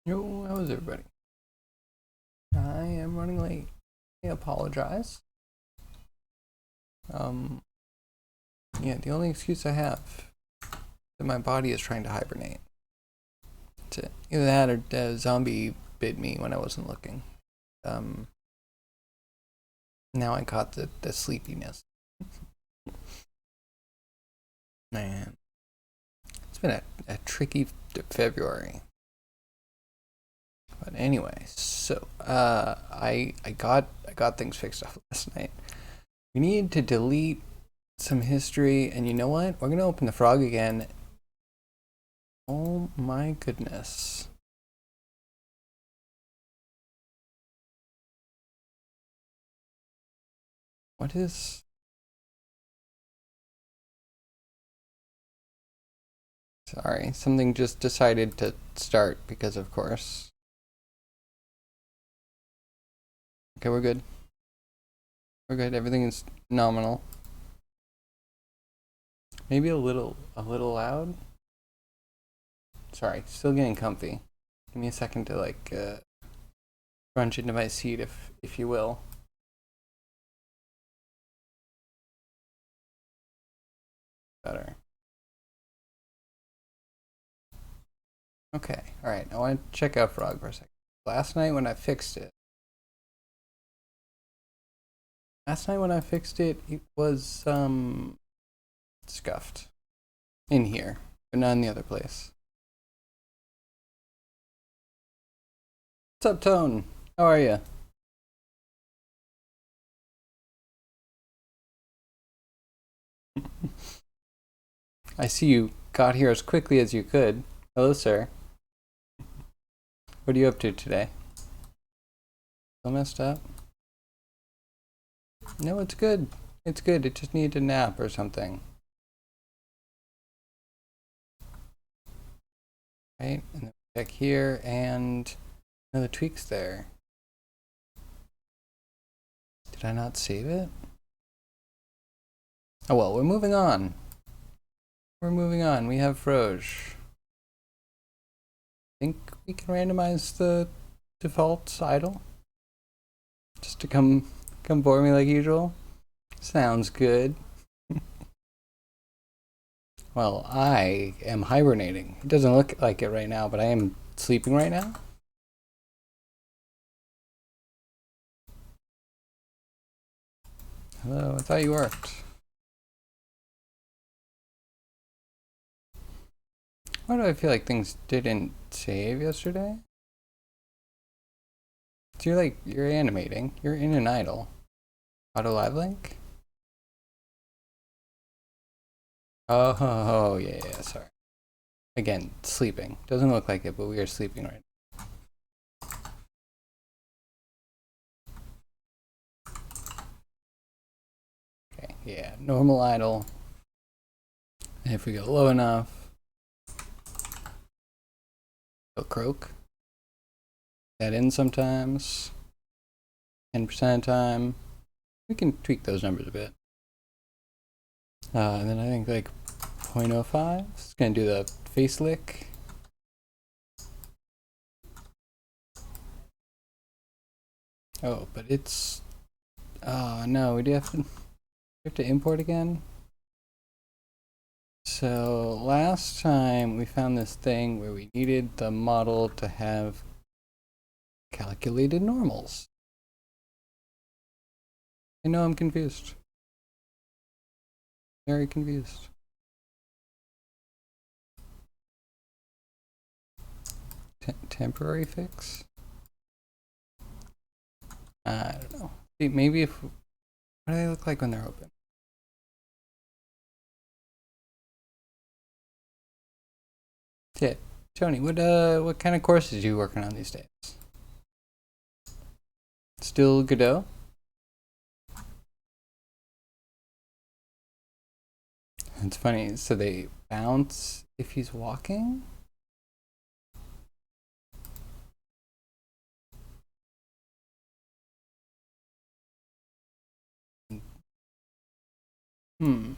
Yo, how is everybody? I am running late. I apologize. Um, yeah, the only excuse I have is that my body is trying to hibernate. That's it. Either that or the zombie bit me when I wasn't looking. Um, Now I caught the sleepiness. Man, it's been a tricky February. But anyway, so I got things fixed up last night. We need to delete some history, and you know what? We're gonna open the frog again. Oh my goodness. What is. Sorry, something just decided to start because, of course. Okay, we're good. We're good. Everything is nominal. Maybe a little loud. Sorry, still getting comfy. Give me a second to crunch into my seat, if you will. Better. Okay. All right. I want to check out Frog for a second. Last night when I fixed it. Last night when I fixed it, it was scuffed in here, but not in the other place. What's up, Tone? How are you? I see you got here as quickly as you could. Hello, sir. What are you up to today? Still messed up? No, it's good. It's good. It just needed a nap or something. Right? And then check here, and no, the tweak's there. Did I not save it? Oh well, we're moving on. We're moving on. We have Froge. Think we can randomize the default idle? Just to come for me like usual? Sounds good. Well, I am hibernating. It doesn't look like it right now, but I am sleeping right now. Hello, I thought you worked. Why do I feel like things didn't save yesterday? So you're animating. You're in an idle. Auto live link? Oh, yeah, yeah, sorry. Again, sleeping. Doesn't look like it, but we are sleeping right now. Okay, yeah, normal idle. And if we go low enough, it'll croak. That in sometimes. 10% of the time. We can tweak those numbers a bit. And then I think like 0.05. It's gonna do the face lick. Oh, but it's. Oh no, we have to import again. So last time we found this thing where we needed the model to have calculated normals. I know I'm confused. Very confused. Temporary fix? I don't know. See, maybe if. What do they look like when they're open? Yeah, Tony, what kind of courses are you working on these days? Still Godot? It's funny. So they bounce if he's walking? Hmm.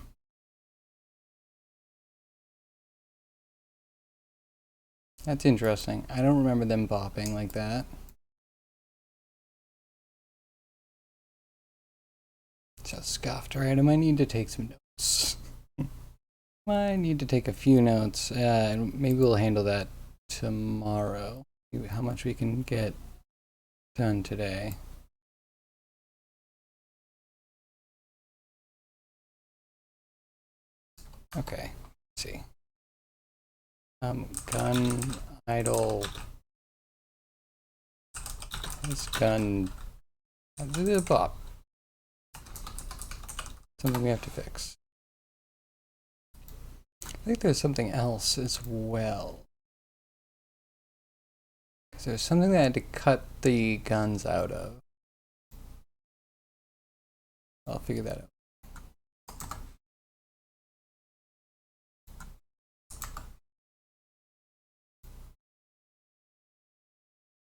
That's interesting. I don't remember them bopping like that. Just scoffed. Alright, I might need to take some notes. I need to take a few notes. Maybe we'll handle that tomorrow. See how much we can get done today. Okay, let's see. Gun idle. This gun. Bop. Something we have to fix. I think there's something else as well. Because there's something that I had to cut the guns out of. I'll figure that out.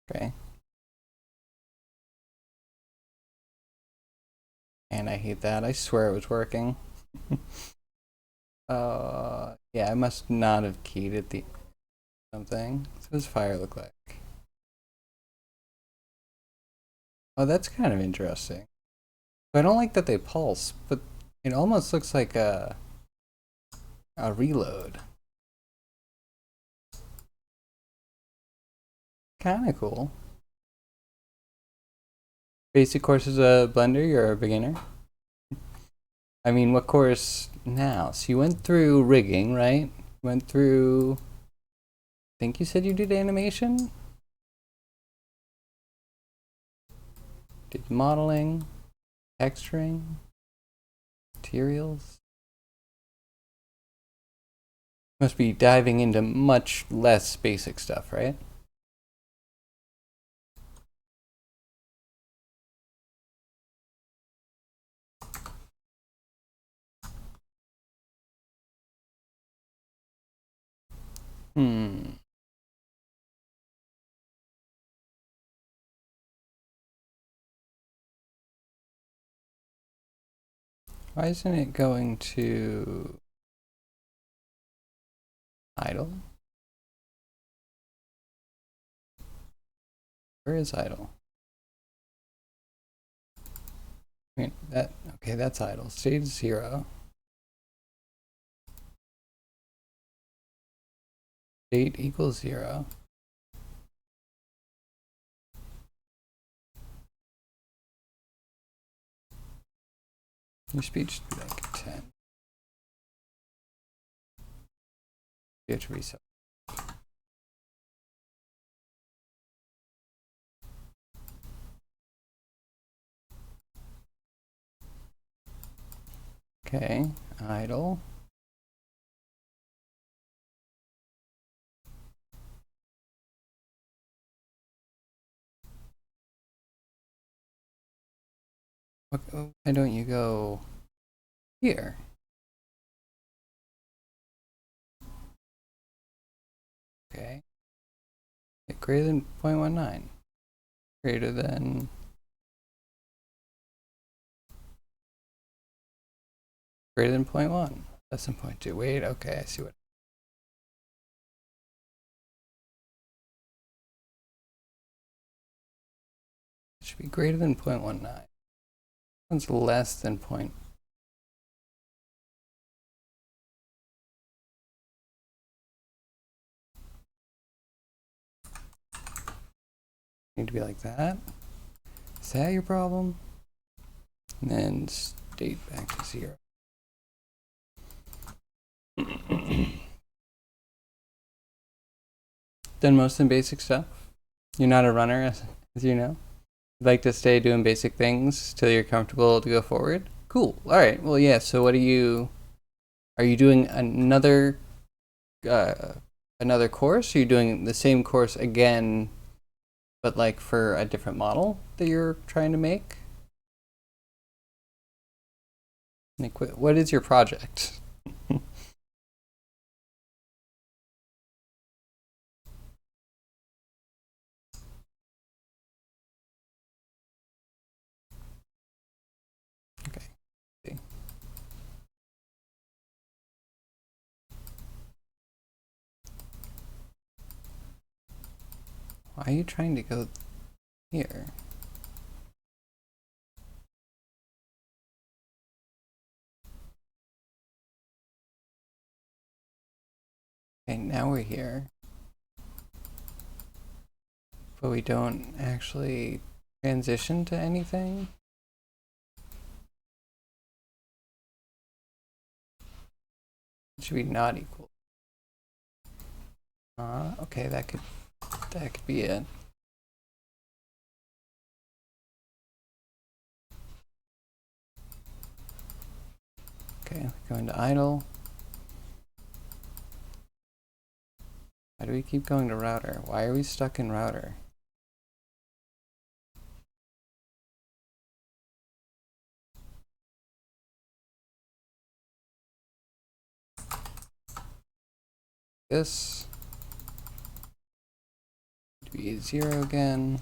Okay. And I hate that. I swear it was working. Yeah, I must not have keyed at the something. So what does fire look like? Oh, that's kind of interesting. I don't like that they pulse, but it almost looks like a reload. Kind of cool. Basic course is a blender. You're a beginner. I mean, what course now? So you went through rigging, right? Went through. I think you said you did animation. Did modeling, texturing, materials. Must be diving into much less basic stuff, right? Hmm. Why isn't it going to idle? Where is idle? I mean, okay, that's idle. State 0. State equals 0. Your speech should be like 10. You have to reset. Okay, idle. Why don't you go here? Okay. Greater than 0.19. Greater than. Greater than 0.1. Less than 0.2. Wait, okay, I see what. It should be greater than 0.19. One's less than point. Need to be like that. Is that your problem? And then state back to 0. Done most of the basic stuff. You're not a runner, as you know. You'd like to stay doing basic things till you're comfortable to go forward. Cool. All right. Well, yeah. So, what are you doing another course? Are you doing the same course again, but like for a different model that you're trying to make? Like, what is your project? Okay. See. Why are you trying to go here? Okay, now we're here. But we don't actually transition to anything? It should be not equal. Okay, that could be it. Okay, go into idle. Why do we keep going to router? Why are we stuck in router? This would be 0 again.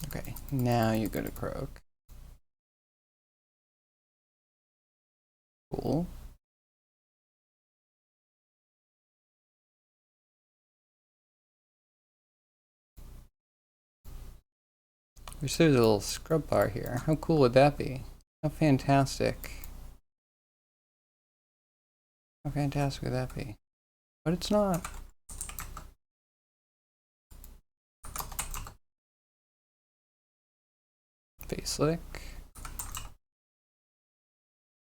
Okay, now you go to croak. Cool. Wish there was a little scrub bar here. How cool would that be? How fantastic. How fantastic would that be? But it's not. Facelick.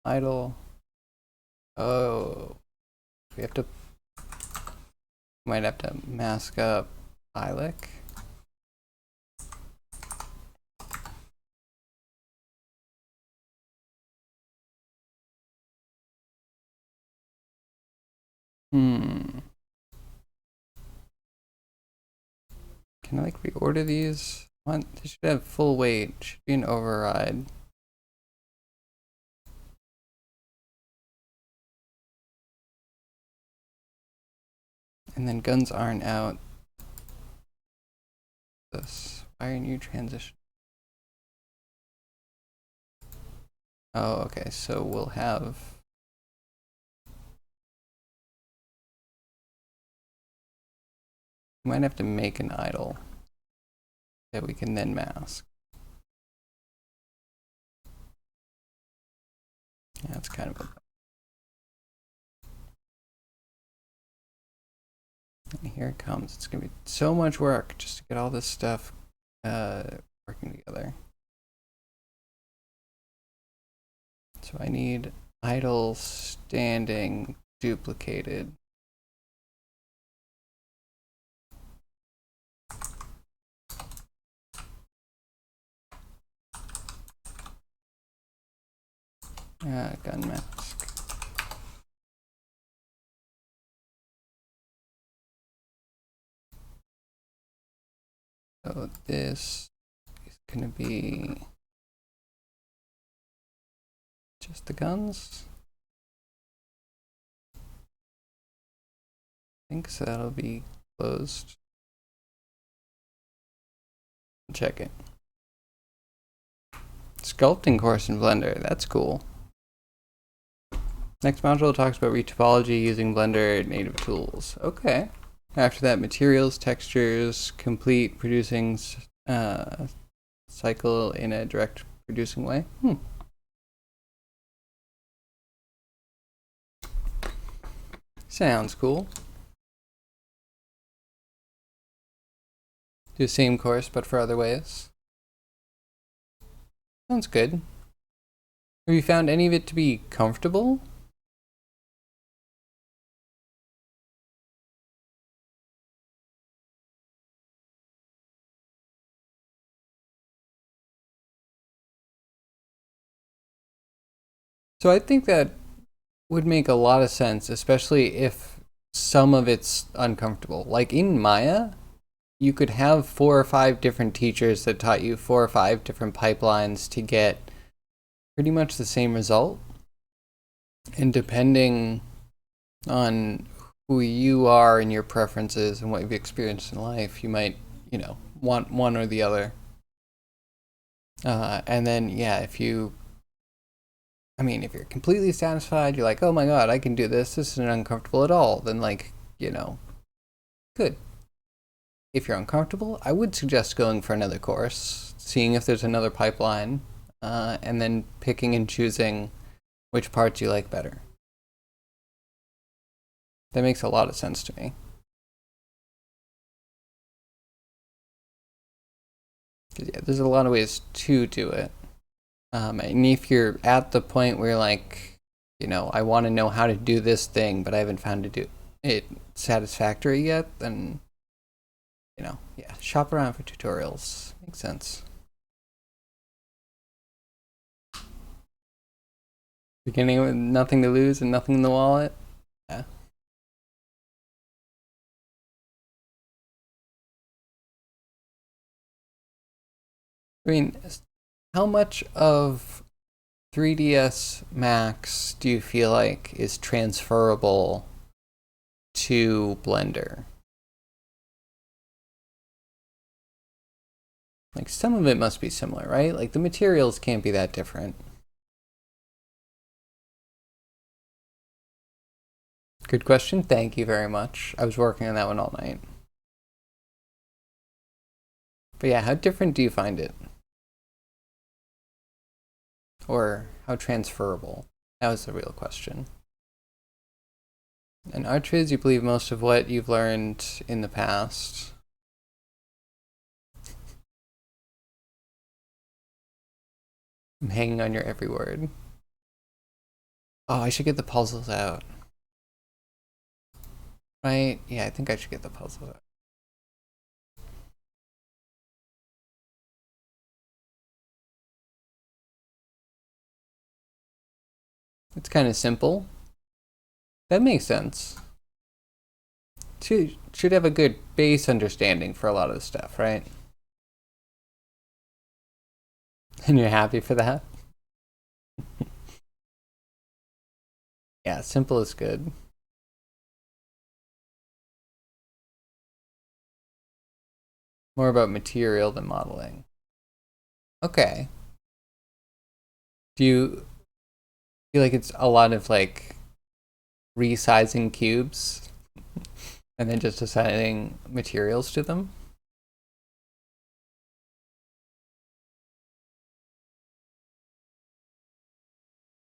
Idle. Oh. We have to... Might have to mask up Ilic. Can I like reorder these? They should have full weight. Should be an override. And then guns aren't out. This fire new transition. Oh, okay. So we'll have. We might have to make an idle that we can then mask. Yeah, that's kind of a. And here it comes. It's gonna be so much work just to get all this stuff working together. So I need idle standing duplicated. Gun mask. So this is gonna be just the guns. I think so. That'll be closed. Check it. Sculpting course in Blender. That's cool. Next module talks about retopology using Blender native tools. Okay. After that, materials, textures, complete producing cycle in a direct producing way. Sounds cool. Do the same course, but for other ways. Sounds good. Have you found any of it to be comfortable? So I think that would make a lot of sense, especially if some of it's uncomfortable. Like in Maya, you could have 4 or 5 different teachers that taught you 4 or 5 different pipelines to get pretty much the same result. And depending on who you are and your preferences and what you've experienced in life, you might, want one or the other. And then, yeah, if you're completely satisfied, you're like, oh my god, I can do this. This isn't uncomfortable at all. Then, like, good. If you're uncomfortable, I would suggest going for another course, seeing if there's another pipeline, and then picking and choosing which parts you like better. That makes a lot of sense to me. 'Cause, yeah, there's a lot of ways to do it. And if you're at the point where you're like, I want to know how to do this thing, but I haven't found to do it satisfactory yet, then, yeah, shop around for tutorials. Makes sense. Beginning with nothing to lose and nothing in the wallet. Yeah. I mean, how much of 3DS Max do you feel like is transferable to Blender? Like, some of it must be similar, right? Like, the materials can't be that different. Good question. Thank you very much. I was working on that one all night. But yeah, how different do you find it? Or how transferable? That was the real question. And ArchViz, you believe most of what you've learned in the past. I'm hanging on your every word. Oh, I should get the puzzles out. Right? Yeah, I think I should get the puzzles out. It's kind of simple. That makes sense. Should have a good base understanding for a lot of the stuff, right? And you're happy for that? Yeah, simple is good. More about material than modeling. Okay. Do you feel like it's a lot of like resizing cubes and then just assigning materials to them?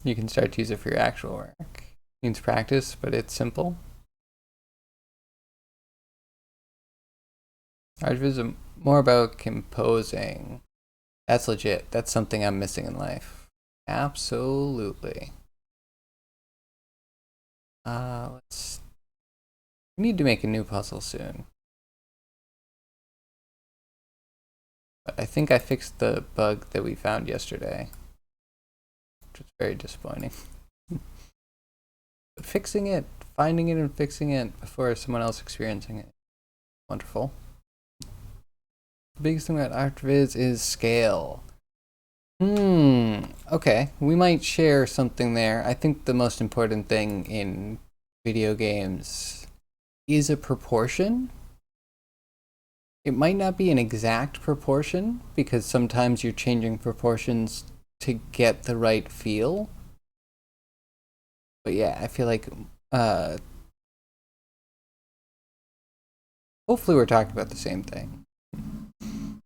You can start to use it for your actual work. Needs practice, but it's simple. Archviz is more about composing. That's legit. That's something I'm missing in life. Absolutely. Let's. We need to make a new puzzle soon. But I think I fixed the bug that we found yesterday, which was very disappointing. But fixing it, finding it and fixing it before someone else experiencing it. Wonderful. The biggest thing about ArchViz is scale. Okay. We might share something there. I think the most important thing in video games is a proportion. It might not be an exact proportion because sometimes you're changing proportions to get the right feel. But yeah, I feel like hopefully we're talking about the same thing.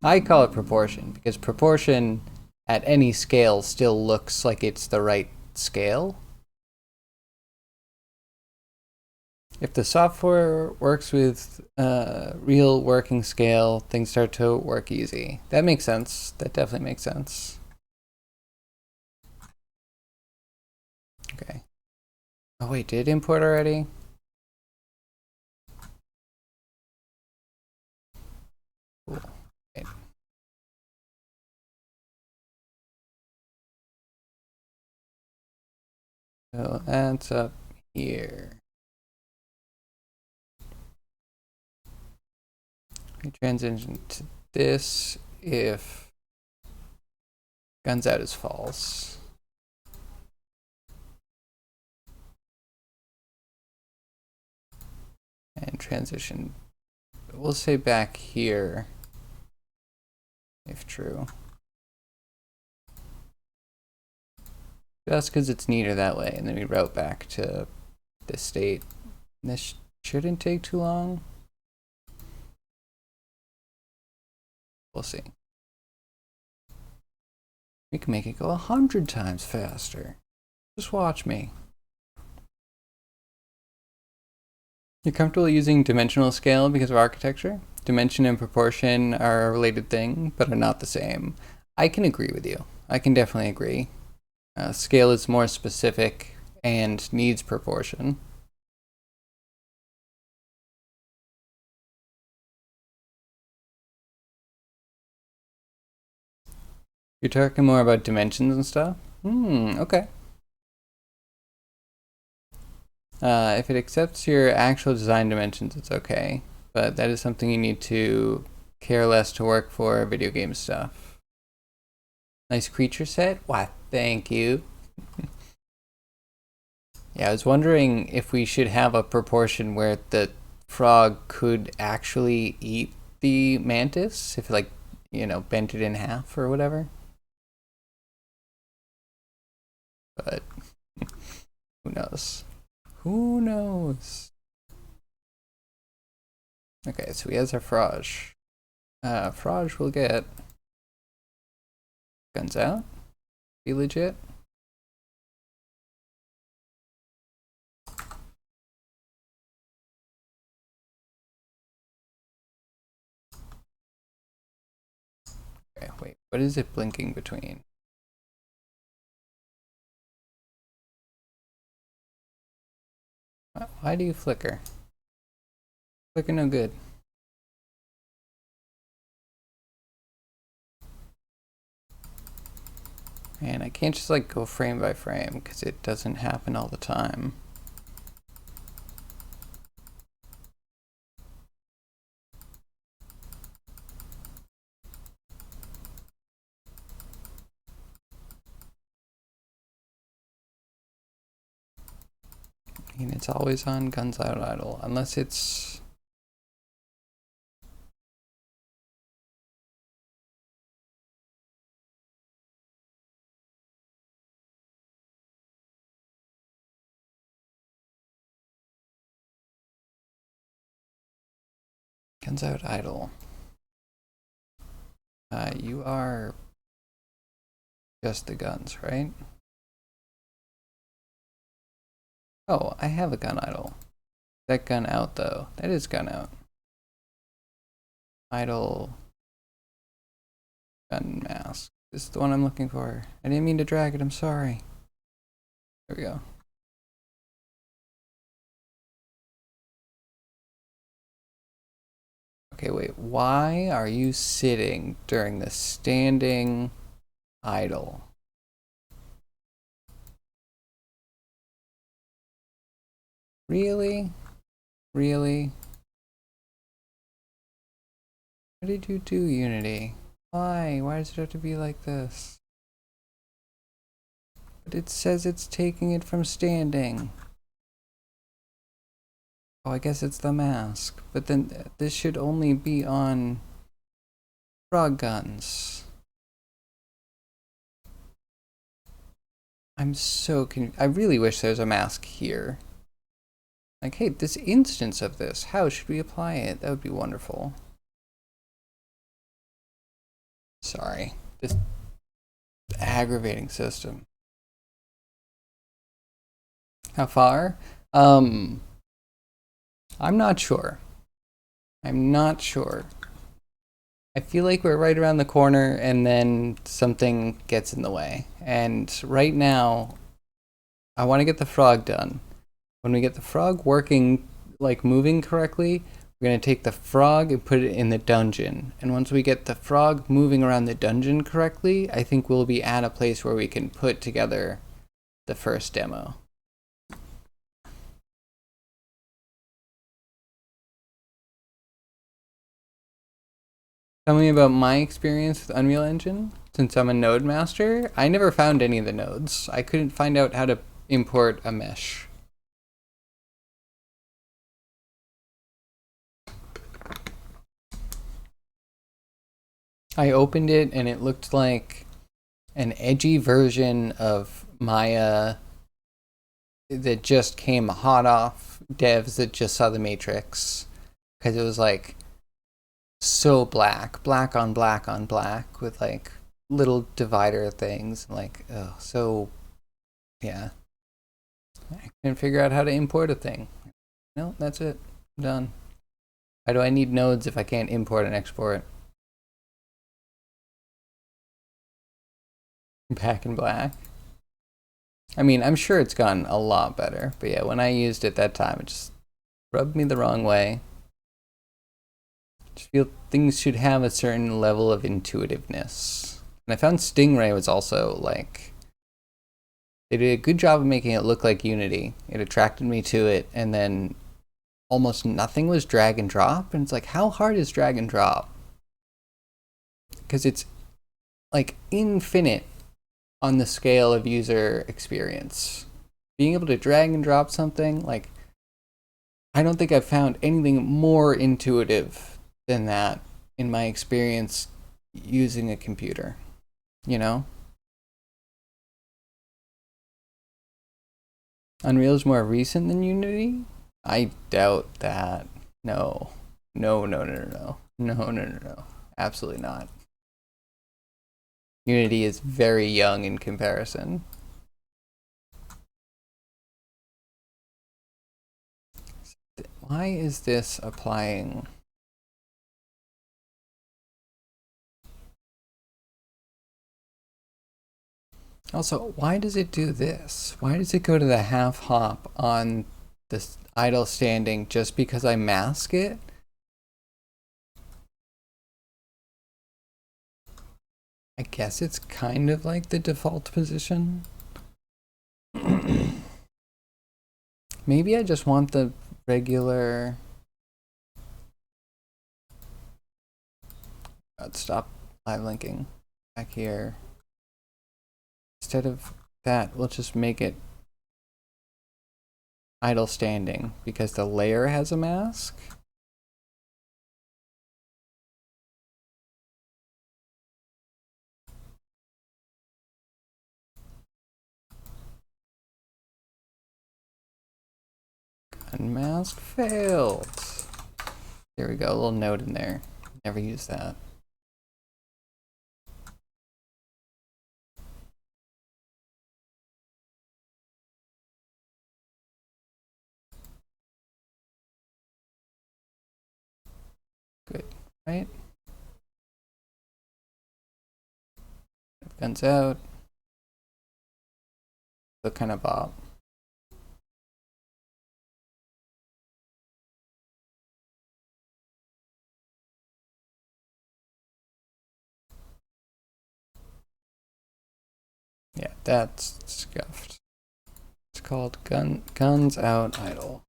I call it proportion because proportion at any scale still looks like it's the right scale. If the software works with real working scale, things start to work easy. That makes sense. That definitely makes sense. Okay. Oh wait, did it import already? Cool. Okay. So that's up here. We transition to this if guns out is false. And transition, we'll say back here if true. just because it's neater that way, and then we route back to this state. This shouldn't take too long. We'll see. We can make it go 100 times faster. Just watch me. You're comfortable using dimensional scale because of architecture? Dimension and proportion are a related thing, but are not the same. I can agree with you. I can definitely agree. Scale is more specific and needs proportion. You're talking more about dimensions and stuff? Okay. If it accepts your actual design dimensions, it's okay. But that is something you need to care less to work for video game stuff. Nice creature set? Why, thank you. Yeah, I was wondering if we should have a proportion where the frog could actually eat the mantis, if like, bent it in half or whatever. But who knows? Who knows? Okay, so he has our Frage. Frage will get guns out. Be legit. Okay, wait, what is it blinking between? Why do you flicker? Flicker no good. And I can't just like go frame by frame because it doesn't happen all the time. I mean, it's always on guns out idle, unless it's... Guns out idle. You are just the guns, right? Oh, I have a gun idle. That gun out though. That is gun out. Idle gun mask. This is the one I'm looking for. I didn't mean to drag it, I'm sorry. There we go. Okay, wait. Why are you sitting during the standing idle? Really? Really? What did you do, Unity? Why? Why does it have to be like this? But it says it's taking it from standing. Oh, I guess it's the mask. But then this should only be on frog guns. I'm so confused. I really wish there was a mask here. Like, hey, this instance of this, how should we apply it? That would be wonderful. Sorry. This aggravating system. How far? I'm not sure. I'm not sure. I feel like we're right around the corner and then something gets in the way. And right now, I want to get the frog done. When we get the frog working, like moving correctly, we're going to take the frog and put it in the dungeon. And once we get the frog moving around the dungeon correctly, I think we'll be at a place where we can put together the first demo. Tell me about my experience with Unreal Engine. Since I'm a node master, I never found any of the nodes. I couldn't find out how to import a mesh. I opened it and it looked like an edgy version of Maya that just came hot off devs that just saw the Matrix, because it was like so black on black on black with like little divider things, like oh, so yeah. I couldn't figure out how to import a thing. No, that's it. I'm done. Why do I need nodes if I can't import and export? Back in black. I mean, I'm sure it's gotten a lot better, but yeah, when I used it that time, it just rubbed me the wrong way. I just feel things should have a certain level of intuitiveness. And I found Stingray was also like, they did a good job of making it look like Unity. It attracted me to it, and then almost nothing was drag and drop. And it's like, how hard is drag and drop? Because it's like infinite on the scale of user experience. Being able to drag and drop something, like, I don't think I've found anything more intuitive than that in my experience using a computer, you know? Unreal is more recent than Unity? I doubt that. No. No, no, no, no, no. No, no, no, no. Absolutely not. Unity is very young in comparison. Why is this applying? Also, why does it do this? Why does it go to the half hop on this idle standing just because I mask it? I guess it's kind of like the default position. Maybe I just want the regular... stop live linking back here. Instead of that, we'll just make it idle standing because the layer has a mask. Unmask failed. There we go, a little note in there. Never use that. Good, right? Guns out. Look kind of bop. Yeah, that's scuffed. It's called guns out idle.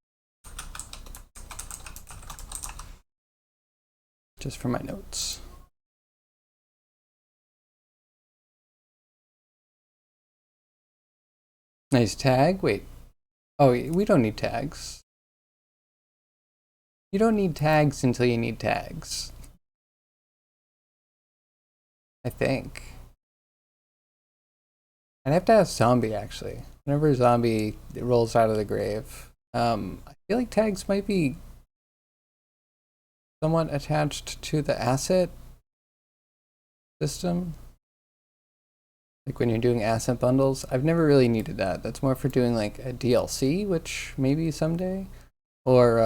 Just for my notes. Nice tag. Wait. Oh, we don't need tags. You don't need tags until you need tags. I think. I'd have to ask Zombie, actually. Whenever Zombie rolls out of the grave. I feel like tags might be somewhat attached to the asset system. Like when you're doing asset bundles. I've never really needed that. That's more for doing like a DLC, which maybe someday. Or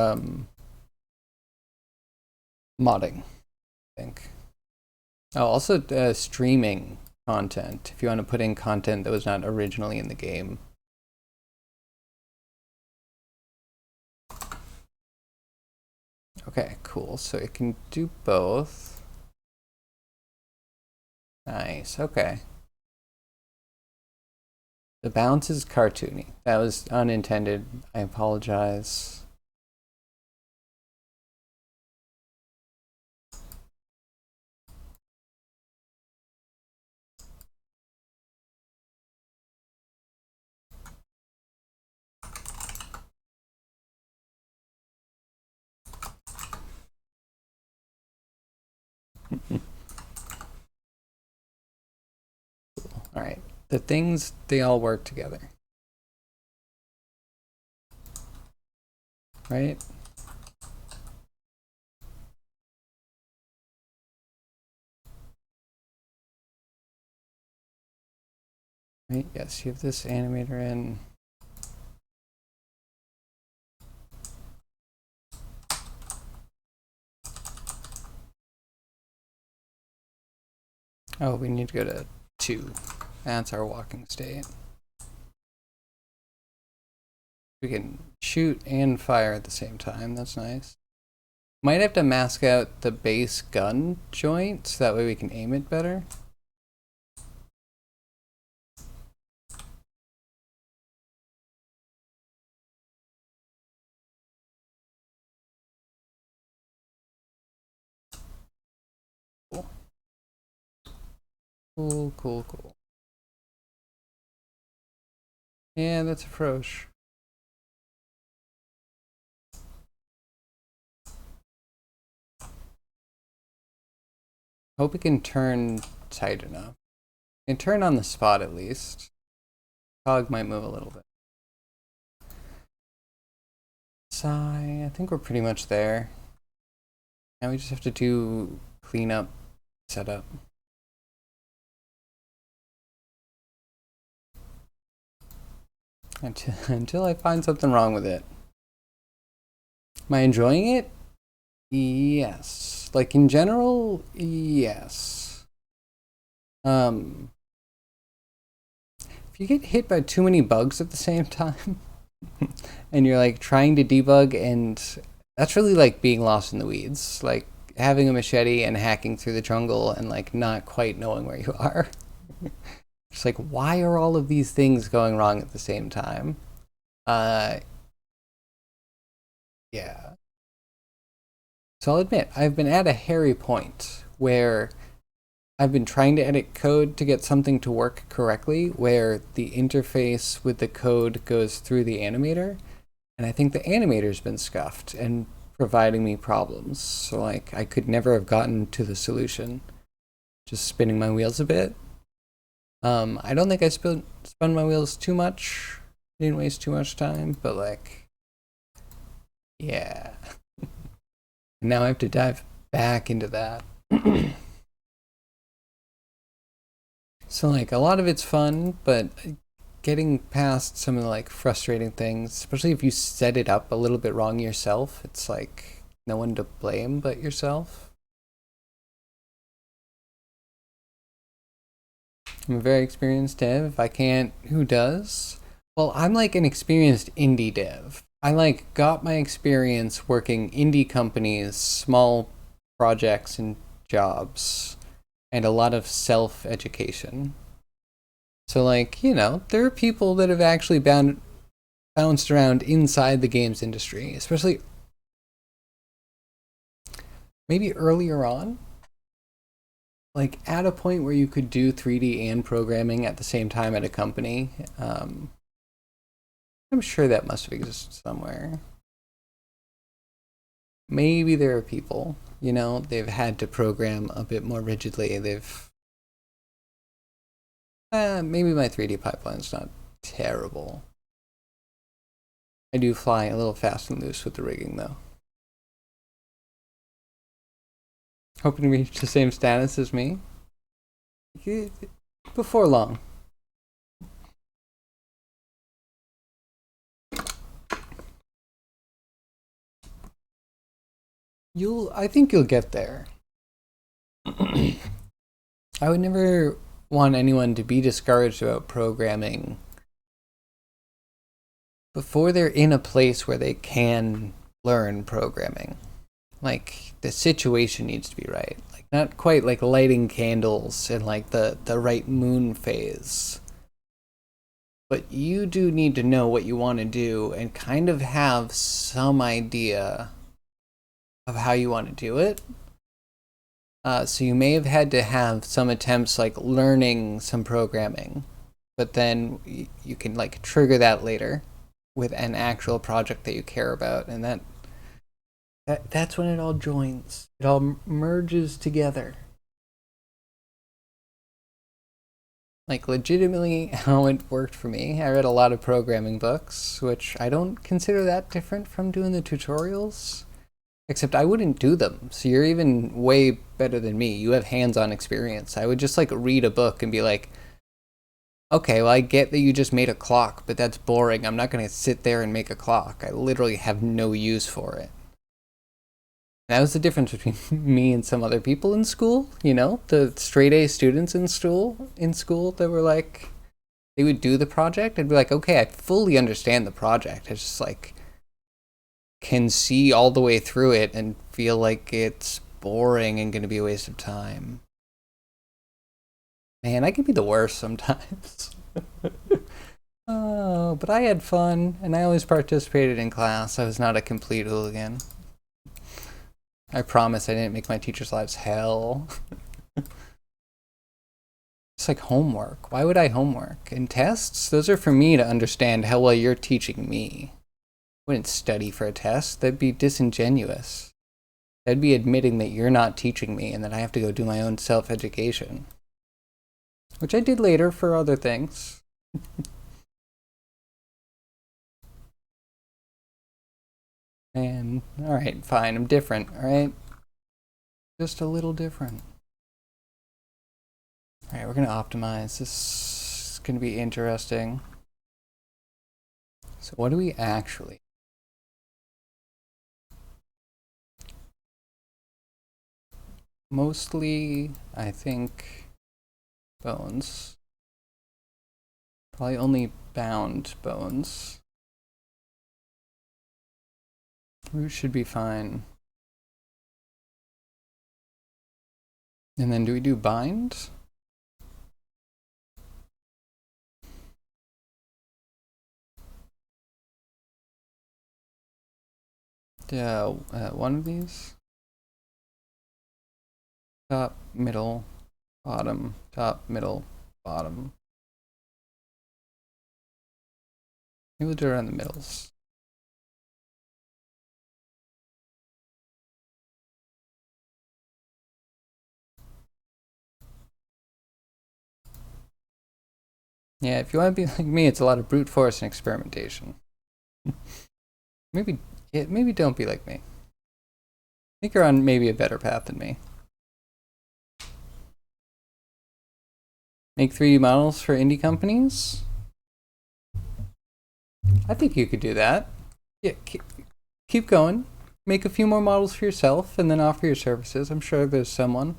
modding, I think. Oh, also streaming content. If you want to put in content that was not originally in the game. Okay, cool. So it can do both. Nice, okay. The bounce is cartoony. That was unintended. I apologize. All right. The things, they all work together. Right? Right, yes, you have this animator in. Oh, we need to go to 2. That's our walking state. We can shoot and fire at the same time. That's nice. Might have to mask out the base gun joint so that way we can aim it better. Cool, cool, cool. Yeah, that's a Frosh. Hope it can turn tight enough. It can turn on the spot at least. Cog might move a little bit. Sigh, I think we're pretty much there. Now we just have to do cleanup, setup. Until I find something wrong with it. Am I enjoying it? Yes. Like in general, yes. If you get hit by too many bugs at the same time and you're like trying to debug, and that's really like being lost in the weeds, like having a machete and hacking through the jungle and like not quite knowing where you are. It's like, why are all of these things going wrong at the same time? Yeah. So I'll admit, I've been at a hairy point where I've been trying to edit code to get something to work correctly, where the interface with the code goes through the animator, and I think the animator's been scuffed and providing me problems. So like, I could never have gotten to the solution. Just spinning my wheels a bit. I don't think I spun my wheels too much. Didn't waste too much time, but like, yeah. Now I have to dive back into that. So like a lot of it's fun, but getting past some of the like frustrating things, especially if you set it up a little bit wrong yourself, it's like no one to blame but yourself. I'm a very experienced dev. If I can't, who does? Well, I'm like an experienced indie dev. I like got my experience working indie companies, small projects and jobs, and a lot of self-education. So like, you know, there are people that have actually bounced around inside the games industry, especially maybe earlier on, like at a point where you could do 3D and programming at the same time at a company. I'm sure that must have existed somewhere. Maybe there are people, you know, they've had to program a bit more rigidly. Maybe my 3D pipeline's not terrible. I do fly a little fast and loose with the rigging though. Hoping to reach the same status as me before long. I think you'll get there. I would never want anyone to be discouraged about programming before they're in a place where they can learn programming. Like the situation needs to be right. Like not quite like lighting candles in like the right moon phase. But you do need to know what you want to do and kind of have some idea of how you want to do it. So you may have had to have some attempts like learning some programming, but then you can like trigger that later with an actual project that you care about, and that's when it all joins. It all merges together. Like, legitimately, how it worked for me. I read a lot of programming books, which I don't consider that different from doing the tutorials. Except I wouldn't do them. So you're even way better than me. You have hands-on experience. I would just like read a book and be like, okay, well, I get that you just made a clock, but that's boring. I'm not going to sit there and make a clock. I literally have no use for it. That was the difference between me and some other people in school, you know, the straight A students in school that were like, they would do the project. I'd be like, okay, I fully understand the project. It's just like, can see all the way through it and feel like it's boring and going to be a waste of time. Man, I can be the worst sometimes. Oh, but I had fun, and I always participated in class. I was not a complete hooligan. I promise I didn't make my teachers' lives hell. It's like homework. Why would I homework? And tests? Those are for me to understand how well you're teaching me. I wouldn't study for a test. That'd be disingenuous. That'd be admitting that you're not teaching me and that I have to go do my own self-education. Which I did later for other things. And, alright, fine, I'm different, alright? Just a little different. Alright, we're gonna optimize. This is gonna be interesting. So what do we actually... Mostly, I think, bones. Probably only bound bones. Root should be fine. And then do we do bind? Yeah, one of these. Top, middle, bottom, top, middle, bottom. Maybe we'll do it around the middles. Yeah, if you want to be like me, it's a lot of brute force and experimentation. maybe, yeah, maybe don't be like me. I think you're on maybe a better path than me. Make 3D models for indie companies? I think you could do that. Yeah, keep going. Make a few more models for yourself and then offer your services. I'm sure there's someone.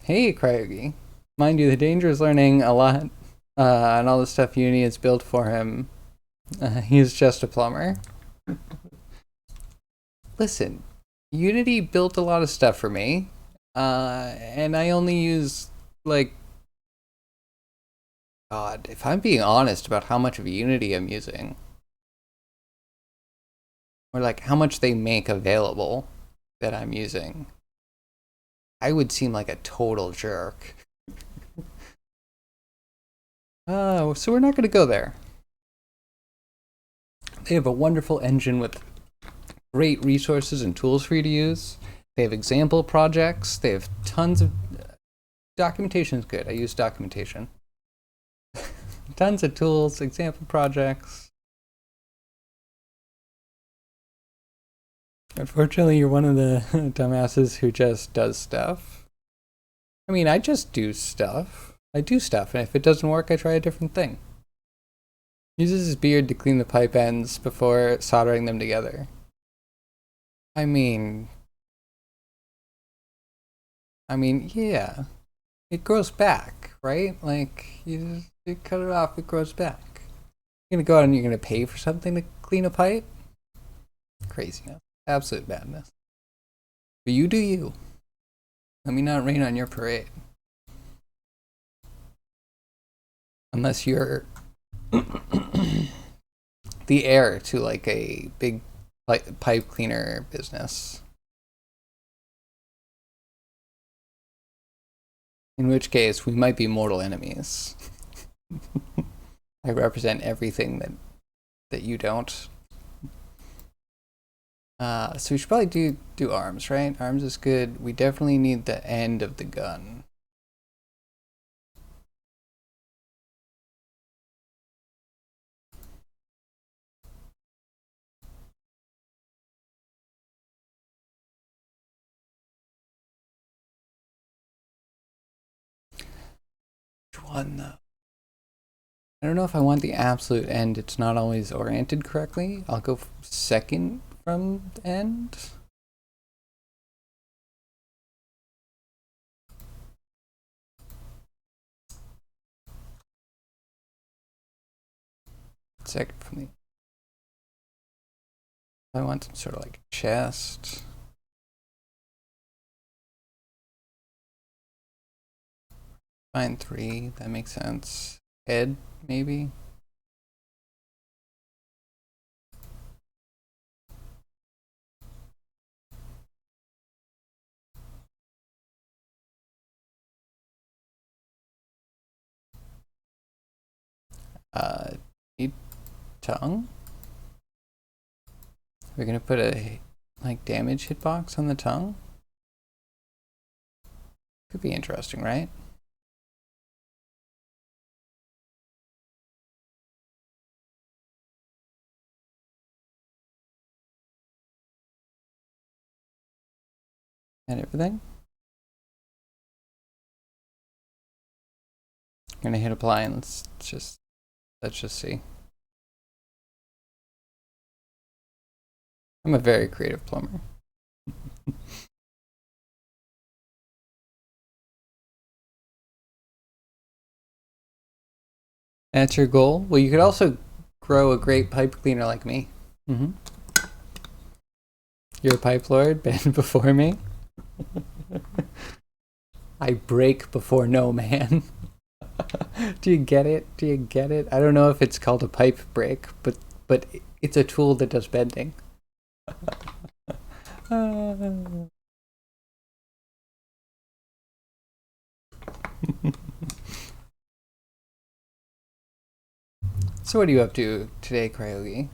Hey, Craigie. Mind you, the danger is learning a lot and all the stuff Uni has built for him. He's just a plumber. Listen, Unity built a lot of stuff for me, and I only use, like, God, if I'm being honest about how much of Unity I'm using, or like how much they make available that I'm using, I would seem like a total jerk. Oh, so we're not going to go there. They have a wonderful engine with great resources and tools for you to use. They have example projects. They have tons of... Documentation is good. I use documentation. Tons of tools, example projects. Unfortunately, you're one of the dumbasses who just does stuff. I mean, I just do stuff. I do stuff, and if it doesn't work, I try a different thing. Uses his beard to clean the pipe ends before soldering them together. I mean, yeah. It grows back, right? Like, you cut it off, it grows back. You're gonna go out and you're gonna pay for something to clean a pipe? Craziness. Absolute madness. But you do you. Let me not rain on your parade. Unless you're the heir to like a big pipe cleaner business. In which case, we might be mortal enemies. I represent everything that you don't. So we should probably do arms, right? Arms is good. We definitely need the end of the gun. one though? I don't know if I want the absolute end. It's not always oriented correctly. I'll go second from the end. Second from the. I want some sort of like chest. Fine, 3. That makes sense. Head, maybe. Need tongue. We're gonna put a like damage hitbox on the tongue. Could be interesting, right? And everything. I'm gonna hit apply and let's just see. I'm a very creative plumber. That's your goal? Well, you could also grow a great pipe cleaner like me. Mm-hmm. You're a pipe lord, bend before me. I break before no man. Do you get it? Do you get it? I don't know if it's called a pipe break, but it's a tool that does bending. So what are you up to today, Cryogi?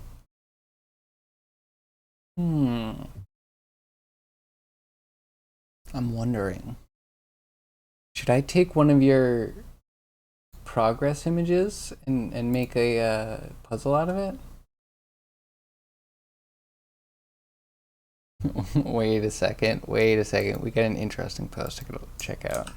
I'm wondering. Should I take one of your progress images and make a puzzle out of it? Wait a second. We got an interesting post I gotta check out.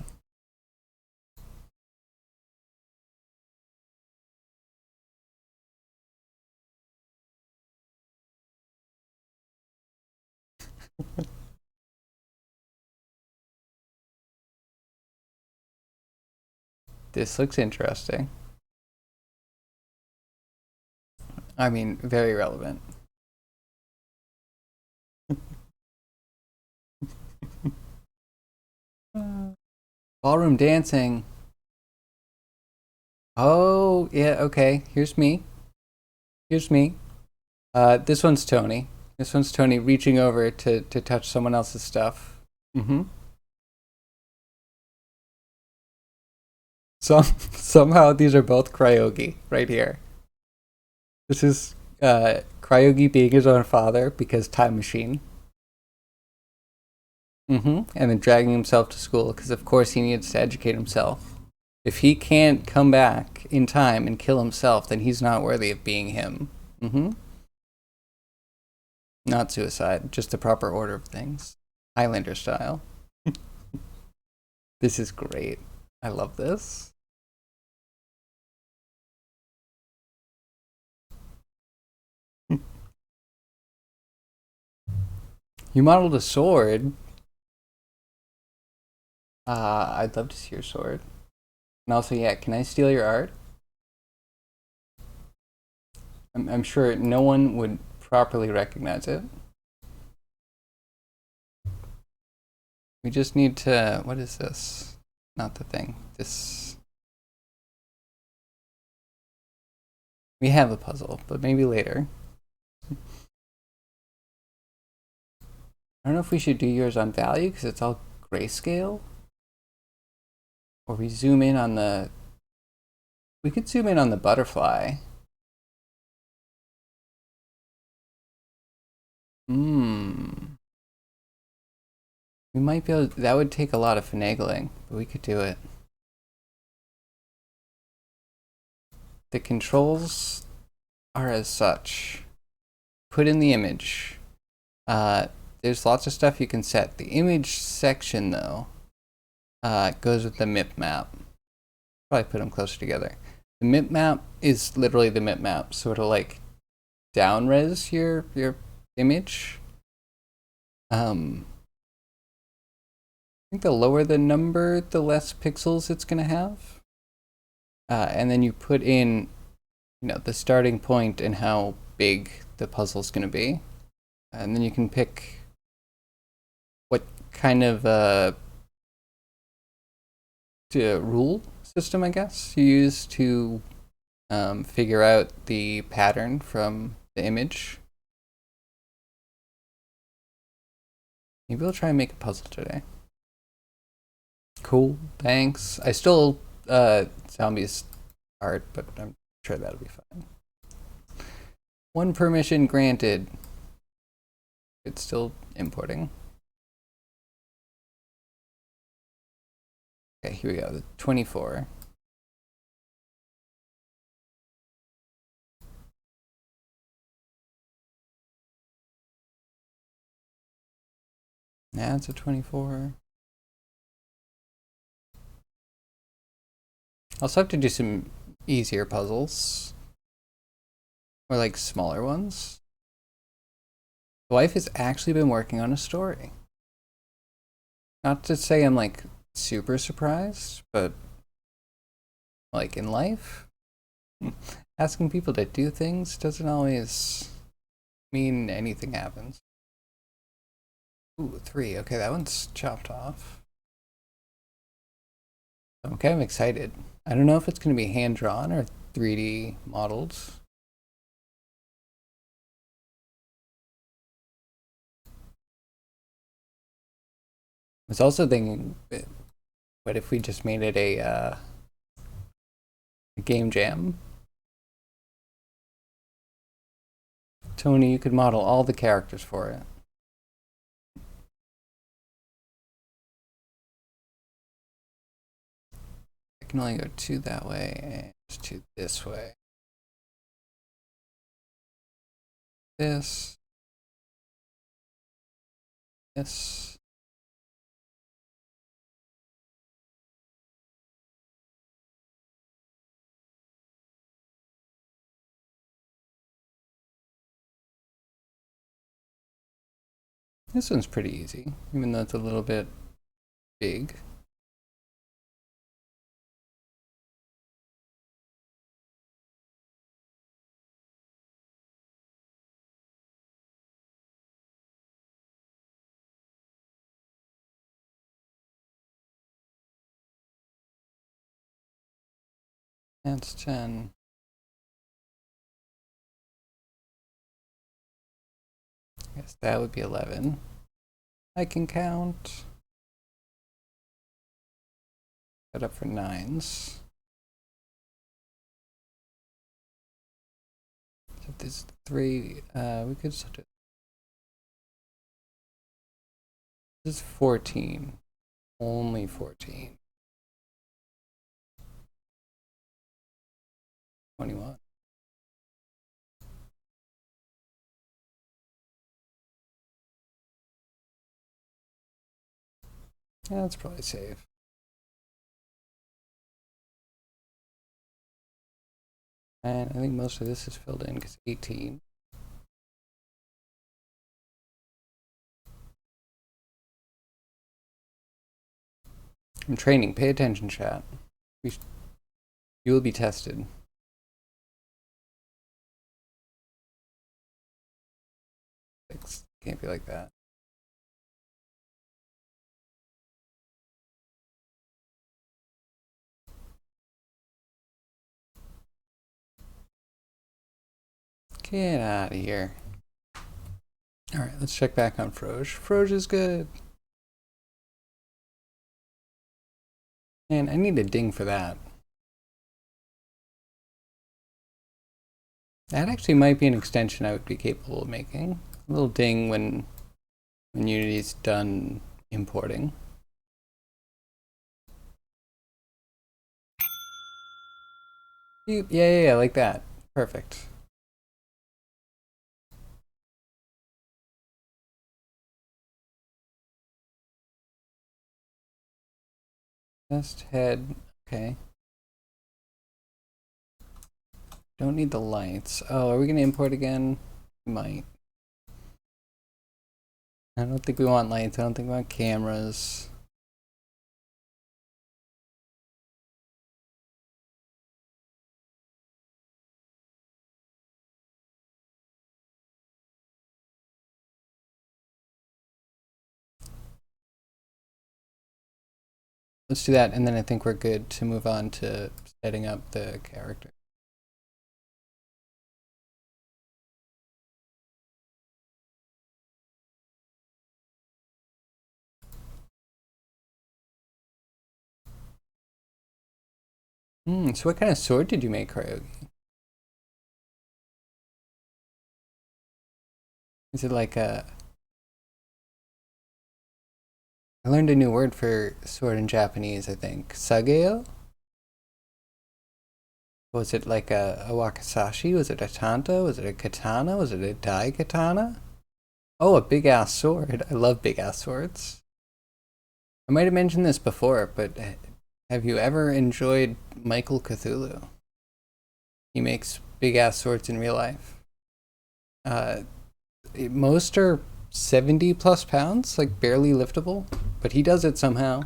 This looks interesting. I mean, very relevant. Ballroom dancing. Oh, yeah, okay. Here's me. This one's Tony. This one's Tony reaching over to touch someone else's stuff. Mm-hmm. Somehow these are both Cryogi right here. This is Cryogi being his own father because time machine. Mm-hmm. And then dragging himself to school because of course he needs to educate himself. If he can't come back in time and kill himself, then he's not worthy of being him. Mm-hmm. Not suicide, just the proper order of things. Highlander style. This is great. I love this. You modeled a sword. I'd love to see your sword. And also, yeah, can I steal your art? I'm sure no one would properly recognize it. We just need to. What is this? Not the thing. This. We have a puzzle, but maybe later. I don't know if we should do yours on value because it's all grayscale. Or we zoom in on the. We could zoom in on the butterfly. We might be able to, that would take a lot of finagling, but we could do it. The controls are as such. Put in the image. There's lots of stuff you can set. The image section, though, goes with the MIP map. Probably put them closer together. The mip map is literally the mip map, so it'll like down res your image. I think the lower the number, the less pixels it's gonna have. And then you put in, the starting point and how big the puzzle's gonna be, and then you can pick what kind of rule system, I guess, you use to figure out the pattern from the image. Maybe we'll try and make a puzzle today. Cool, thanks. I stole Zombies art, but I'm sure that'll be fine. One permission granted. It's still importing. Okay, here we go. The 24. Now it's a 24. I'll also have to do some easier puzzles. Or like smaller ones. The wife has actually been working on a story. Not to say I'm like super surprised, but like in life, asking people to do things doesn't always mean anything happens. Ooh, 3. Okay, that one's chopped off. I'm kind of excited. I don't know if it's going to be hand-drawn or 3D modeled. I was also thinking, what if we just made it a game jam? Tony, you could model all the characters for it. I can only go 2 that way and 2 this way. This. This. This one's pretty easy, even though it's a little bit big. That's 10. I guess that would be 11. I can count. Set up for 9s. So if there's 3, we could set it. This is 14. Only 14. 21. Yeah, that's probably safe. And I think most of this is filled in because 18. I'm training. Pay attention, chat. You will be tested. Can't be like that. Get out of here. Alright, let's check back on Froge. Froge is good. And I need a ding for that. That actually might be an extension I would be capable of making. A little ding when Unity's done importing. Yeah, like that. Perfect. Just head. Okay. Don't need the lights. Oh, are we gonna import again? We might. I don't think we want lights. I don't think we want cameras. Let's do that, and then I think we're good to move on to setting up the character. So what kind of sword did you make, Ryogi? Is it like a... I learned a new word for sword in Japanese, I think. Sageo? Was it like a wakizashi? Was it a tanta? Was it a katana? Was it a dai katana? Oh, a big ass sword. I love big ass swords. I might have mentioned this before, but have you ever enjoyed Michael Cthulhu? He makes big ass swords in real life. Most are 70 plus pounds, like barely liftable, but he does it somehow.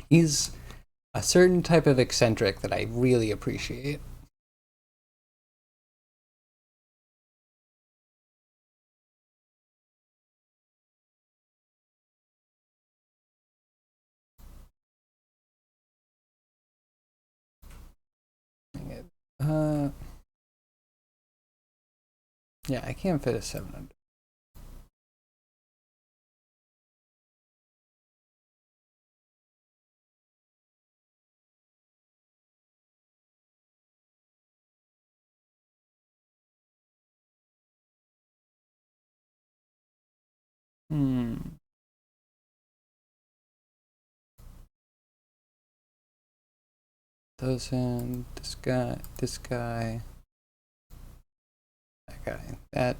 He's a certain type of eccentric that I really appreciate. Uh, yeah, I can't fit a 700. Hmm. Doesn't this guy, that guy, that.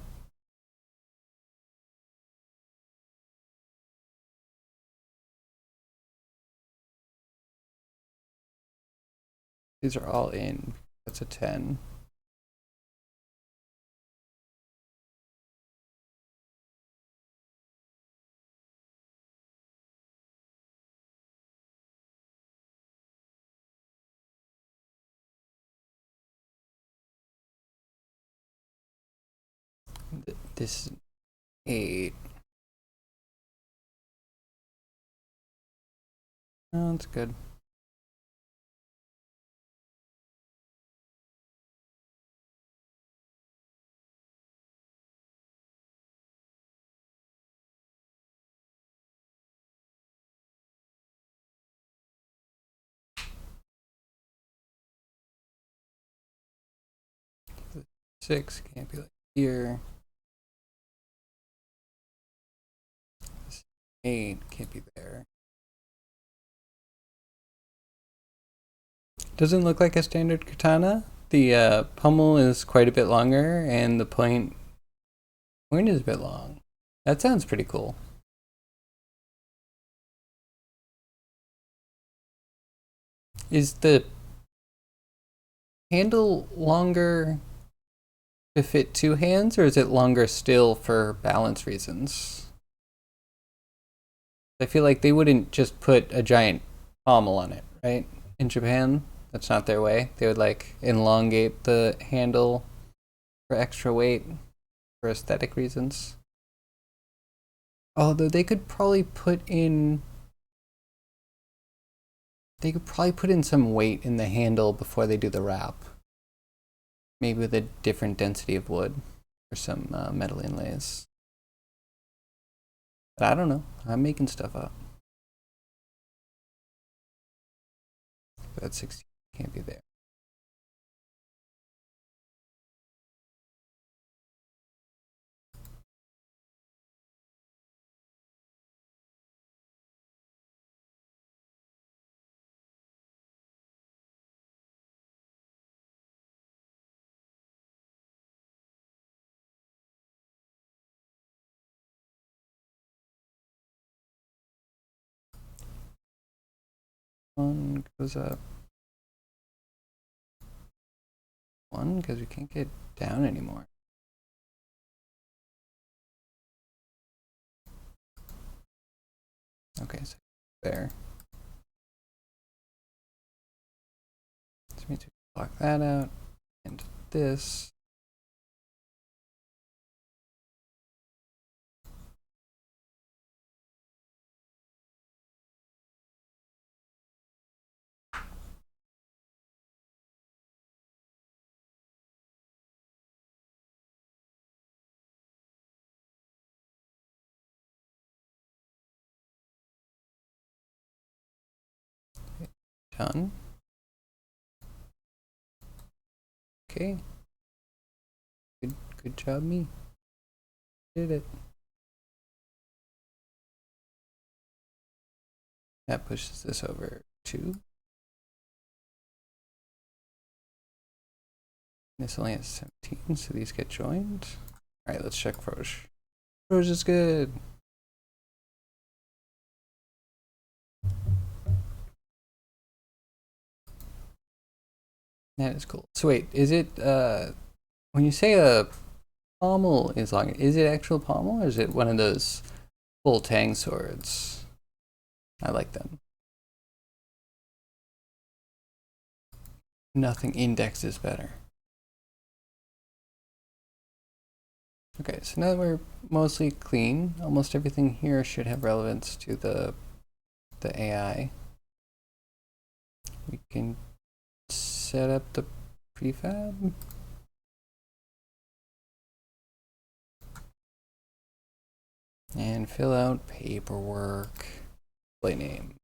These are all in. That's a 10. This 8. Oh, that's good. The 6 can't be like here. This 8 can't be there. Doesn't look like a standard katana. The pommel is quite a bit longer, and the point is a bit long. That sounds pretty cool. Is the handle longer to fit two hands, or is it longer still for balance reasons? I feel like they wouldn't just put a giant pommel on it, right? In Japan, that's not their way. They would like elongate the handle for extra weight for aesthetic reasons. Although they could probably put in some weight in the handle before they do the wrap. Maybe with a different density of wood or some metal inlays. But I don't know. I'm making stuff up. That 16 can't be there. 1 goes up 1 because we can't get down anymore. Okay, so there. This means we block that out, and this. Done. Okay. Good job, me. Did it. That pushes this over 2. This only has 17, so these get joined. Alright, let's check Froge. Froge is good. That is cool. So wait, is it when you say a pommel is long, is it actual pommel or is it one of those full tang swords? I like them. Nothing index is better. Okay, so now that we're mostly clean, almost everything here should have relevance to the AI. We can set up the prefab. And fill out paperwork. Play name.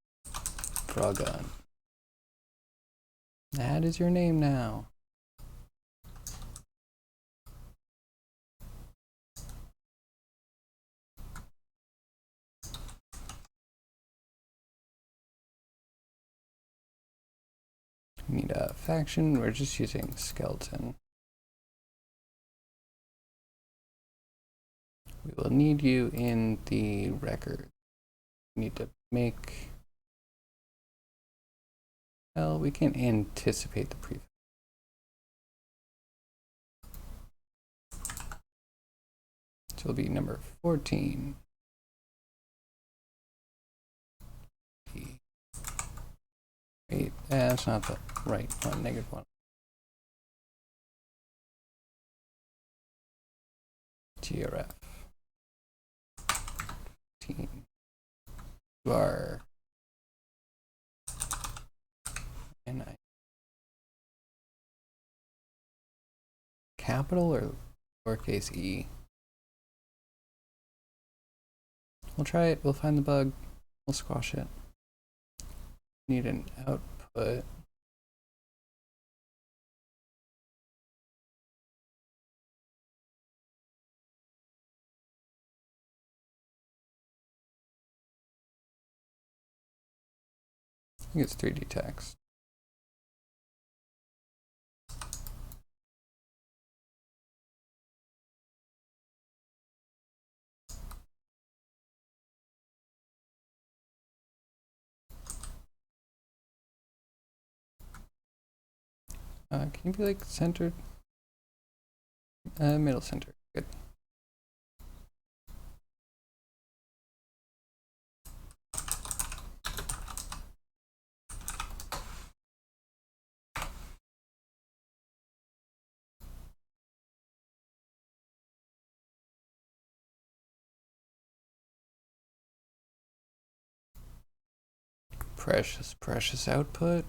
Froggun. That is your name now. We need a faction. We're just using skeleton. We will need you in the record. We need to make. Well, we can anticipate the prefab. So it'll be number 14. Wait, that's not the right one, -1. TRF. 15. You are. And I. Capital or lowercase e? We'll try it, we'll find the bug, we'll squash it. Need an output. I think it's 3D text. Can you be like centered? Middle center. Good. Precious output.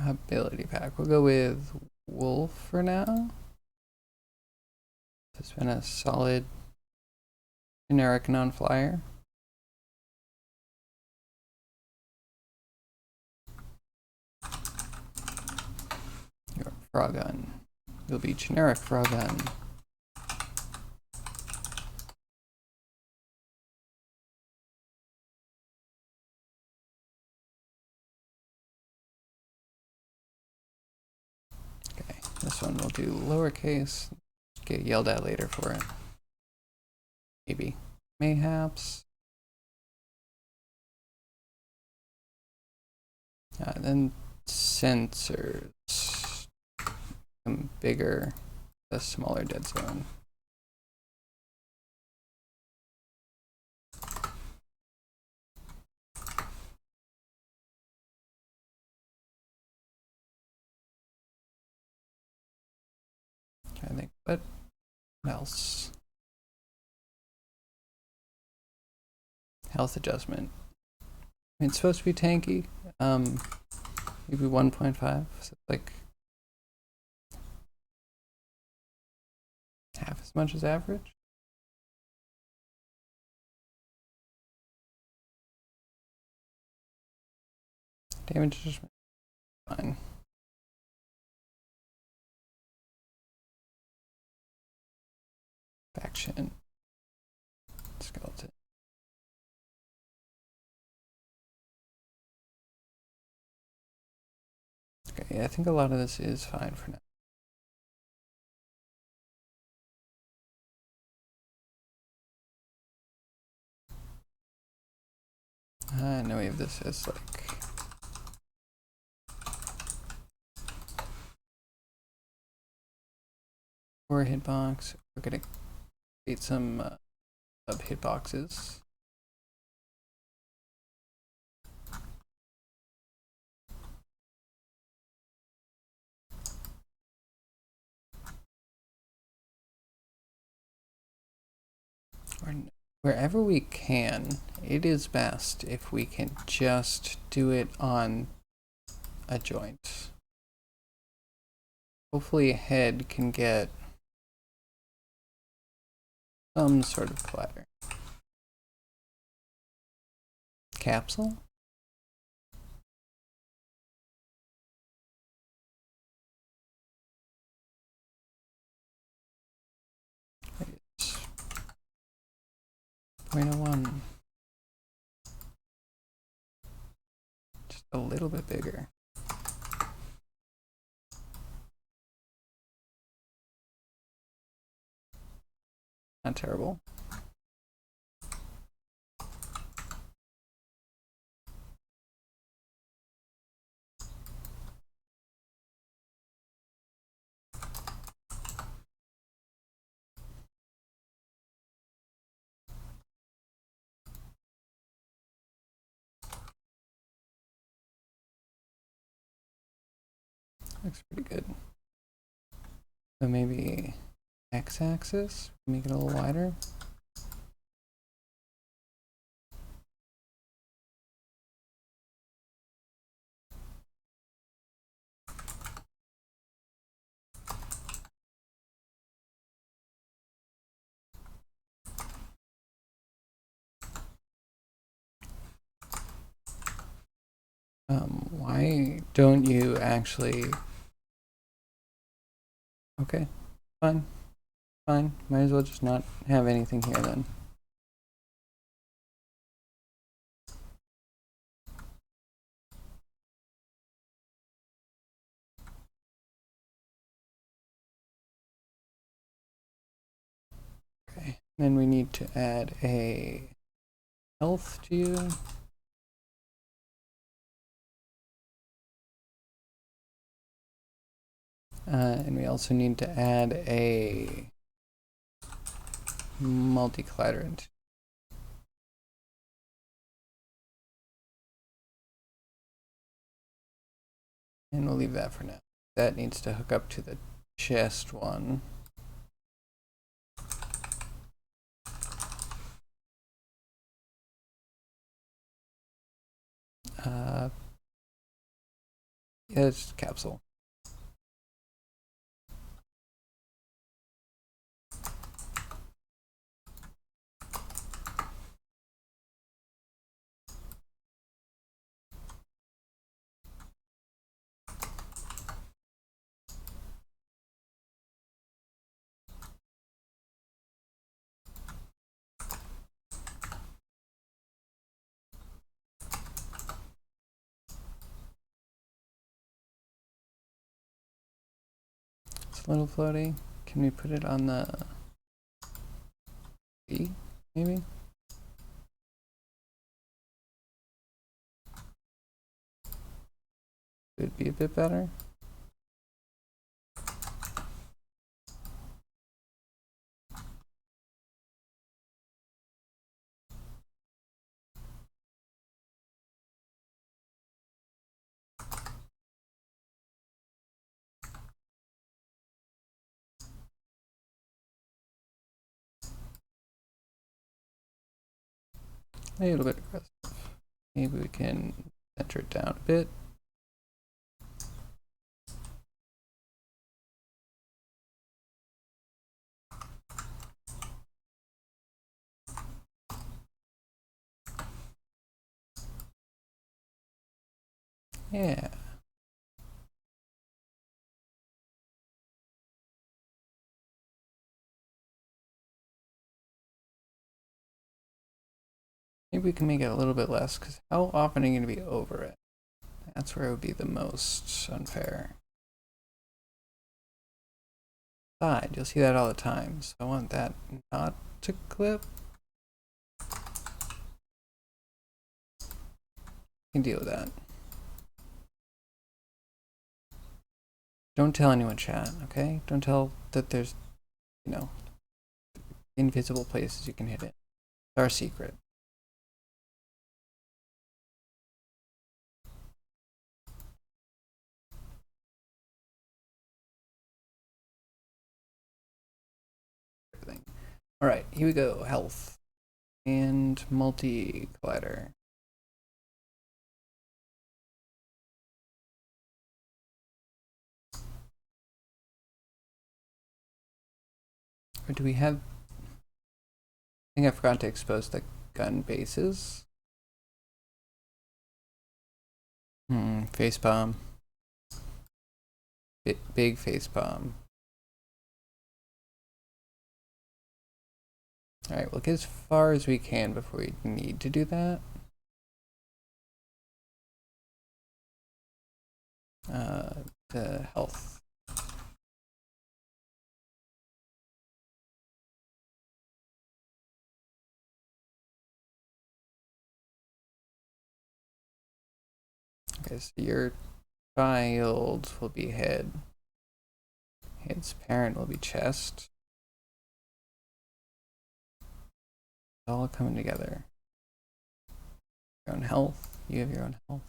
Ability pack. We'll go with Wolf for now. It's been a solid generic non-flyer. Your Froggun. You'll be generic Froggun. Okay, this one we'll do lowercase. Get yelled at later for it. Maybe. Mayhaps. Then sensors, bigger, the smaller dead zone. I think, what else? Health adjustment. I mean, it's supposed to be tanky. Maybe 1.5, so like half as much as average. Damage adjustment, fine. Faction, skeleton. Okay, yeah, I think a lot of this is fine for now. And now we have this as like four hitbox. We're gonna create some sub hitboxes. Wherever we can, it is best if we can just do it on a joint. Hopefully a head can get some sort of clatter. Capsule? It's 0.01. Just a little bit bigger. Not terrible. Looks pretty good. So maybe x-axis, make it a little wider. Why don't you actually... Okay, fine. Fine, might as well just not have anything here then. Okay, then we need to add a health to you. And we also need to add a multi-claddent. And we'll leave that for now. That needs to hook up to the chest one. Yeah, it's capsule. It's a little floaty. Can we put it on the B, maybe? Could be a bit better. A little bit aggressive. Maybe we can center it down a bit. Yeah. Maybe we can make it a little bit less, because how often are you going to be over it? That's where it would be the most unfair. Side, you'll see that all the time, so I want that not to clip. You can deal with that. Don't tell anyone, chat, okay? Don't tell that there's, you know, invisible places you can hit it. It's our secret. Everything. All right, here we go. Health and multi-collider. Or do we have? I think I forgot to expose the gun bases. Face bomb. Big face bomb. All right, we'll get as far as we can before we need to do that. The health. Okay, so your child will be head. Head's parent will be chest. It's all coming together. Your own health. You have your own health.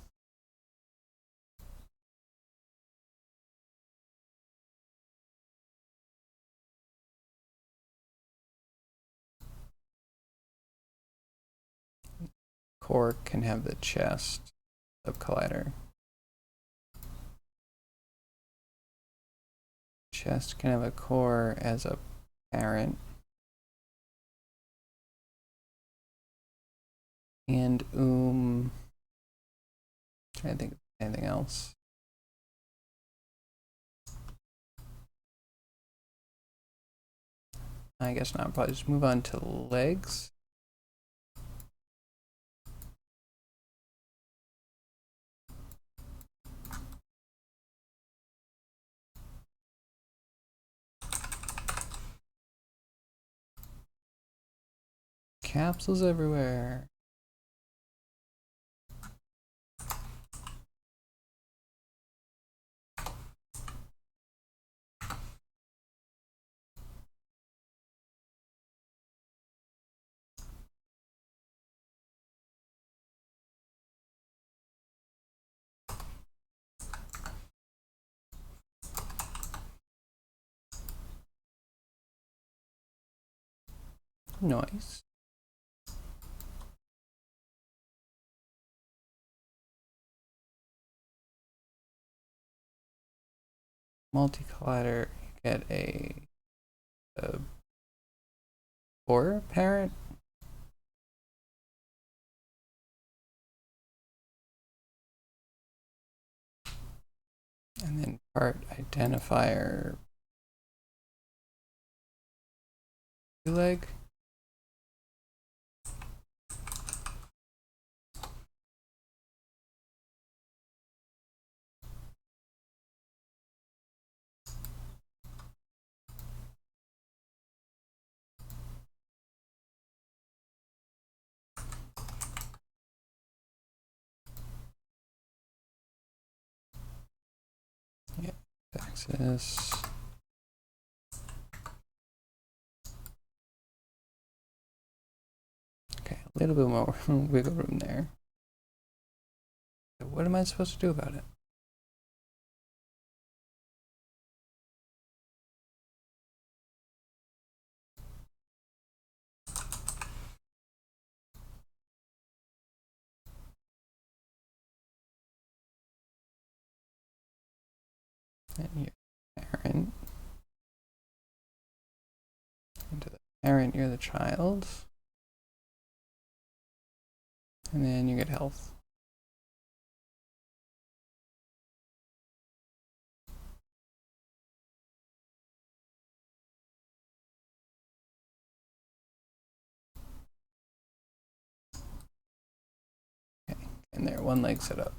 Core can have the chest of collider. Chest can have a core as a parent. And trying to think of anything else. I guess not. Probably just move on to legs. Capsules everywhere. Nice. Multi-collider, get a core parent. And then part identifier leg. Axis. Okay, a little bit more wiggle room there. So what am I supposed to do about it? And you're parent. Into the parent, you're the child. And then you get health. Okay, and there, one leg set up.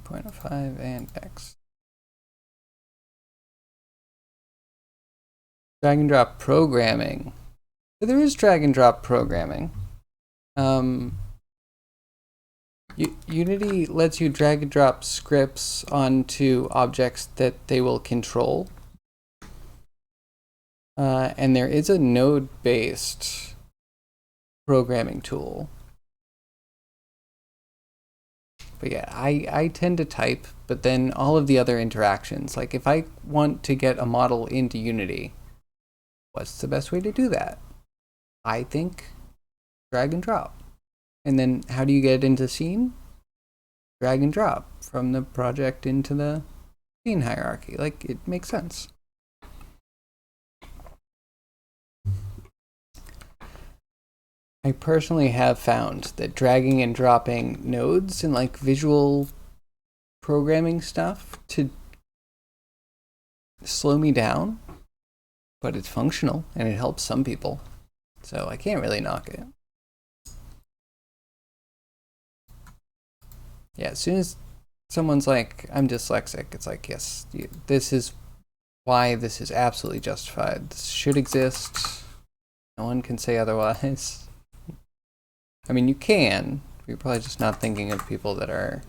Point of 5 and X. Drag and drop programming. So there is drag and drop programming. Unity lets you drag and drop scripts onto objects that they will control. And there is a node-based programming tool. But yeah, I tend to type, but then all of the other interactions, like if I want to get a model into Unity, what's the best way to do that? I think drag and drop. And then how do you get it into scene? Drag and drop from the project into the scene hierarchy. Like, it makes sense. I personally have found that dragging and dropping nodes and like visual programming stuff to slow me down, but it's functional and it helps some people. So I can't really knock it. Yeah, as soon as someone's like, I'm dyslexic, it's like, yes, this is why this is absolutely justified. This should exist. No one can say otherwise. I mean, you can. You're probably just not thinking of people that are,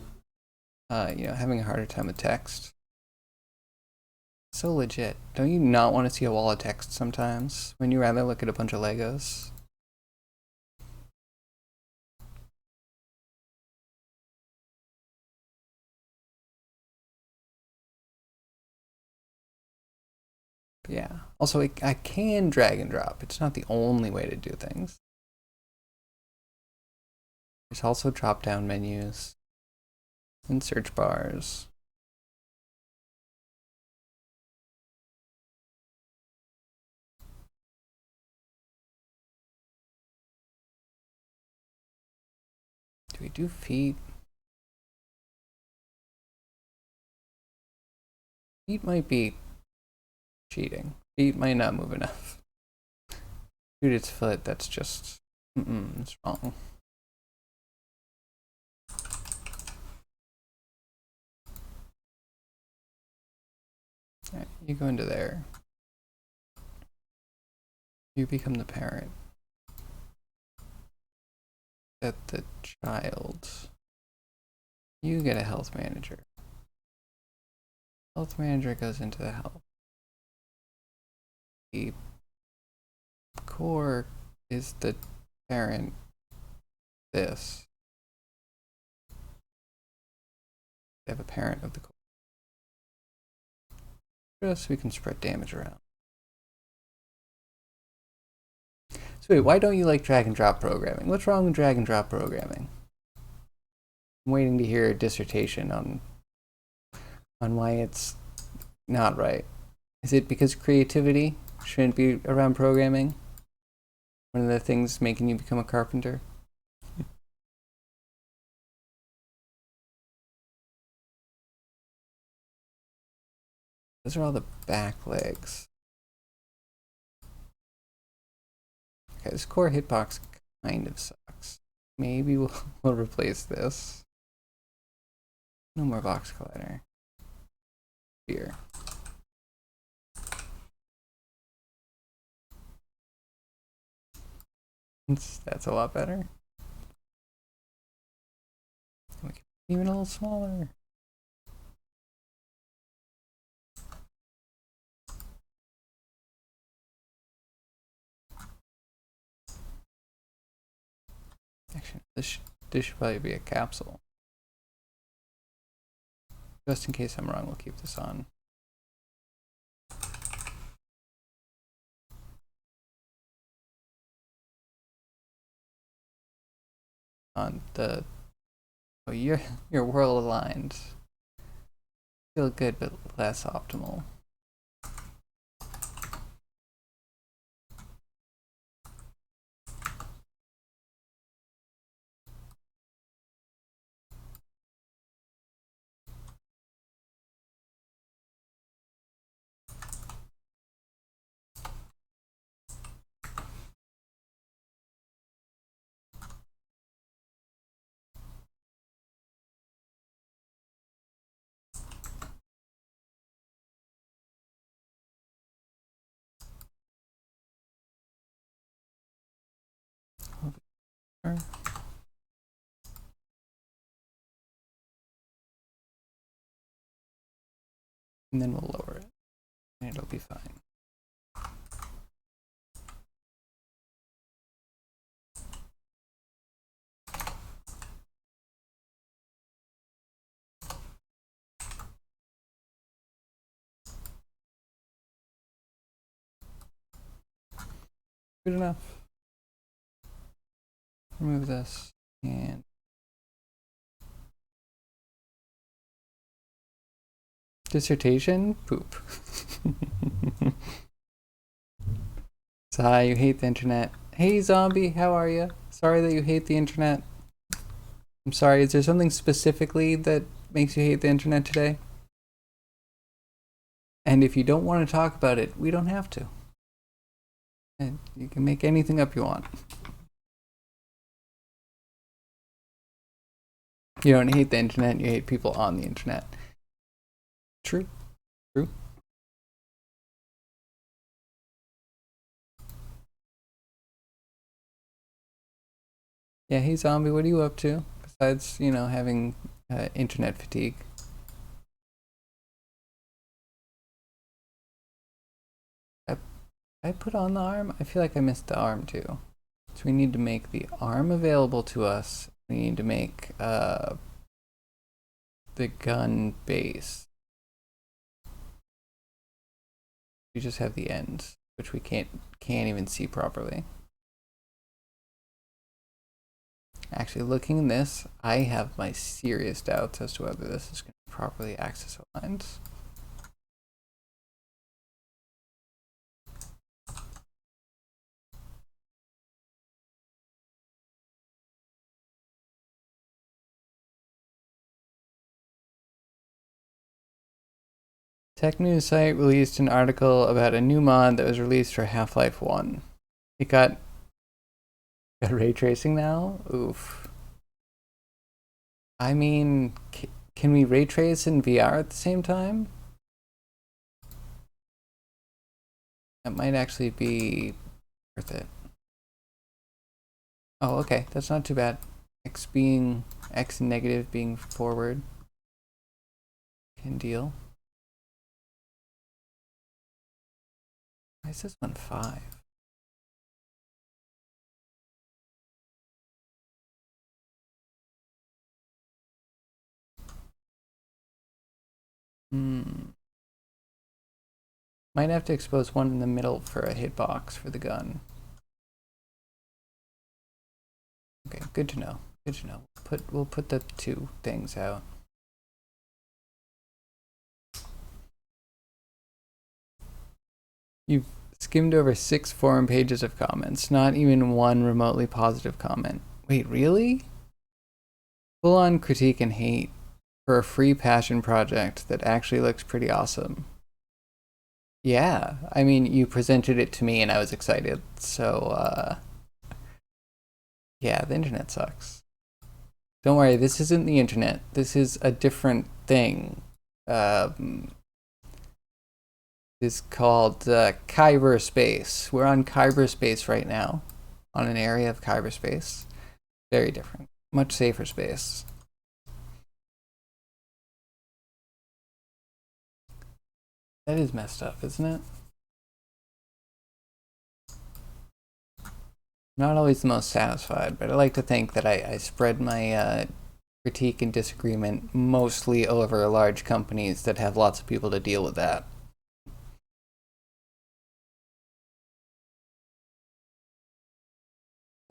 having a harder time with text. So legit. Don't you not want to see a wall of text sometimes when you rather look at a bunch of Legos? Yeah. Also, I can drag and drop. It's not the only way to do things. There's also drop-down menus and search bars. Do we do feet? Feet might be cheating. Feet might not move enough. Shoot its foot, that's just, it's wrong. Right, you go into there. You become the parent. Set the child. You get a health manager. Health manager goes into the health. The core is the parent. This. They have a parent of the core. Just so we can spread damage around. So wait, why don't you like drag and drop programming? What's wrong with drag and drop programming? I'm waiting to hear a dissertation on why it's not right. Is it because creativity shouldn't be around programming? One of the things making you become a carpenter? Those are all the back legs. Okay, this core hitbox kind of sucks. maybe we'll replace this. No more box collider. Here. That's a lot better. Even a little smaller. Actually, this should probably be a capsule. Just in case I'm wrong, we'll keep this on. On the you're world aligned. Feel good, but less optimal. And then we'll lower it, and it'll be fine. Good enough. Remove this and dissertation? Poop. Sigh, you hate the internet. Hey zombie, how are you? Sorry that you hate the internet. I'm sorry, is there something specifically that makes you hate the internet today? And if you don't want to talk about it, we don't have to. And you can make anything up you want. You don't hate the internet, you hate people on the internet. True. True. Yeah, hey zombie, what are you up to? Besides, you know, having internet fatigue. I put on the arm? I feel like I missed the arm too. So we need to make the arm available to us. We need to make the gun base. We just have the ends, which we can't even see properly. Actually, looking in this, I have my serious doubts as to whether this is going to properly access aligned. Tech News site released an article about a new mod that was released for Half-Life 1. It got ray tracing now? Oof. I mean, can we ray trace in VR at the same time? That might actually be worth it. Oh, okay, that's not too bad. X negative being forward can deal. Why is this one 5? Might have to expose one in the middle for a hitbox for the gun. Okay, good to know. Good to know. We'll put the 2 things out. You've skimmed over 6 forum pages of comments, not even one remotely positive comment. Wait, really? Full on critique and hate for a free passion project that actually looks pretty awesome. Yeah, I mean, you presented it to me and I was excited, so Yeah, the internet sucks. Don't worry, this isn't the internet. This is a different thing. It's called Kyberspace. We're on Kyberspace right now, on an area of Kyberspace. Very different. Much safer space. That is messed up, isn't it? Not always the most satisfied, but I like to think that I spread my critique and disagreement mostly over large companies that have lots of people to deal with that.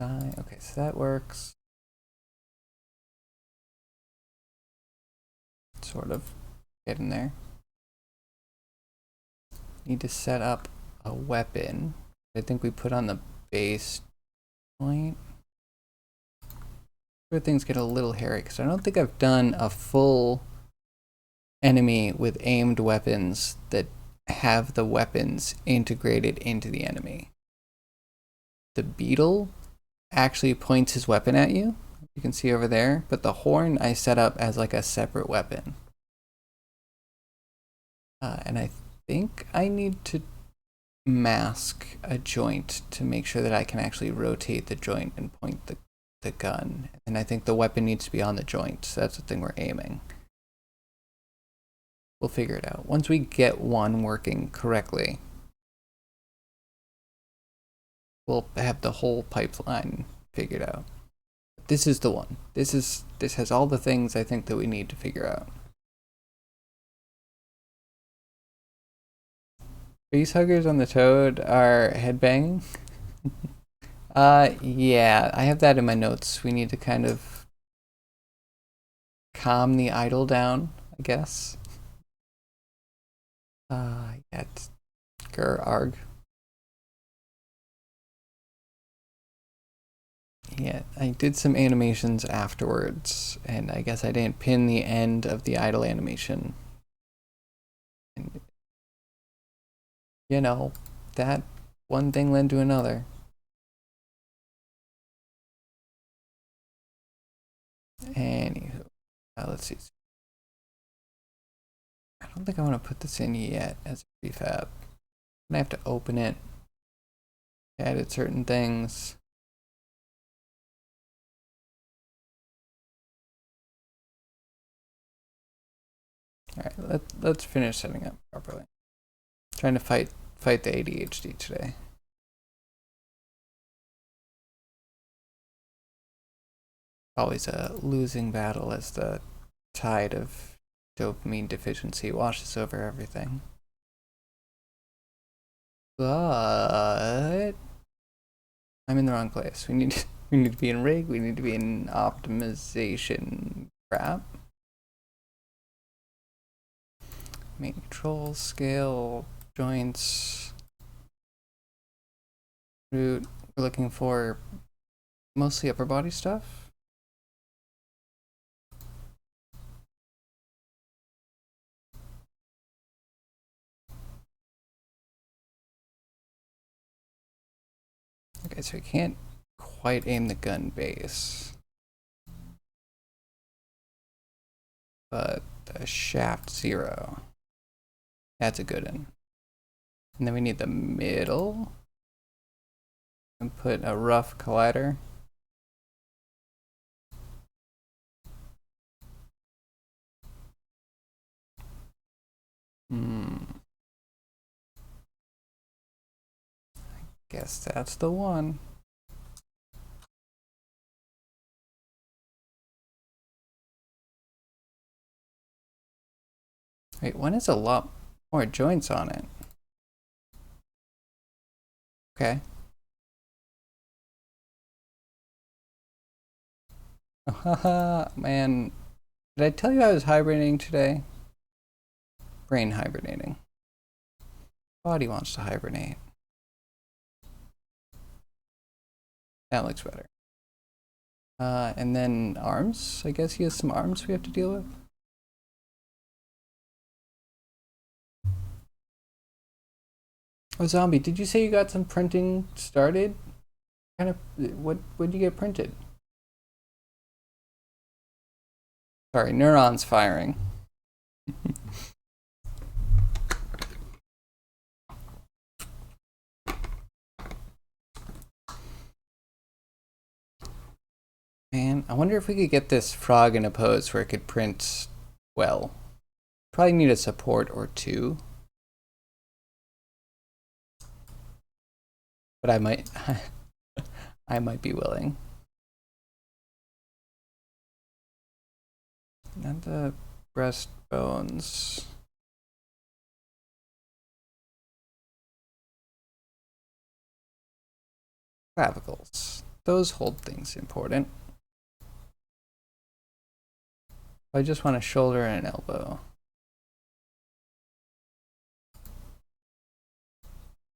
Okay, so that works. Sort of getting there. Need to set up a weapon. I think we put on the base point. Where things get a little hairy, because I don't think I've done a full enemy with aimed weapons that have the weapons integrated into the enemy. The beetle actually points his weapon at you. You can see over there, but the horn I set up as like a separate weapon. And I think I need to mask a joint to make sure that I can actually rotate the joint and point the gun. And I think the weapon needs to be on the joint, so that's the thing we're aiming. We'll figure it out. Once we get one working correctly, we'll have the whole pipeline figured out. This is the one. This has all the things I think that we need to figure out. Facehuggers on the Toad are headbanging. Yeah, I have that in my notes. We need to kind of calm the idol down, I guess. Yeah, it's arg. Yeah, I did some animations afterwards, and I guess I didn't pin the end of the idle animation. And, you know, that one thing led to another. Anywho, let's see. I don't think I want to put this in yet as a prefab. I have to open it, edit certain things. All right, let's finish setting up properly. Trying to fight the ADHD today. Always a losing battle as the tide of dopamine deficiency washes over everything. But I'm in the wrong place. We need to be in rig. We need to be in optimization crap. Main control, scale, joints, root. We're looking for mostly upper body stuff. Okay, so we can't quite aim the gun base. But the shaft 0. That's a good one. And then we need the middle. And put a rough collider. Guess that's the one. Wait, one has a lot more joints on it. Okay. Haha, man. Did I tell you I was hibernating today? Brain hibernating. Body wants to hibernate. That looks better. And then arms. I guess he has some arms we have to deal with. Oh, Zombie, did you say you got some printing started? What would you get printed? Sorry, neurons firing. Man, I wonder if we could get this frog in a pose where it could print well. Probably need a support or two. But I might I might be willing. And the breastbones. Clavicles. Those hold things important. I just want a shoulder and an elbow.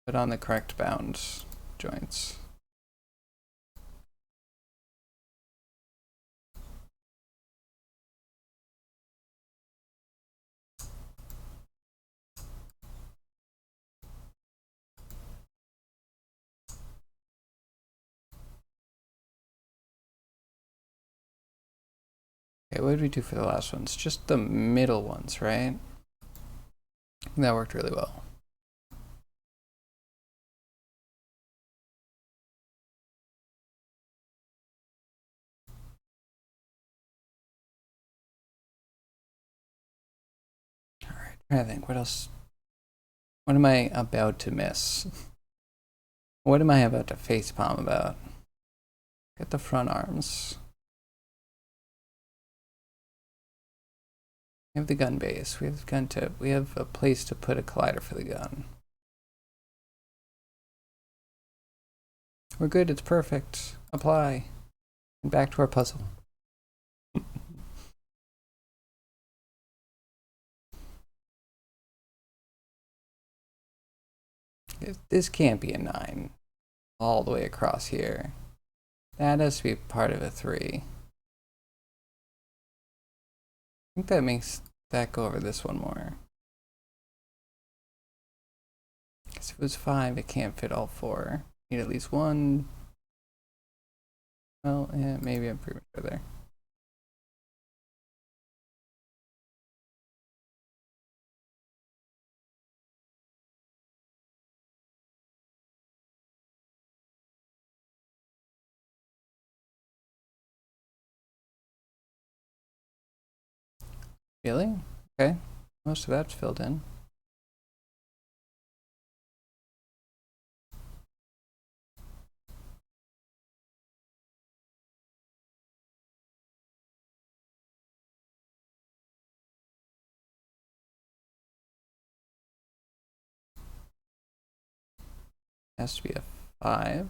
But on the correct bound joints. Okay, what did we do for the last ones? Just the middle ones, right? That worked really well. All right, I think what else? What am I about to miss? What am I about to facepalm about? Get the front arms. We have the gun base. We have the gun tip. We have a place to put a collider for the gun. We're good. It's perfect. Apply. And back to our puzzle. This can't be a 9 all the way across here. That has to be part of a 3. I think that makes that go over this one more. Because if it was 5, it can't fit all 4. Need at least one. Well, yeah, maybe I'm pretty much there. Really? Okay. Most of that's filled in. Has to be a 5.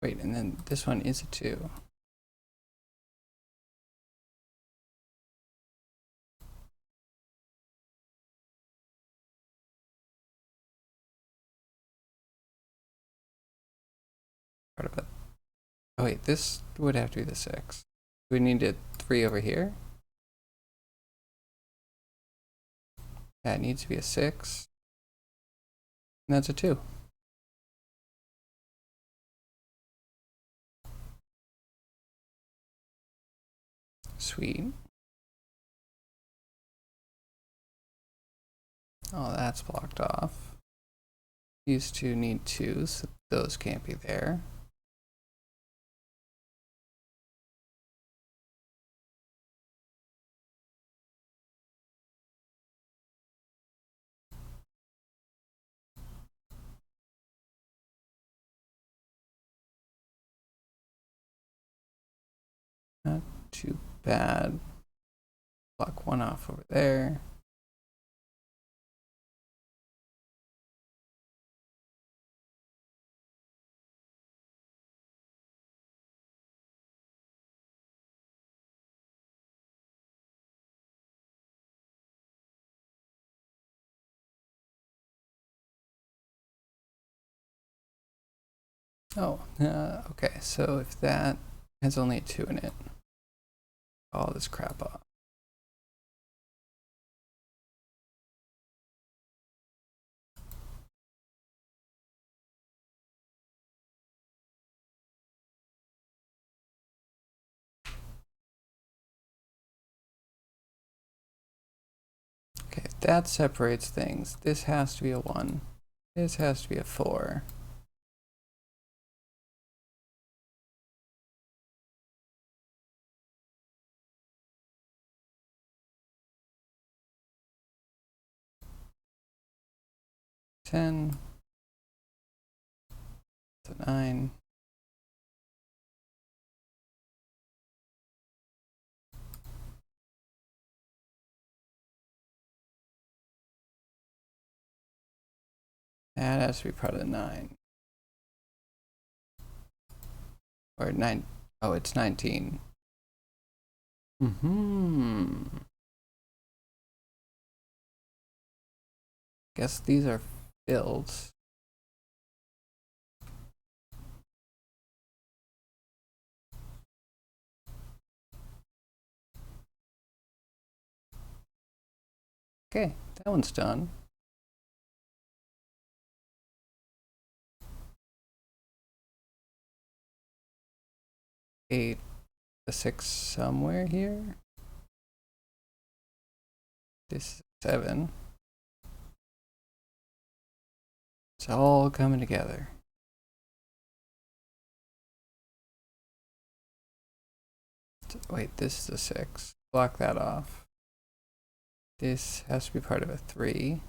Wait, and then this one is a 2. Part of it. Oh wait, this would have to be the 6. We need a 3 over here. That needs to be a 6. And that's a 2. Sweet. Oh, that's blocked off. These two need 2s, so those can't be there. Not too bad. Block one off over there. Oh, okay, so if that has only a 2 in it, all this crap off. Okay, that separates things. This has to be a 1. This has to be a 4. Ten. It's a 9. That has to be part of the 9. Or 9. Oh, it's 19. Guess these are filled. Okay, that one's done. A 6 somewhere here. This is 7. It's all coming together. Wait, this is a 6. Block that off. This has to be part of a 3.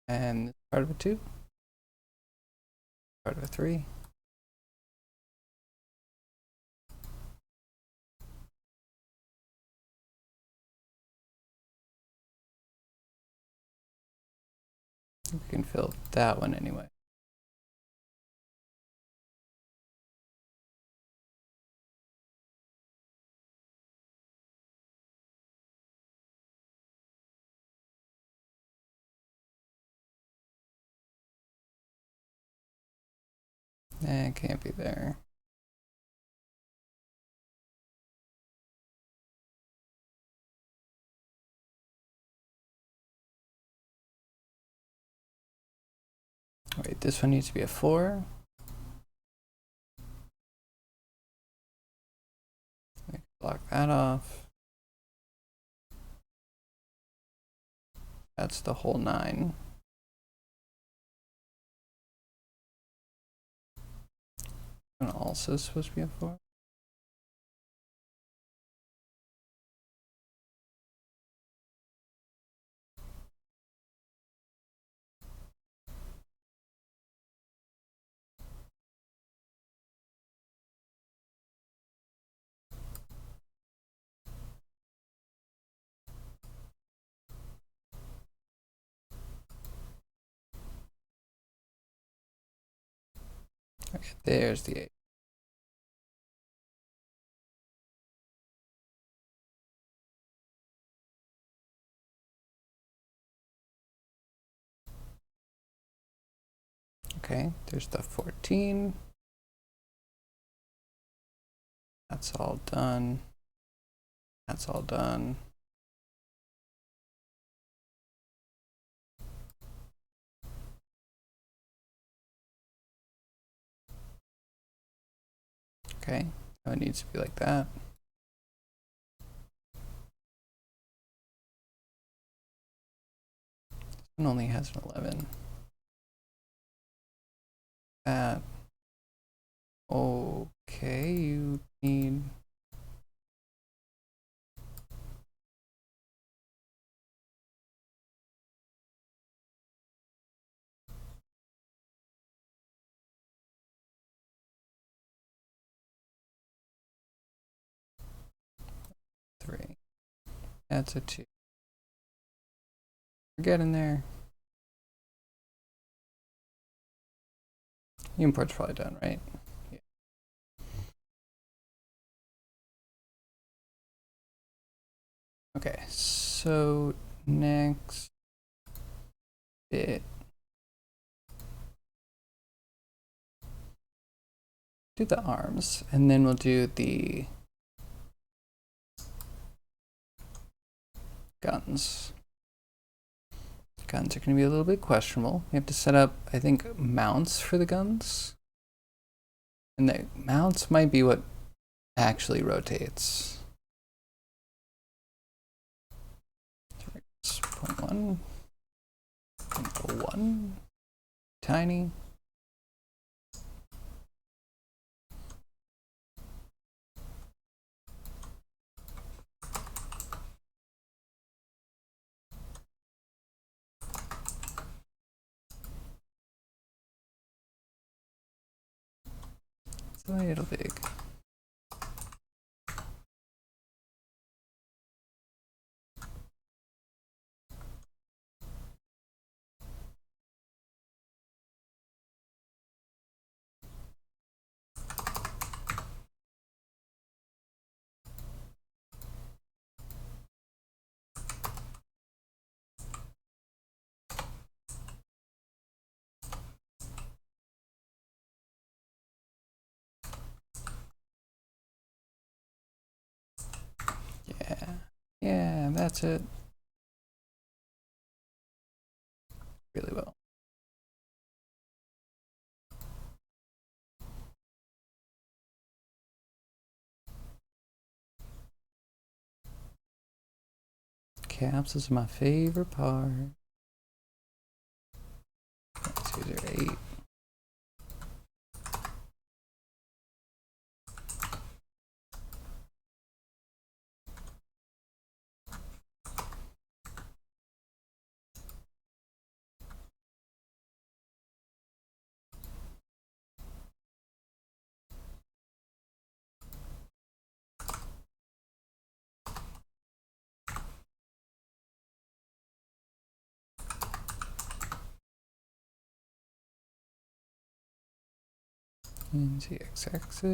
And part of a 2. Part of a 3. We can fill that one anyway. It can't be there. Wait, this one needs to be a 4. Block that off. That's the whole 9. And also supposed to be a 4. Okay, there's the 8. Okay, there's the 14. That's all done. That's all done. Okay, now it needs to be like that. This one only has an 11. That. Okay, you need. Three. That's a 2. We're getting there. Import's probably done, right? Yeah. Okay, so next bit do the arms, and then we'll do the guns. Guns are going to be a little bit questionable. We have to set up, I think, mounts for the guns. And the mounts might be what actually rotates. 0.1, 0.01, tiny. It's a little big. Yeah, that's it. Really well. Caps is my favorite part. These are 8. And the x-axis.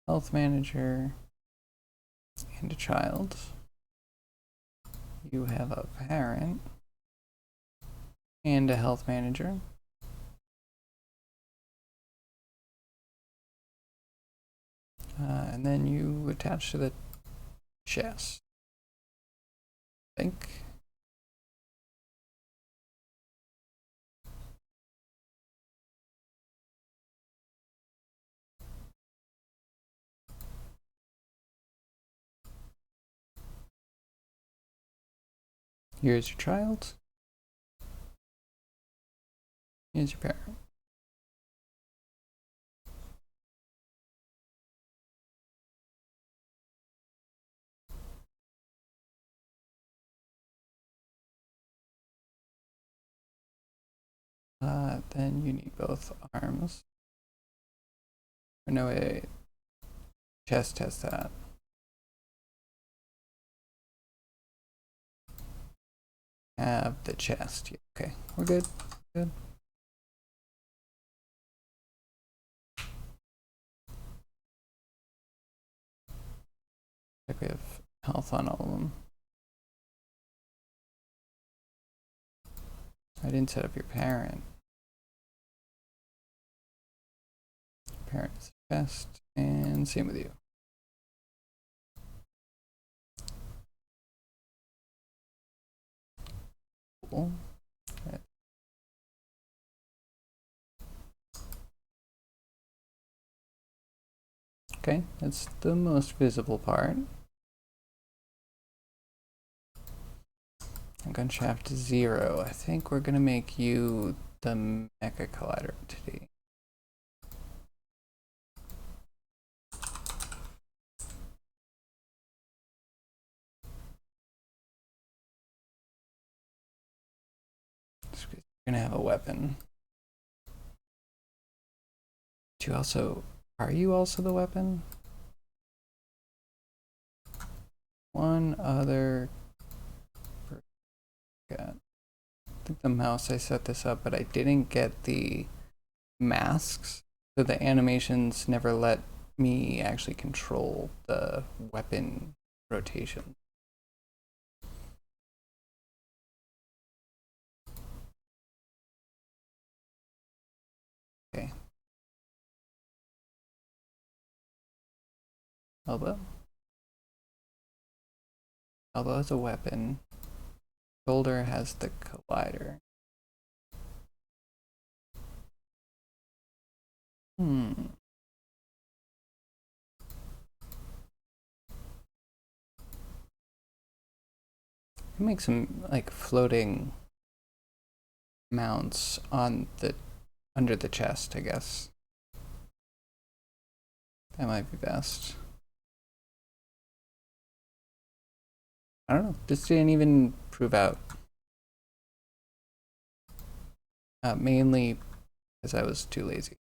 Health manager and a child. You have a parent and a health manager. And then you attach to the chest. I think. Here's your child. Here's your parent. Then you need both arms. Or no, wait. Chest test that. Have the chest. Okay, we're good. Good. We have health on all of them. I didn't set up your parent. Parent's chest, and same with you. Cool. Okay, that's the most visible part. Gunshaft 0. I think we're gonna make you the Mecha Collider entity. You're gonna have a weapon. Do you also, are you also the weapon? One other the mouse I set this up, but I didn't get the masks, so the animations never let me actually control the weapon rotation. Okay. Elbow. Elbow is a weapon. Shoulder has the collider. Make some like floating mounts on the under the chest, I guess. That might be best. I don't know. This didn't even prove out. Mainly because I was too lazy.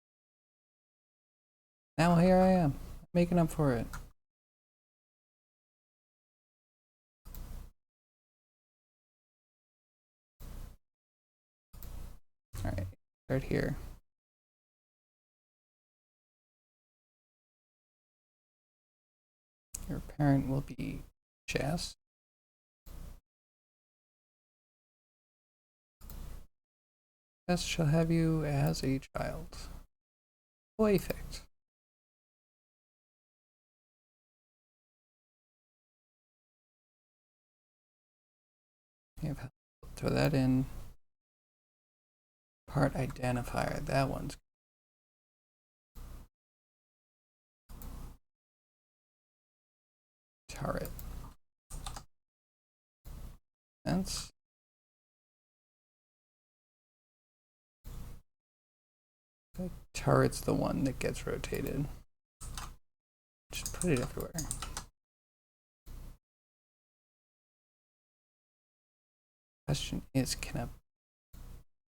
Now here I am, making up for it. Alright, start here. Your parent will be Jess. Jess shall have you as a child. Perfect. Throw that in. Part identifier, that one's turret. Sense. The turret's the one that gets rotated. Just put it everywhere. Question is, can I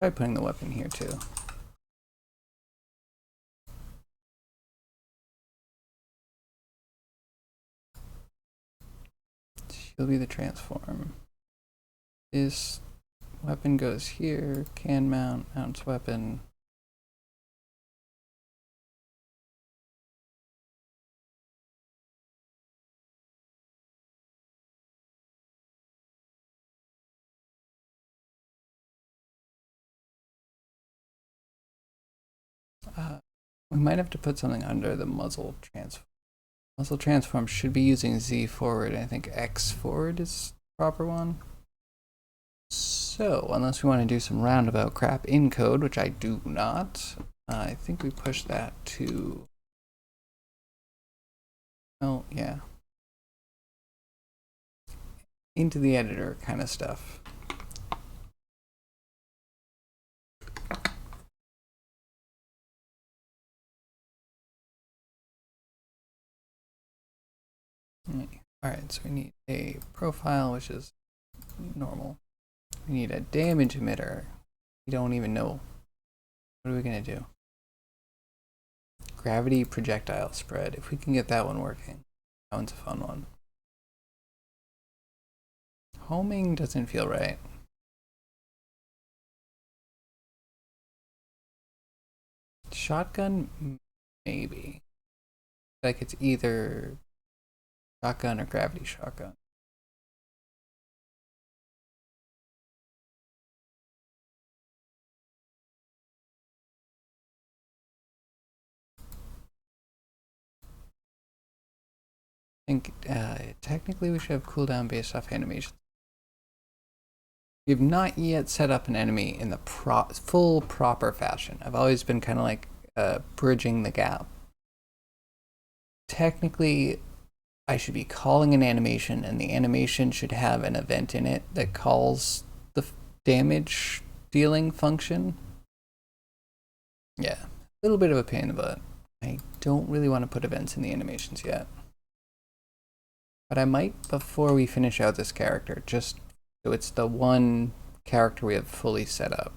try putting the weapon here too? She'll be the transform. This weapon goes here, can mount, mounts weapon. We might have to put something under the muzzle transform. Muzzle transform should be using Z forward. I think X forward is the proper one. So, unless we want to do some roundabout crap in code, which I do not, I think we push that to... Oh, yeah. Into the editor kind of stuff. Alright, so we need a profile, which is normal. We need a damage emitter. We don't even know. What are we going to do? Gravity projectile spread. If we can get that one working. That one's a fun one. Homing doesn't feel right. Shotgun, maybe. Like it's either shotgun or gravity shotgun. I think technically we should have cooldown based off animation. We have not yet set up an enemy in the full proper fashion. I've always been kind of like bridging the gap. Technically, I should be calling an animation, and the animation should have an event in it that calls the damage dealing function. Yeah, a little bit of a pain in the butt. I don't really want to put events in the animations yet. But I might before we finish out this character, just so it's the one character we have fully set up.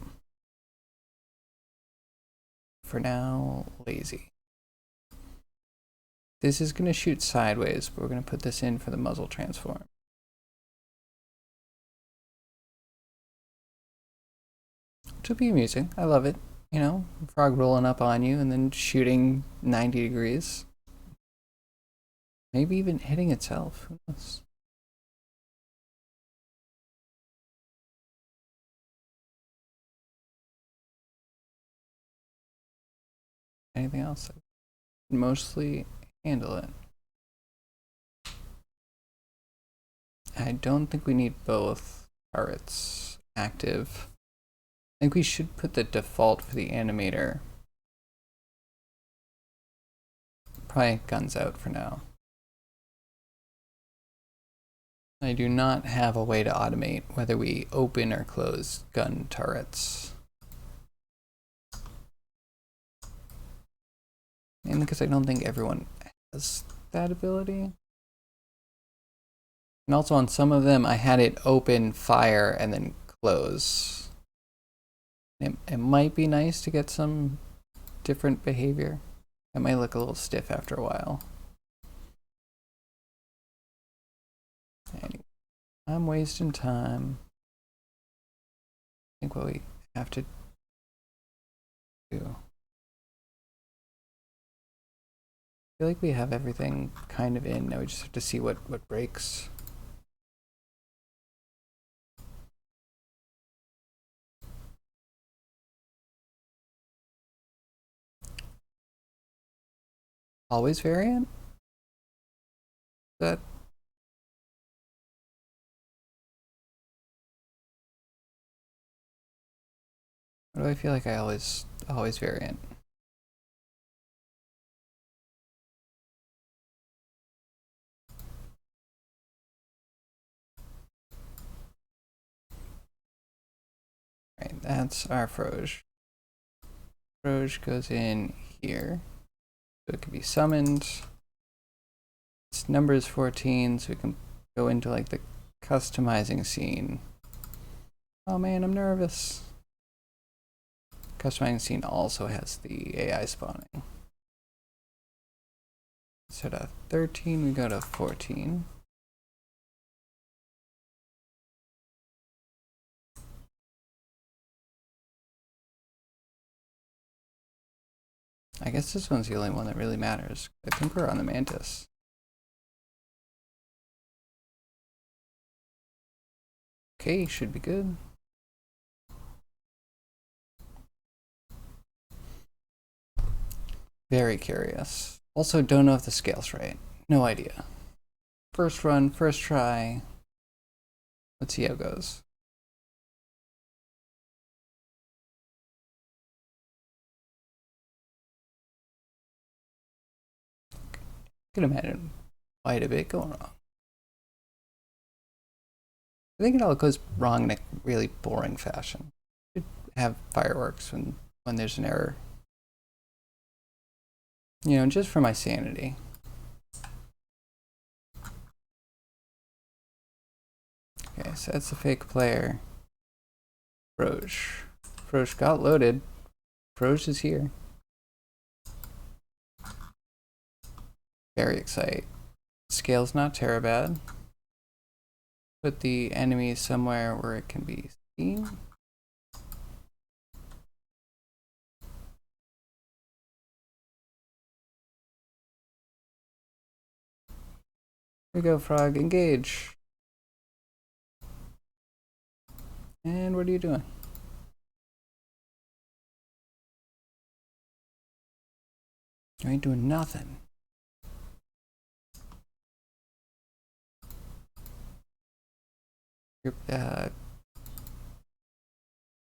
For now, lazy. This is going to shoot sideways, but we're going to put this in for the muzzle transform. which will be amusing. I love it. You know, frog rolling up on you and then shooting 90 degrees. Maybe even hitting itself. Who knows? Anything else? I can mostly handle it. I don't think we need both turrets active. I think we should put the default for the animator. Probably guns out for now. I do not have a way to automate whether we open or close gun turrets. Mainly because I don't think everyone has that ability. And also on some of them, I had it open, fire, and then close. It might be nice to get some different behavior. It might look a little stiff after a while. Anyway, I'm wasting time. I think what we have to do. I feel like we have everything kind of in. Now we just have to see what breaks. Always variant? That Why do I feel like I always variant? Right, that's our Froge. Froge goes in here. So it can be summoned. Its number is 14, so we can go into like the customizing scene. Oh man, I'm nervous. Customizing scene also has the AI spawning. Instead of 13, we go to 14. I guess this one's the only one that really matters. I think we're on the Mantis. Okay, should be good. Very curious. Also, don't know if the scale's right. No idea. First run, first try. Let's see how it goes. I can imagine quite a bit going wrong. I think it all goes wrong in a really boring fashion. You have fireworks when there's an error. You know, just for my sanity. Okay, so that's the fake player. Froge. Froge got loaded. Froge is here. Very excited. Scale's not terribad. Put the enemy somewhere where it can be seen. Here we go, Frog. Engage. And what are you doing? You ain't doing nothing. You're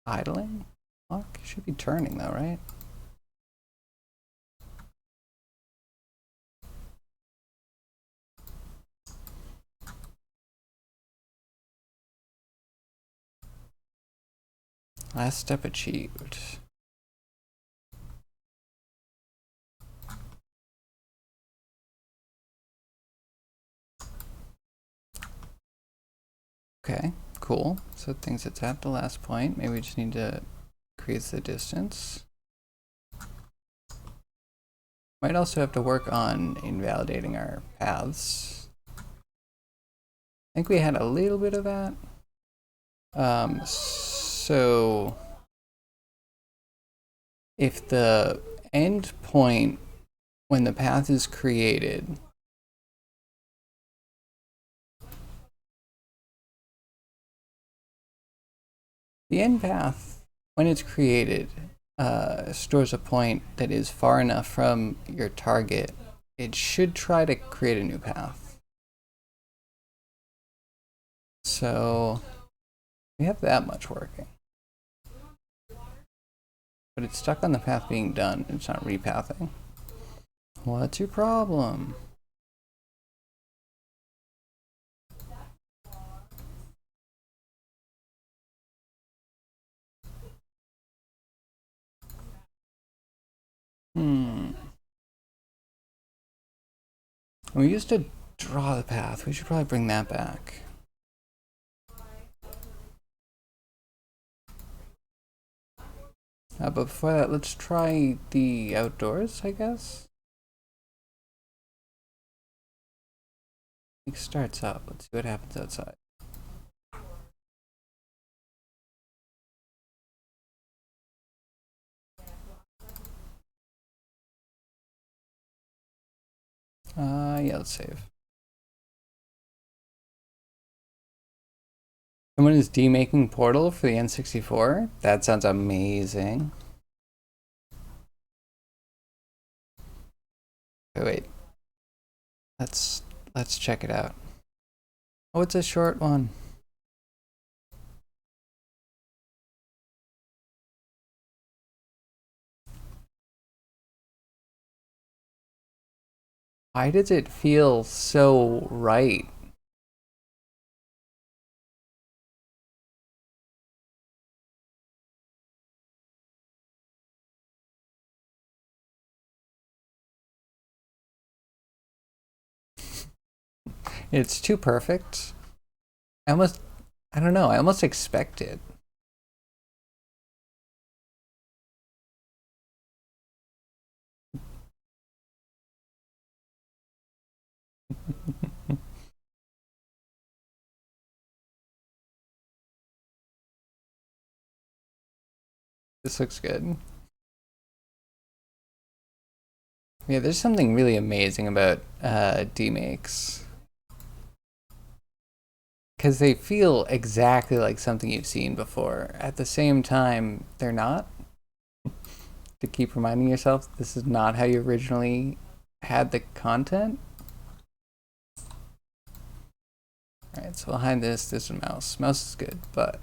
idling? Fuck, you should be turning though, right? Last step achieved. Okay, cool. So it thinks it's at the last point. Maybe we just need to increase the distance. Might also have to work on invalidating our paths. I think we had a little bit of that. So if the end point when the path is created the end path when it's created stores a point that is far enough from your target, it should try to create a new path. So we have that much working. But it's stuck on the path being done. It's not repathing. What's your problem? We used to draw the path. We should probably bring that back. But before that, let's try the outdoors, I guess. It starts up. Let's see what happens outside. Yeah, let's save. Someone is demaking Portal for the N64? That sounds amazing. Wait. Let's check it out. Oh, it's a short one. Why does it feel so right? It's too perfect. I don't know, I almost expect it. This looks good. Yeah, there's something really amazing about demakes. Because they feel exactly like something you've seen before. At the same time, they're not. To keep reminding yourself, this is not how you originally had the content. Alright, so behind this, there's a mouse. Mouse is good, but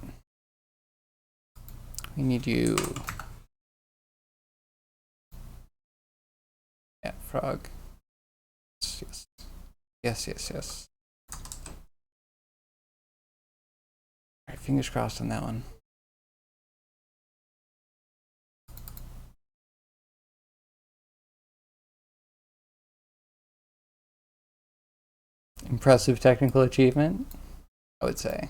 we need you. Yeah, frog. Yes. Yes, yes, yes. Alright, fingers crossed on that one. Impressive technical achievement, I would say.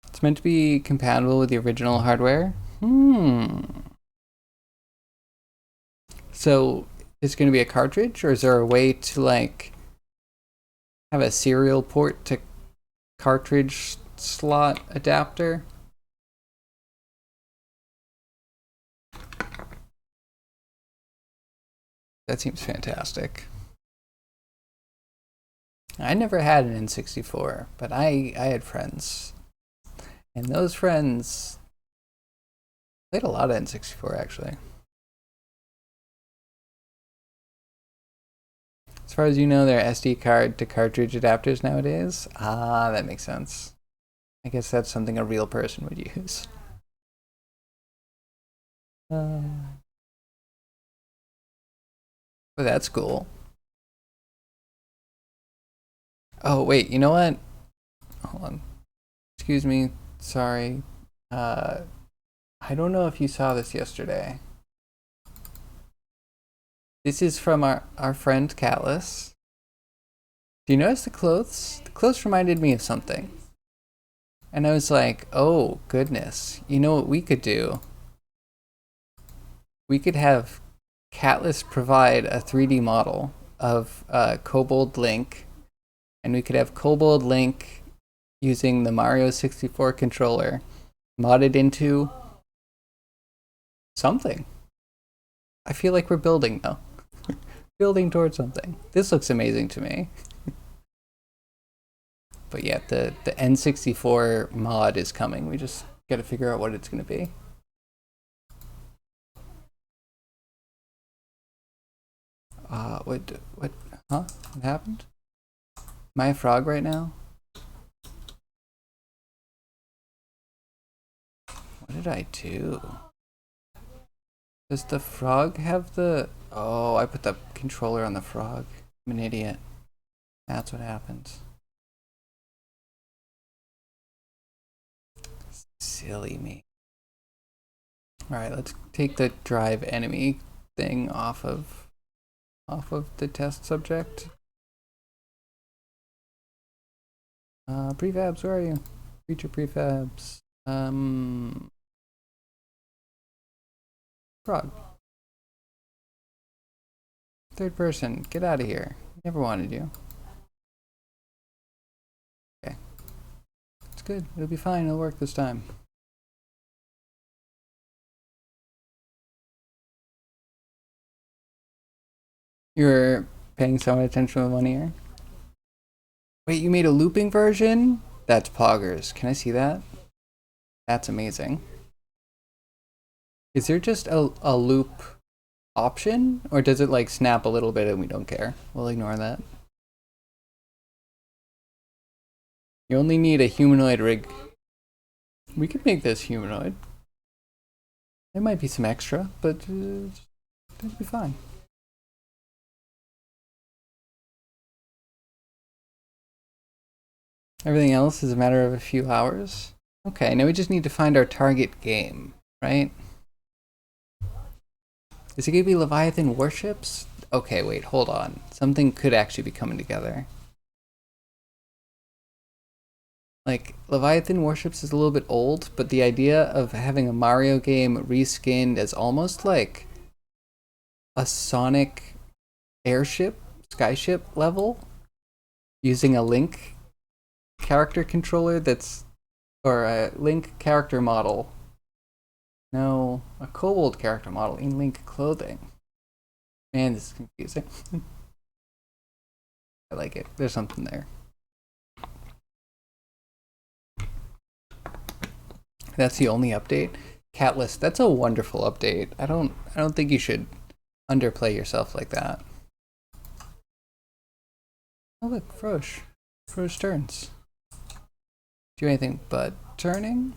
It's meant to be compatible with the original hardware. So it's going to be a cartridge, or is there a way to like have a serial port to cartridge slot adapter? That seems fantastic. I never had an N64, but I had friends. And those friends played a lot of N64 actually. As far as you know, there are SD card to cartridge adapters nowadays. Ah, that makes sense. I guess that's something a real person would use. But that's cool. Oh, wait, you know what? Hold on. Excuse me. Sorry. I don't know if you saw this yesterday. This is from our friend Catless. Do you notice the clothes? The clothes reminded me of something. And I was like, oh, goodness. You know what we could do? We could have Catless provide a 3D model of Kobold Link, and we could have Kobold Link using the Mario 64 controller modded into something. I feel like we're building now. Building towards something. This looks amazing to me. But yeah, the N64 mod is coming. We just got to figure out what it's going to be. What, huh? What happened? Am I a frog right now? What did I do? Does the frog have the... Oh, I put the controller on the frog. I'm an idiot. That's what happens. Silly me. Alright, let's take the drive enemy thing off of the test subject. Prefabs, where are you? Creature prefabs. Frog. Third person, get out of here. Never wanted you. Okay. It's good. It'll be fine. It'll work this time. You're paying so much attention with one ear? Wait, you made a looping version? That's poggers. Can I see that? That's amazing. Is there just a loop option? Or does it like snap a little bit and we don't care? We'll ignore that. You only need a humanoid rig. We could make this humanoid. There might be some extra, but it'll be fine. Everything else is a matter of a few hours. Okay, now we just need to find our target game, right? Is it gonna be Leviathan Warships? Okay, wait, hold on. Something could actually be coming together. Like, Leviathan Warships is a little bit old, but the idea of having a Mario game reskinned as almost like a Sonic airship, skyship level, using a Link character controller that's, or a Link character model. No, a Kobold character model in Link clothing. Man, this is confusing. I like it. There's something there. That's the only update. Catless, that's a wonderful update. I don't think you should underplay yourself like that. Oh look, Frosh. Frosh turns. Do anything but turning?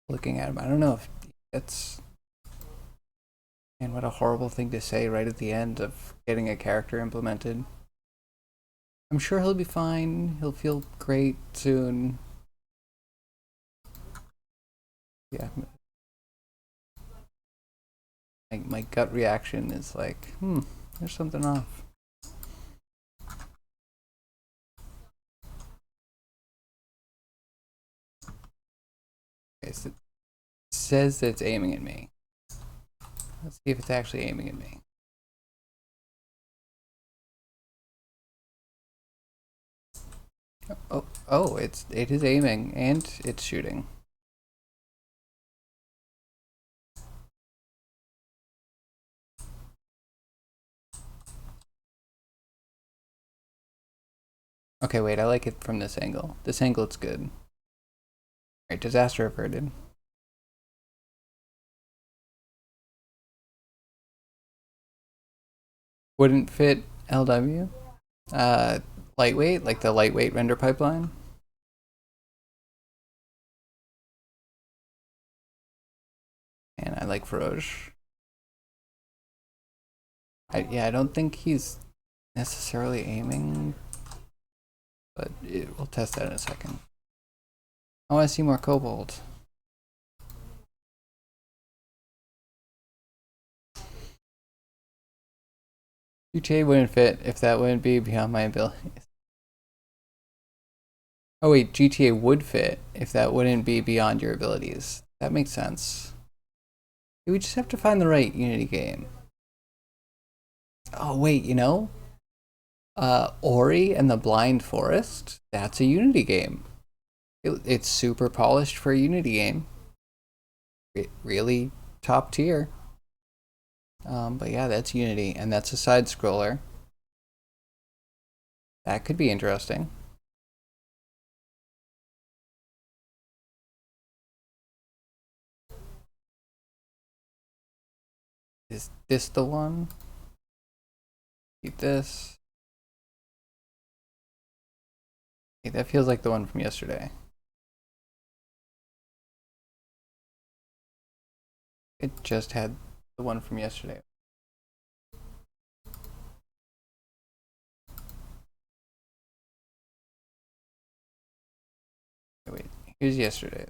Looking at him, I don't know if that's... And what a horrible thing to say right at the end of getting a character implemented. I'm sure he'll be fine. He'll feel great soon. Yeah. My gut reaction is like, there's something off. Okay, so it says that it's aiming at me. Let's see if it's actually aiming at me. Oh, it is aiming and it's shooting. Okay, wait, I like it from this angle. This angle, it's good. Alright, disaster averted. Wouldn't fit LW? Lightweight, like the lightweight render pipeline? And I like Faroge. Yeah, I don't think he's necessarily aiming, but we'll test that in a second. I want to see more Kobold. GTA wouldn't fit if that wouldn't be beyond my abilities. Oh wait, GTA would fit if that wouldn't be beyond your abilities. That makes sense. We just have to find the right Unity game. Oh wait, you know? Ori and the Blind Forest, that's a Unity game. It's super polished for a Unity game. Really top tier. But yeah, that's Unity, and that's a side scroller. That could be interesting. Is this the one? Keep this. Okay, that feels like the one from yesterday. It just had the one from yesterday. Wait, here's yesterday.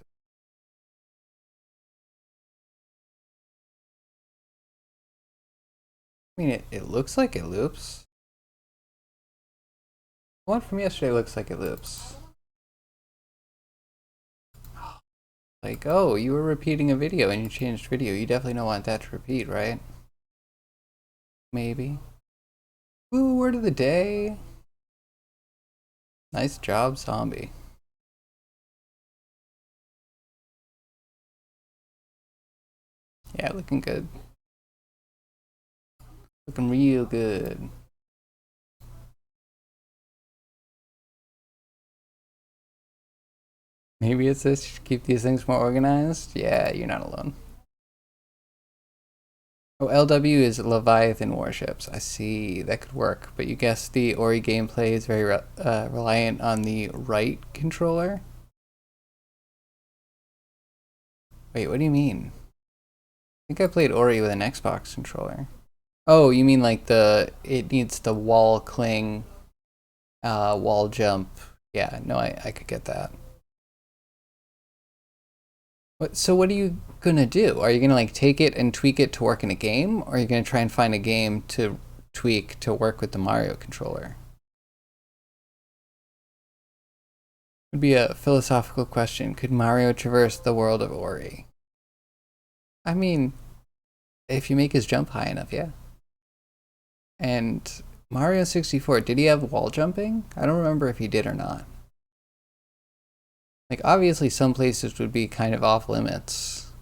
I mean, it looks like it loops. The one from yesterday looks like it loops. Like, oh, you were repeating a video and you changed video. You definitely don't want that to repeat, right? Maybe. Ooh, word of the day. Nice job, zombie. Yeah, looking good. Looking real good. Maybe it's this to keep these things more organized. Yeah, you're not alone. Oh, LW is Leviathan warships. I see. That could work. But you guess the Ori gameplay is very reliant on the right controller? Wait, what do you mean? I think I played Ori with an Xbox controller. Oh, you mean like it needs the wall cling, wall jump. Yeah, no, I could get that. So what are you gonna do? Are you gonna like take it and tweak it to work in a game, or are you gonna try and find a game to tweak to work with the Mario controller? Would be a philosophical question. Could Mario traverse the world of Ori? I mean, if you make his jump high enough, yeah. And Mario 64, did he have wall jumping? I don't remember if he did or not. Like, obviously, some places would be kind of off limits.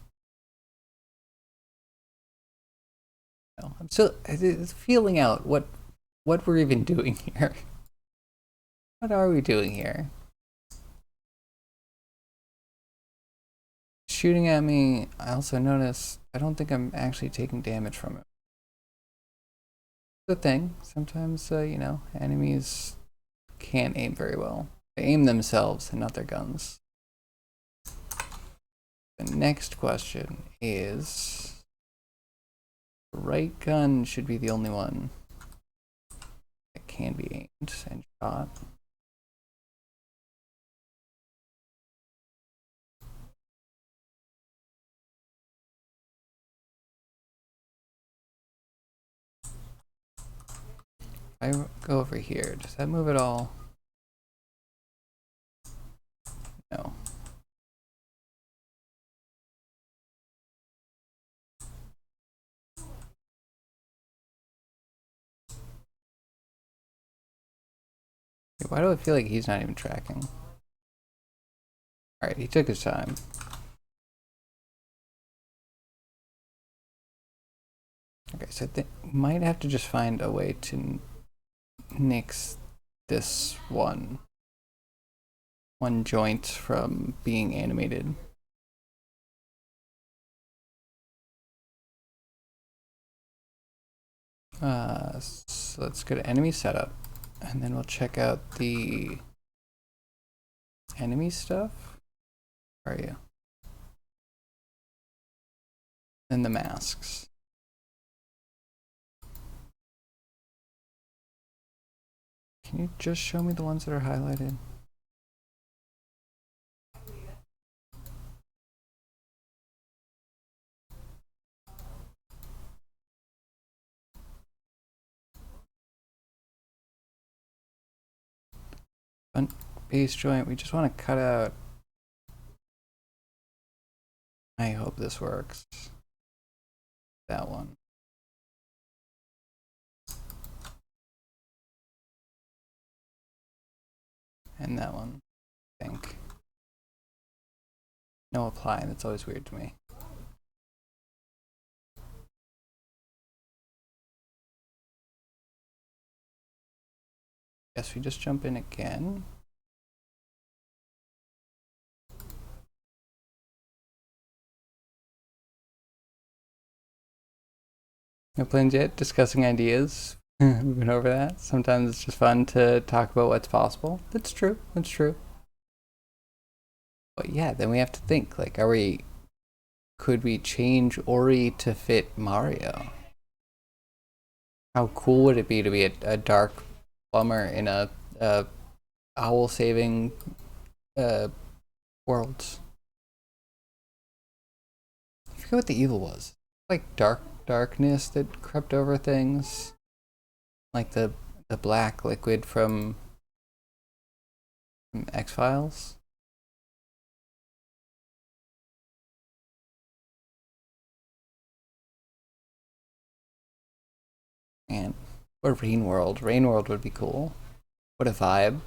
No, I'm still feeling out what we're even doing here. What are we doing here? Shooting at me. I also noticed I don't think I'm actually taking damage from it. The thing. Sometimes, enemies can't aim very well. They aim themselves and not their guns. The next question is, right gun should be the only one that can be aimed and shot. If I go over here, does that move at all? No. Why do I feel like he's not even tracking? Alright, he took his time. Okay, so I think might have to just find a way to nix this one joint from being animated. So let's go to enemy setup, and then we'll check out the enemy stuff. Where are you? And the masks. Can you just show me the ones that are highlighted? Base joint, we just want to cut out. I hope this works. That one. And that one, I think. No apply, that's always weird to me. Guess we just jump in again. No plans yet? Discussing ideas. We've been over that. Sometimes it's just fun to talk about what's possible. That's true. That's true. But yeah, then we have to think, like, could we change Ori to fit Mario? How cool would it be to be a dark plumber in a owl saving worlds? I forget what the evil was. Like darkness that crept over things. Like the black liquid from X-Files. And or Rain World. Rain World would be cool. What a vibe.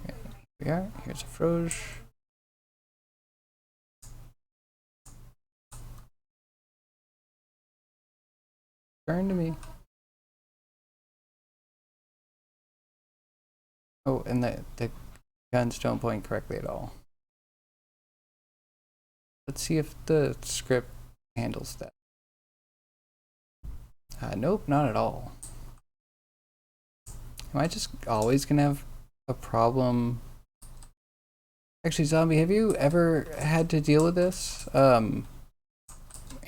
Here we are. Here's a Froge. Turn to me. Oh, and the guns don't point correctly at all. Let's see if the script handles that. Nope, not at all. Am I just always gonna have a problem? Actually, Zombie, have you ever had to deal with this?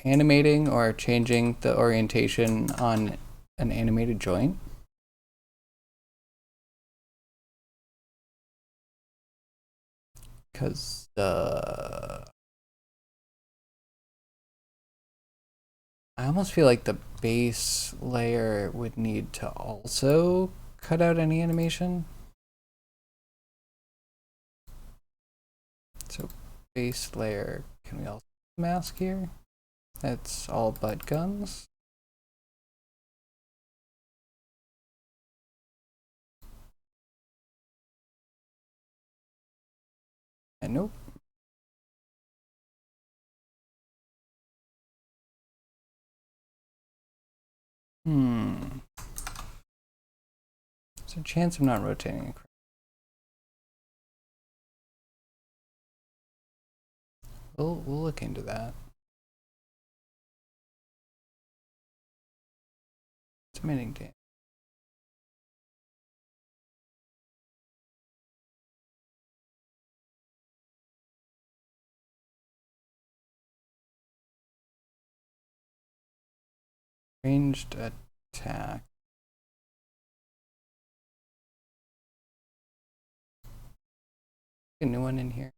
Animating or changing the orientation on an animated joint? Because I almost feel like the base layer would need to also cut out any animation. So base layer, can we also mask here? That's all but guns. And nope. There's a chance I'm not rotating it. We'll look into that. Submitting damage. Ranged attack. A new one in here.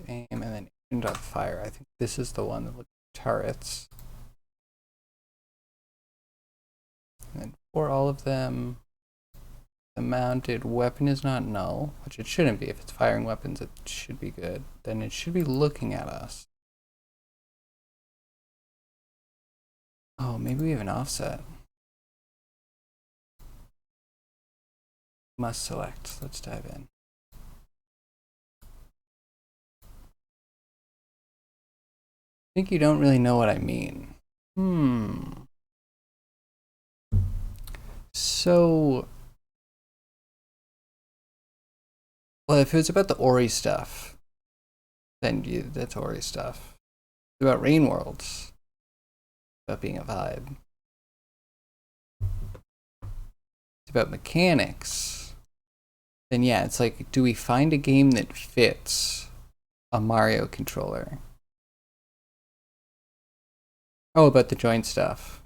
Aim and then aimed up fire. I think this is the one that looks like turrets. And then for all of them, the mounted weapon is not null, which it shouldn't be. If it's firing weapons, it should be good. Then it should be looking at us. Oh, maybe we have an offset. Must select. Let's dive in. I think you don't really know what I mean. So, well, if it's about the Ori stuff, then that's Ori stuff. It's about Rain Worlds, about being a vibe. It's about mechanics. Then yeah, it's like, do we find a game that fits a Mario controller? Oh, about the joint stuff.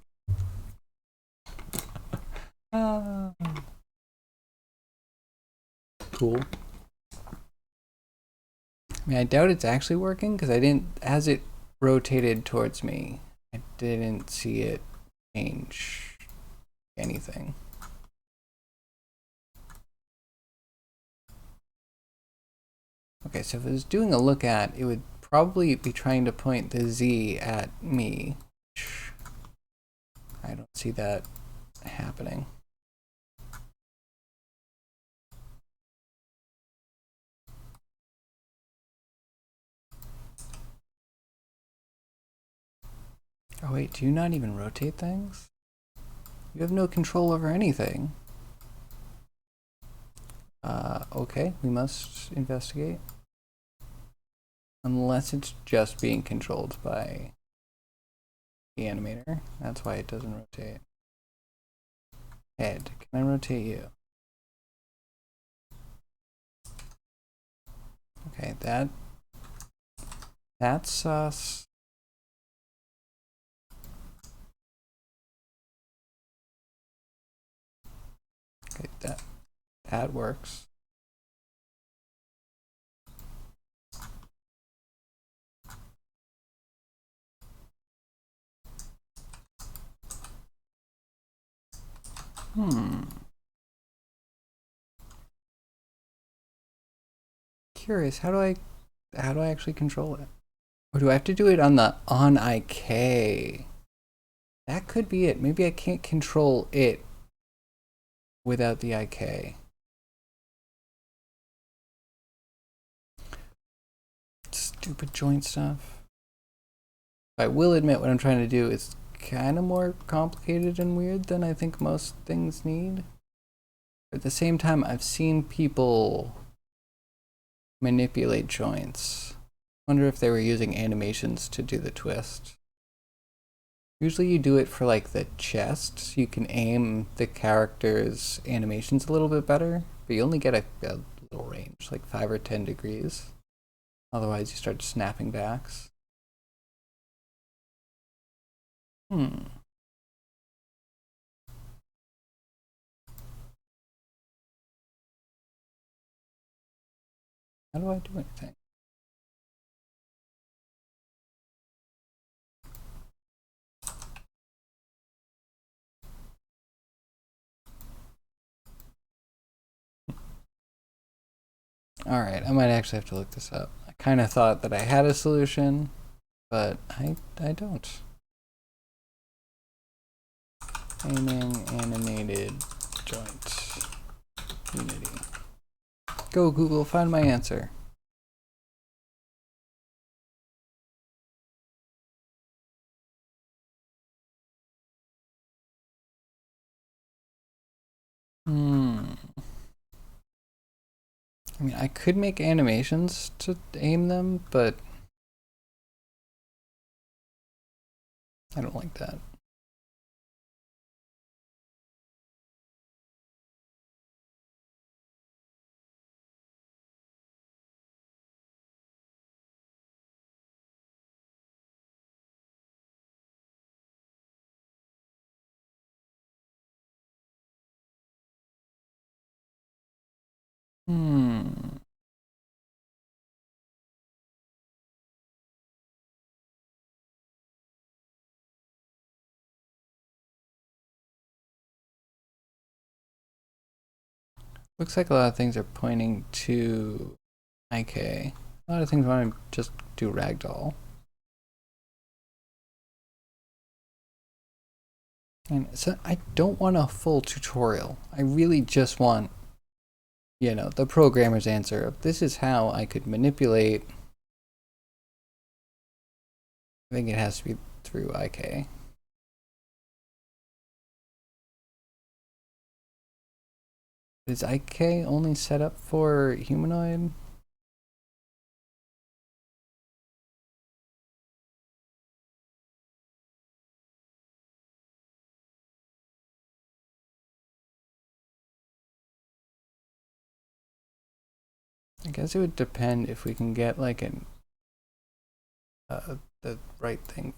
Cool. I mean, I doubt it's actually working because as it rotated towards me, I didn't see it change anything. Okay, so if it was doing a look at, it would probably be trying to point the Z at me. I don't see that happening. Oh wait, do you not even rotate things? You have no control over anything. Okay, we must investigate. Unless it's just being controlled by the animator. That's why it doesn't rotate. Head, can I rotate you? Okay, that's sus. Okay, that works. Curious, how do I actually control it? Or do I have to do it on the on IK? That could be it. Maybe I can't control it without the IK. Stupid joint stuff. I will admit what I'm trying to do is kind of more complicated and weird than I think most things need. At the same time, I've seen people manipulate joints. Wonder if they were using animations to do the twist. Usually you do it for like the chest, so you can aim the character's animations a little bit better, but you only get a little range, like 5 or 10 degrees. Otherwise you start snapping backs. How do I do anything? Alright, I might actually have to look this up. I kind of thought that I had a solution, but I don't. Aiming animated joint Unity. Go Google, find my answer. I mean, I could make animations to aim them, but I don't like that. Looks like a lot of things are pointing to IK. A lot of things want to just do ragdoll. And so I don't want a full tutorial. I really just want, you know, the programmer's answer of this is how I could manipulate. I think it has to be through IK. Is IK only set up for humanoid? I guess it would depend if we can get like an the right thing.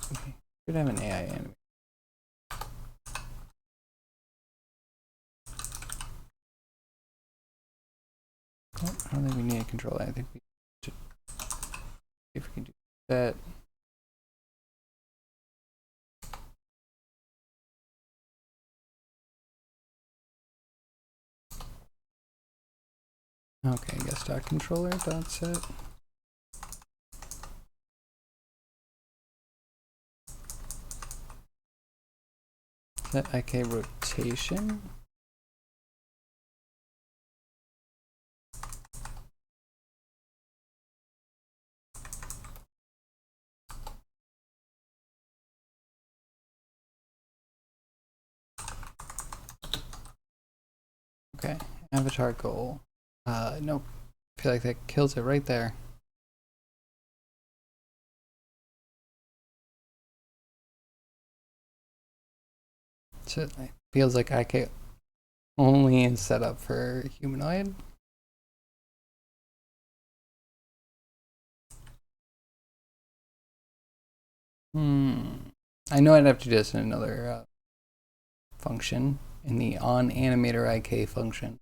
Okay. Should have an AI animator. I don't think we need a controller. I think we should see if we can do that. Okay, I guess dot controller, dot set. Set IK rotation. Okay, avatar goal. Nope. I feel like that kills it right there. So it feels like IK only is set up for humanoid. I know I'd have to do this in another function, in the onAnimator IK function.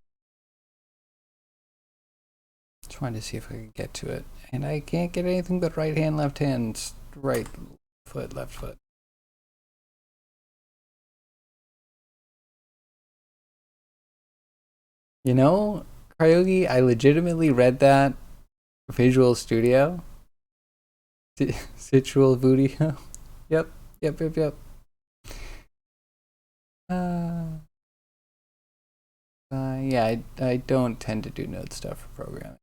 Trying to see if I can get to it. And I can't get anything but right hand, left hand, right foot, left foot. You know, Kryogi, I legitimately read that Visual Studio. Situal Vudio. Yep. Yeah, I don't tend to do node stuff for programming.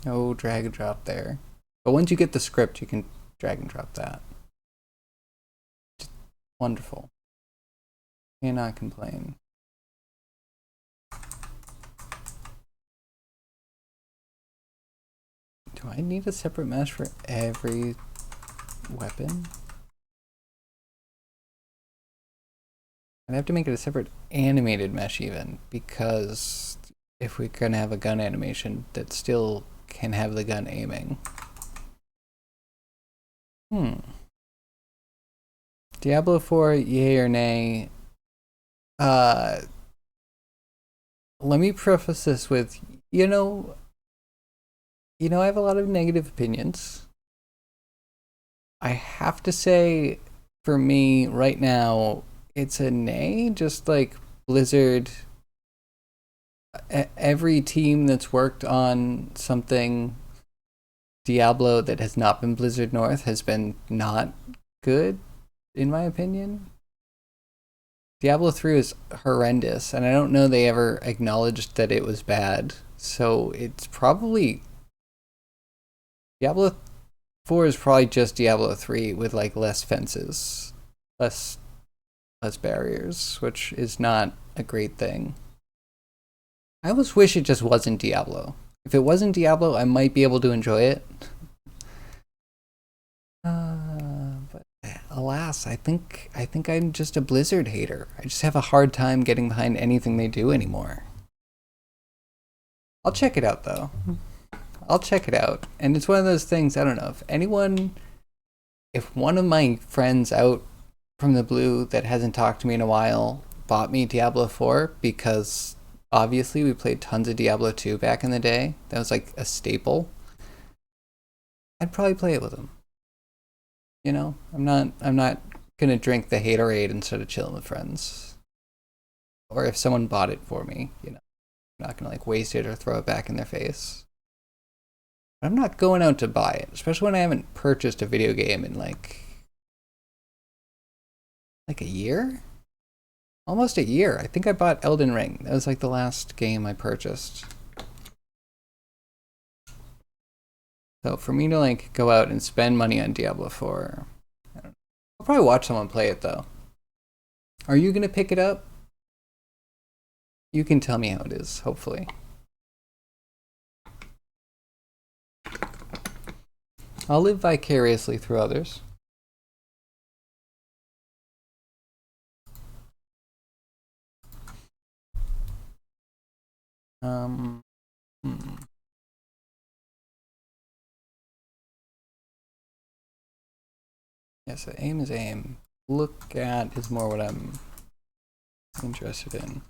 No drag and drop there. But once you get the script, you can drag and drop that. Just wonderful. Cannot complain. Do I need a separate mesh for every weapon? I'd have to make it a separate animated mesh even, because if we're gonna have a gun animation that still can have the gun aiming. Diablo 4, yay or nay? Let me preface this with, you know, I have a lot of negative opinions. I have to say, for me, right now, it's a nay. Just like Blizzard, every team that's worked on something Diablo that has not been Blizzard North has been not good, in my opinion. Diablo 3 was horrendous, and I don't know they ever acknowledged that it was bad. So it's probably Diablo 4 is probably just Diablo 3 with like less fences, less barriers, which is not a great thing. I almost wish it just wasn't Diablo. If it wasn't Diablo, I might be able to enjoy it. But alas, I think I'm just a Blizzard hater. I just have a hard time getting behind anything they do anymore. I'll check it out though. I'll check it out. And it's one of those things, I don't know, if one of my friends out from the blue that hasn't talked to me in a while bought me Diablo 4, because obviously we played tons of Diablo 2 back in the day. That was like a staple. I'd probably play it with him. You know, I'm not gonna drink the haterade instead of chilling with friends. Or if someone bought it for me, you know, I'm not gonna like waste it or throw it back in their face. But I'm not going out to buy it, especially when I haven't purchased a video game in like a year? Almost a year. I think I bought Elden Ring. That was like the last game I purchased. So for me to like go out and spend money on Diablo 4, I don't know. I'll probably watch someone play it though. Are you gonna pick it up? You can tell me how it is, hopefully. I'll live vicariously through others. Hmm. Yeah, so aim is aim. Look at is more what I'm interested in.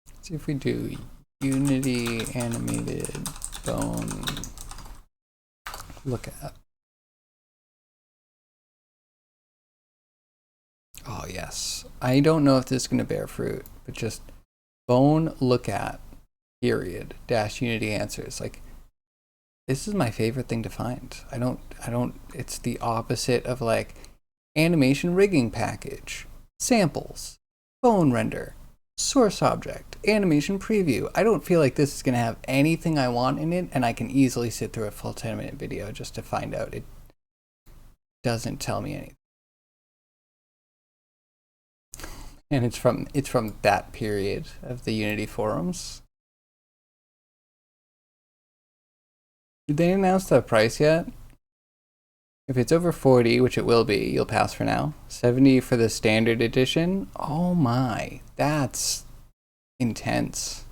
Let's see if we do Unity animated bone look at. Oh yes. I don't know if this is going to bear fruit. but just phone look at period dash Unity answers. Like, this is my favorite thing to find. I don't, it's the opposite of like animation rigging package, samples, phone render, source object, animation preview. I don't feel like this is going to have anything I want in it, and I can easily sit through a full 10-minute video just to find out it doesn't tell me anything. And it's from that period of the Unity forums. Did they announce the price yet? If it's over 40, which it will be, you'll pass for now. 70 for the standard edition. Oh my, that's intense.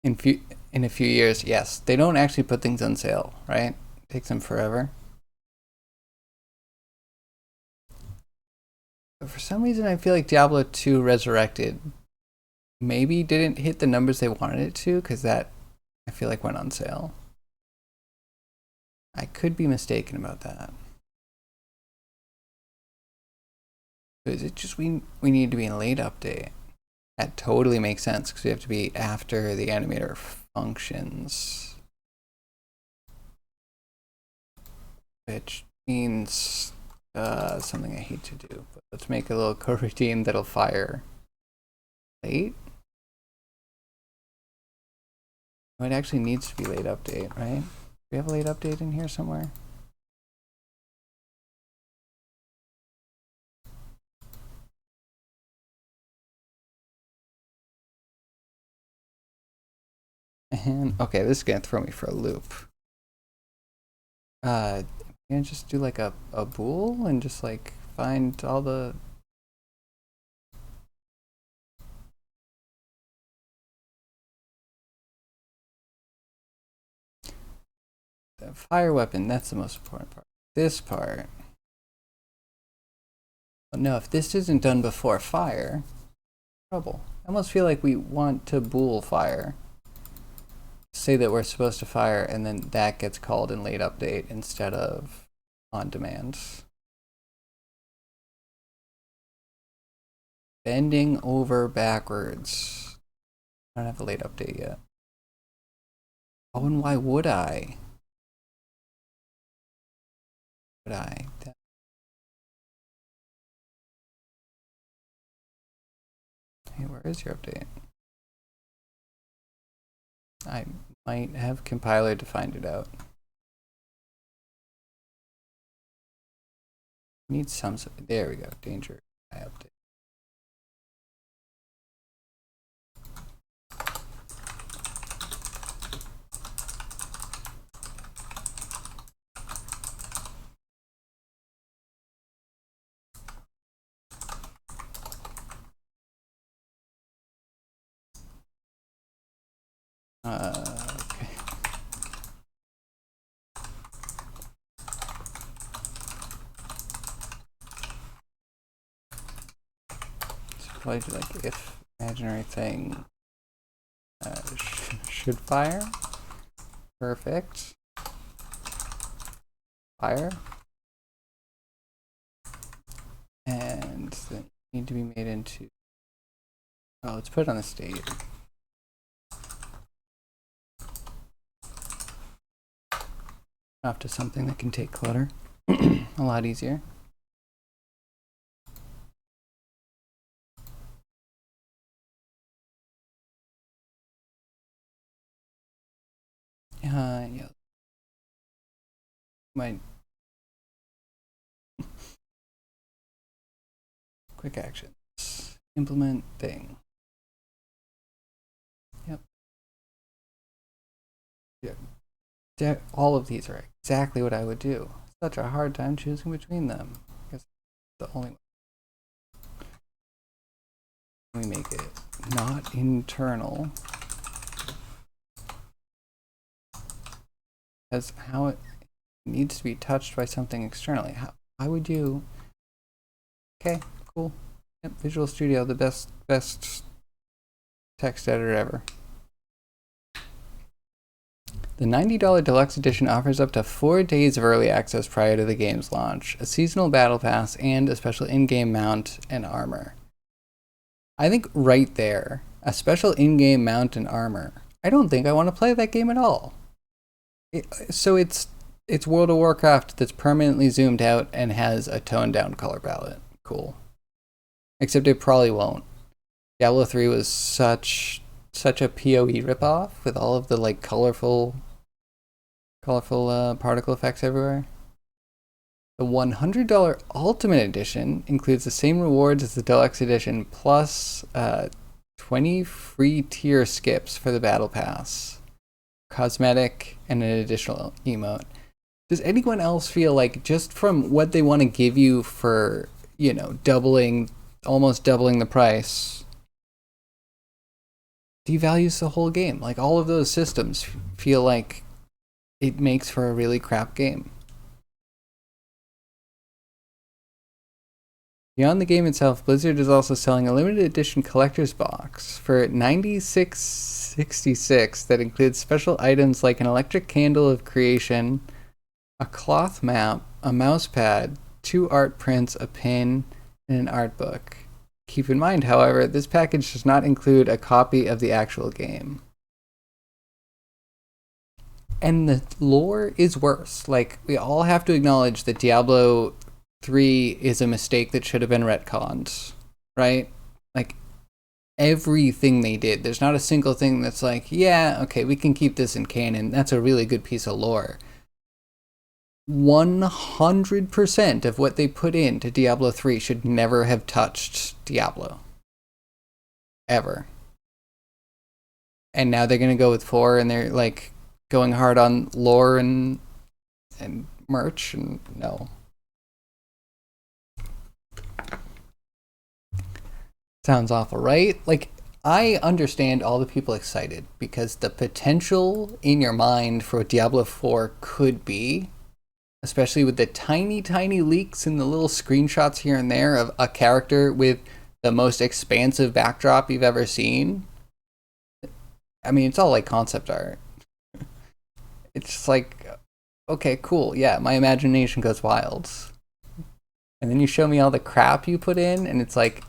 In a few years, yes. They don't actually put things on sale, right? It takes them forever. But for some reason, I feel like Diablo 2 Resurrected maybe didn't hit the numbers they wanted it to, because that, I feel like, went on sale. I could be mistaken about that. Is it just we need to be in late update? That totally makes sense, because we have to be after the animator functions. Which means something I hate to do. But let's make a little coroutine that'll fire late. Oh, it actually needs to be late update, right? Do we have a late update in here somewhere? And okay, this is gonna throw me for a loop. I'm gonna just do like a bool and just like find all the fire weapon. That's the most important part. This part. But no, if this isn't done before fire, trouble. I almost feel like we want to bool fire. Say that we're supposed to fire, and then that gets called in late update instead of on demand. Bending over backwards. I don't have a late update yet. Oh, and why would I? Would I? Hey, where is your update? I might have compiler to find it out. Need some. There we go. Danger. I update. Okay. So probably do like if imaginary thing should fire. Perfect. Fire. And then need to be made into. Oh, let's put it on the state. Off to something that can take clutter a lot easier. Yeah. My quick actions. Implement thing. Yep. Yeah. All of these are exactly what I would do. Such a hard time choosing between them. I guess the only one. We make it not internal. As how it needs to be touched by something externally. Why would you? Okay, cool. Yep, Visual Studio, the best text editor ever. The $90 Deluxe Edition offers up to 4 days of early access prior to the game's launch, a seasonal battle pass, and a special in-game mount and armor. I think right there, a special in-game mount and armor. I don't think I want to play that game at all. So it's World of Warcraft that's permanently zoomed out and has a toned-down color palette. Cool. Except it probably won't. Diablo 3 was such a PoE ripoff with all of the like colorful particle effects everywhere. The $100 Ultimate Edition includes the same rewards as the Deluxe Edition, plus 20 free tier skips for the Battle Pass, cosmetic, and an additional emote. Does anyone else feel like, just from what they want to give you for, almost doubling the price, devalues the whole game? Like, all of those systems feel like it makes for a really crap game. Beyond the game itself, Blizzard is also selling a limited edition collector's box for $96.66 that includes special items like an electric candle of creation, a cloth map, a mouse pad, 2 art prints, a pin, and an art book. Keep in mind, however, this package does not include a copy of the actual game. And the lore is worse. Like, we all have to acknowledge that Diablo 3 is a mistake that should have been retconned, right? Like, everything they did, there's not a single thing that's like, yeah, okay, we can keep this in canon. That's a really good piece of lore. 100% of what they put into Diablo 3 should never have touched Diablo. Ever. And now they're going to go with 4, and they're like going hard on lore and merch, and no. Sounds awful, right? Like, I understand all the people excited because the potential in your mind for what Diablo 4 could be, especially with the tiny, tiny leaks and the little screenshots here and there of a character with the most expansive backdrop you've ever seen. I mean, it's all like concept art. It's just like, okay, cool, yeah, my imagination goes wild. And then you show me all the crap you put in, and it's like,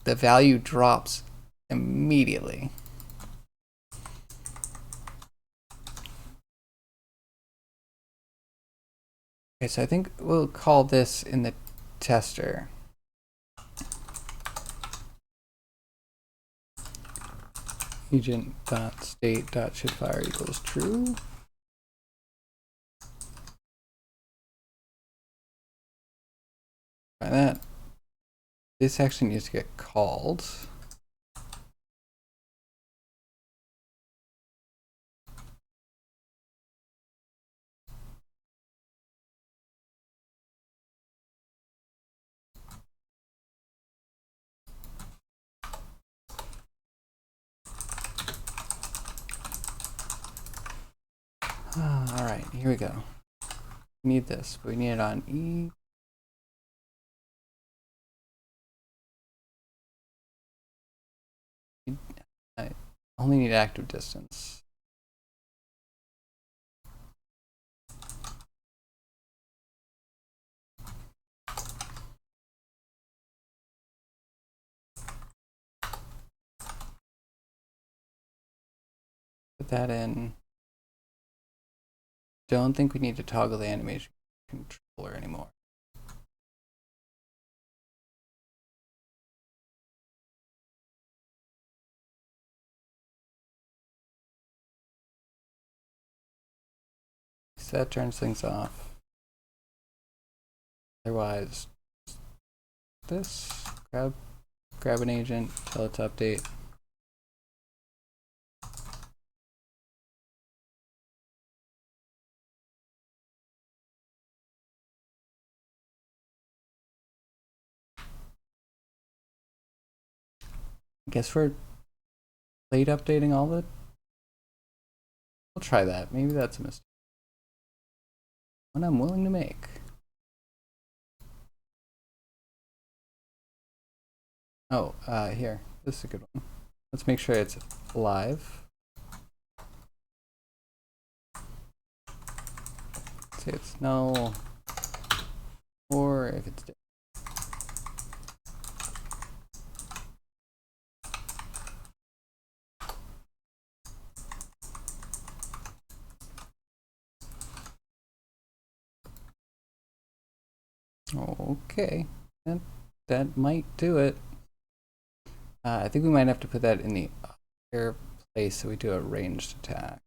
the value drops immediately. Okay, so I think we'll call this in the tester. Agent.state.shipfire equals true. Try that. This actually needs to get called. All right, here we go. We need this, but we need it on E. I only need active distance. Put that in. Don't think we need to toggle the animation controller anymore. So that turns things off. Otherwise, this, grab an agent, tell it to update. I guess we're late updating all of it. We'll try that. Maybe that's a mistake. One I'm willing to make. Oh, here. This is a good one. Let's make sure it's live. say it's null, or if it's okay, that might do it. I think we might have to put that in the other place so we do a ranged attack.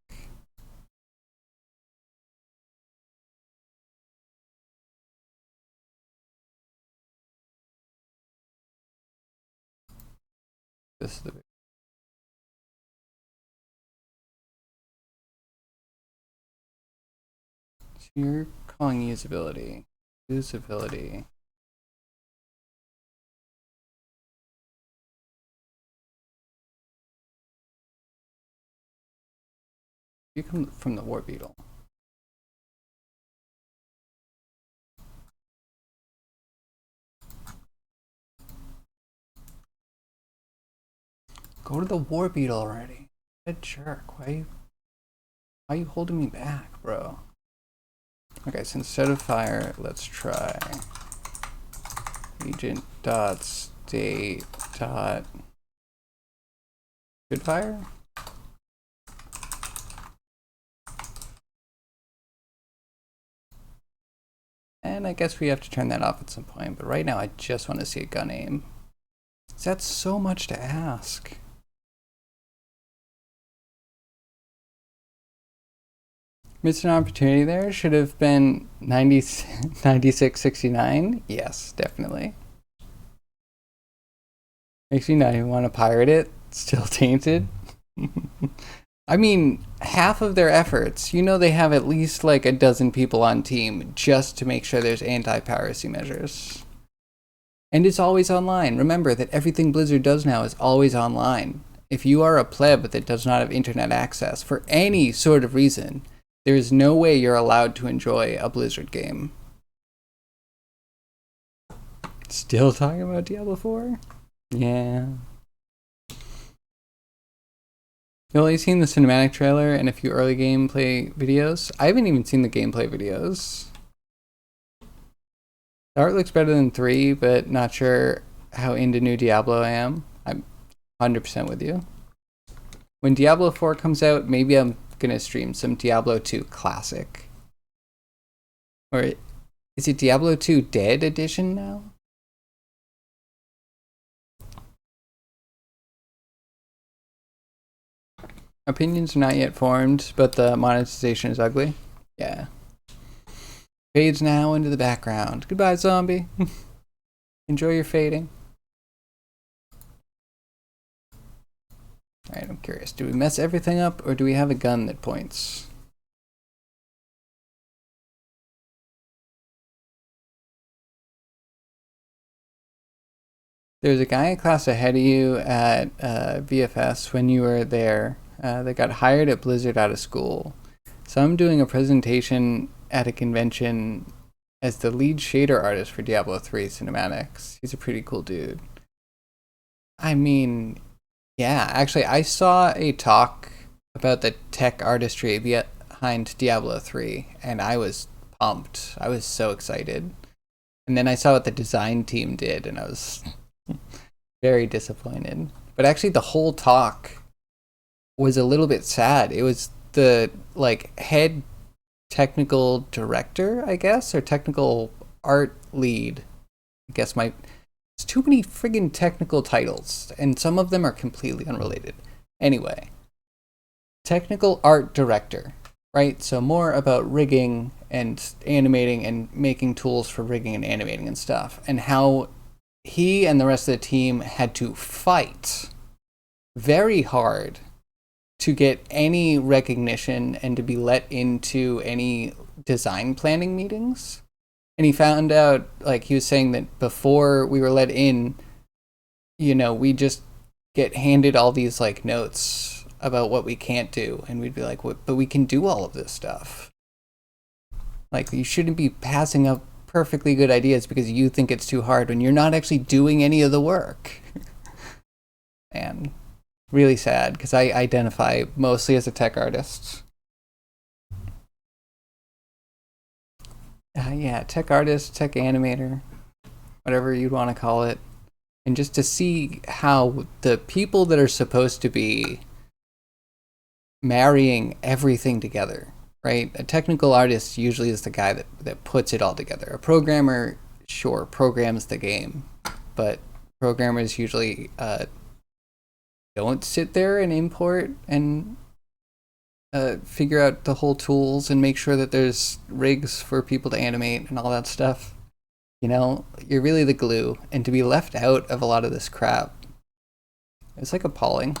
This is the so you're calling usability. Usability. You come from the War Beetle. Go to the War Beetle already. What a jerk. Why are you holding me back, bro? Okay, so instead of fire, let's try agent dot state dot good fire. And I guess we have to turn that off at some point, but right now I just want to see a gun aim. That's so much to ask. Missed an opportunity there. Should have been 9669. Yes, definitely. Makes me not even want to pirate it. Still tainted. I mean, half of their efforts, you know, they have at least like a dozen people on team just to make sure there's anti-piracy measures. And it's always online. Remember that everything Blizzard does now is always online. If you are a pleb that does not have internet access for any sort of reason, there is no way you're allowed to enjoy a Blizzard game. Still talking about Diablo 4? Yeah. You've only seen the cinematic trailer and a few early gameplay videos. I haven't even seen the gameplay videos. The art looks better than 3, but not sure how into new Diablo I am. I'm 100% with you. When Diablo 4 comes out, maybe I'm gonna stream some Diablo 2 Classic. Or is it Diablo 2 Dead Edition now? Opinions are not yet formed, but the monetization is ugly. Yeah. Fades now into the background. Goodbye, zombie. Enjoy your fading. Alright, I'm curious. Do we mess everything up, or do we have a gun that points? There's a guy a class ahead of you at VFS when you were there that got hired at Blizzard out of school. So I'm doing a presentation at a convention as the lead shader artist for Diablo 3 cinematics. He's a pretty cool dude. I mean, yeah, actually, I saw a talk about the tech artistry behind Diablo 3, and I was pumped. I was so excited. And then I saw what the design team did, and I was very disappointed. But actually, the whole talk was a little bit sad. It was the like head technical director, I guess, or technical art lead. I guess it's too many friggin' technical titles, and some of them are completely unrelated. Anyway, technical art director, right? So more about rigging and animating and making tools for rigging and animating and stuff, and how he and the rest of the team had to fight very hard to get any recognition and to be let into any design planning meetings. And he found out, like, he was saying that before we were let in, you know, we just get handed all these, like, notes about what we can't do. And we'd be like, but we can do all of this stuff. Like, you shouldn't be passing up perfectly good ideas because you think it's too hard when you're not actually doing any of the work. And really sad, because I identify mostly as a tech artist. Yeah, tech artist, tech animator, whatever you'd want to call it, and just to see how the people that are supposed to be marrying everything together, right? A technical artist usually is the guy that puts it all together. A programmer, sure, programs the game, but programmers usually don't sit there and import and figure out the whole tools and make sure that there's rigs for people to animate and all that stuff. You know, you're really the glue, and to be left out of a lot of this crap, it's like appalling.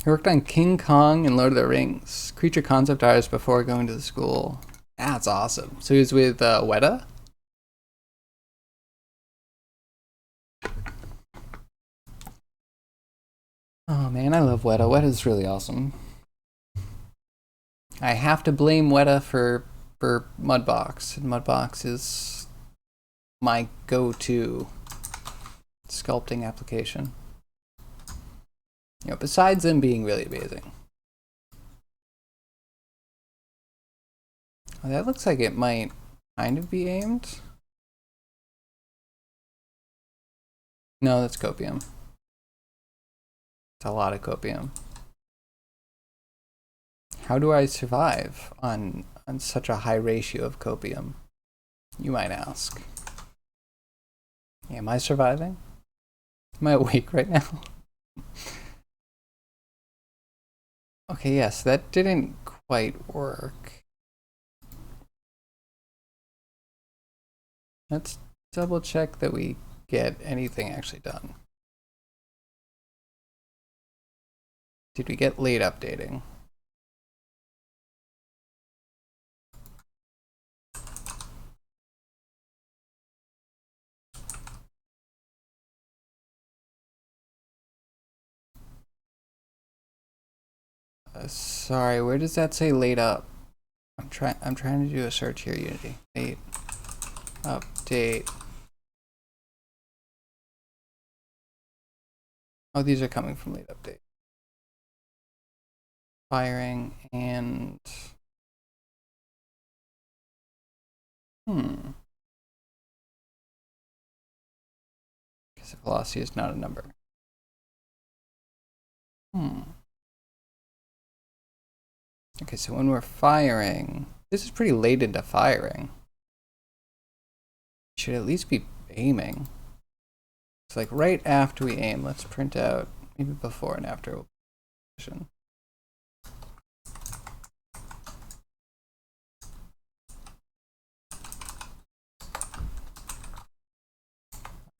He worked on King Kong and Lord of the Rings, creature concept artist before going to the school. That's awesome. So he was with Weta? Oh man, I love Weta. Weta's really awesome. I have to blame Weta for Mudbox. And Mudbox is my go-to sculpting application. You know, besides them being really amazing. Oh, that looks like it might kind of be aimed. No, that's copium. It's a lot of copium. How do I survive on such a high ratio of copium? You might ask. Am I surviving? Am I awake right now? Okay, yes, that didn't quite work. Let's double check that we get anything actually done. Did we get late updating? Sorry, where does that say late up? I'm trying to do a search here, Unity. Late update. Oh, these are coming from late update. Firing and because the velocity is not a number. Okay, so when we're firing, this is pretty late into firing. Should at least be aiming. It's like right after we aim. Let's print out maybe before and after position.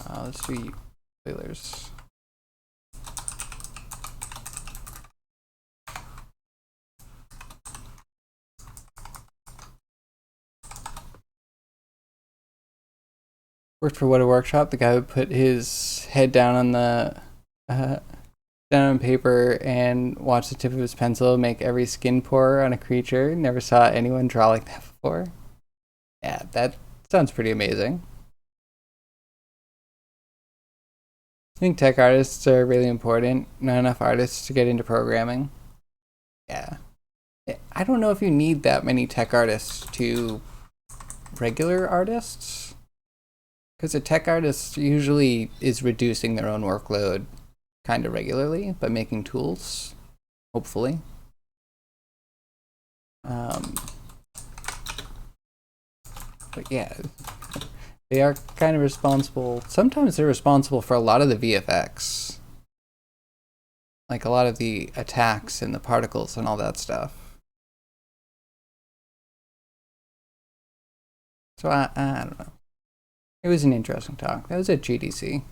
Let's do Euler's. Worked for What a Workshop. The guy would put his head down on the down on paper and watch the tip of his pencil make every skin pore on a creature. Never saw anyone draw like that before. Yeah, that sounds pretty amazing. I think tech artists are really important. Not enough artists to get into programming. Yeah. I don't know if you need that many tech artists to regular artists. Because a tech artist usually is reducing their own workload kind of regularly by making tools, hopefully. But yeah, they are kind of responsible. Sometimes they're responsible for a lot of the VFX. Like a lot of the attacks and the particles and all that stuff. So I don't know. It was an interesting talk. That was at GDC.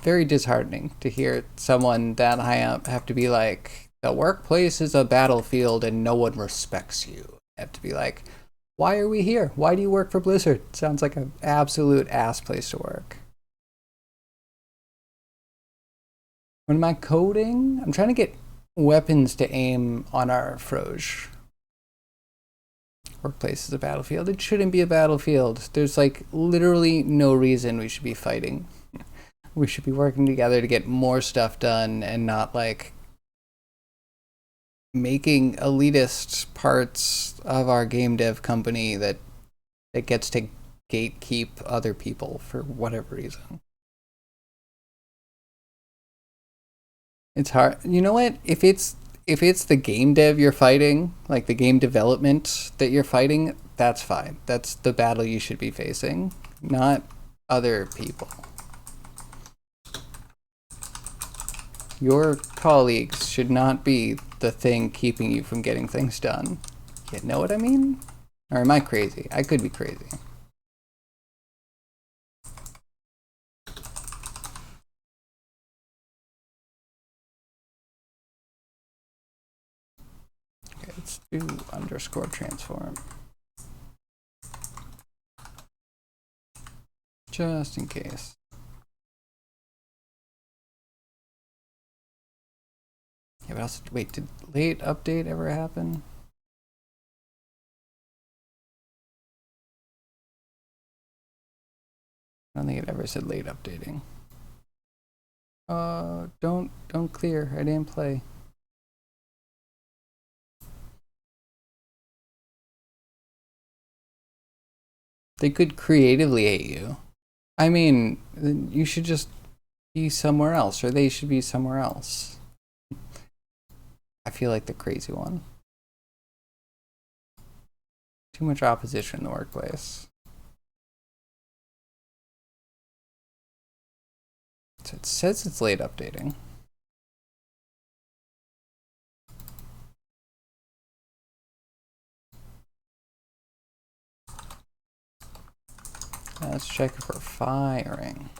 Very disheartening to hear someone that high up have to be like, the workplace is a battlefield and no one respects you. Have to be like, why are we here? Why do you work for Blizzard? Sounds like an absolute ass place to work. When am I coding? I'm trying to get weapons to aim on our Froge. Workplace is a battlefield. It shouldn't be a battlefield. There's like literally no reason we should be fighting. We should be working together to get more stuff done and not like making elitist parts of our game dev company that gets to gatekeep other people for whatever reason. It's hard. You know what? If it's the game dev you're fighting, like the game development that you're fighting, that's fine. That's the battle you should be facing, not other people. Your colleagues should not be the thing keeping you from getting things done. You know what I mean? Or am I crazy? I could be crazy. Okay, let's do _transform. Just in case. Yeah, but also, wait, did late update ever happen? I don't think it ever said late updating. Don't clear. I didn't play. They could creatively hate you. I mean, you should just be somewhere else, or they should be somewhere else. I feel like the crazy one. Too much opposition in the workplace. So it says it's late updating. Let's check for firing.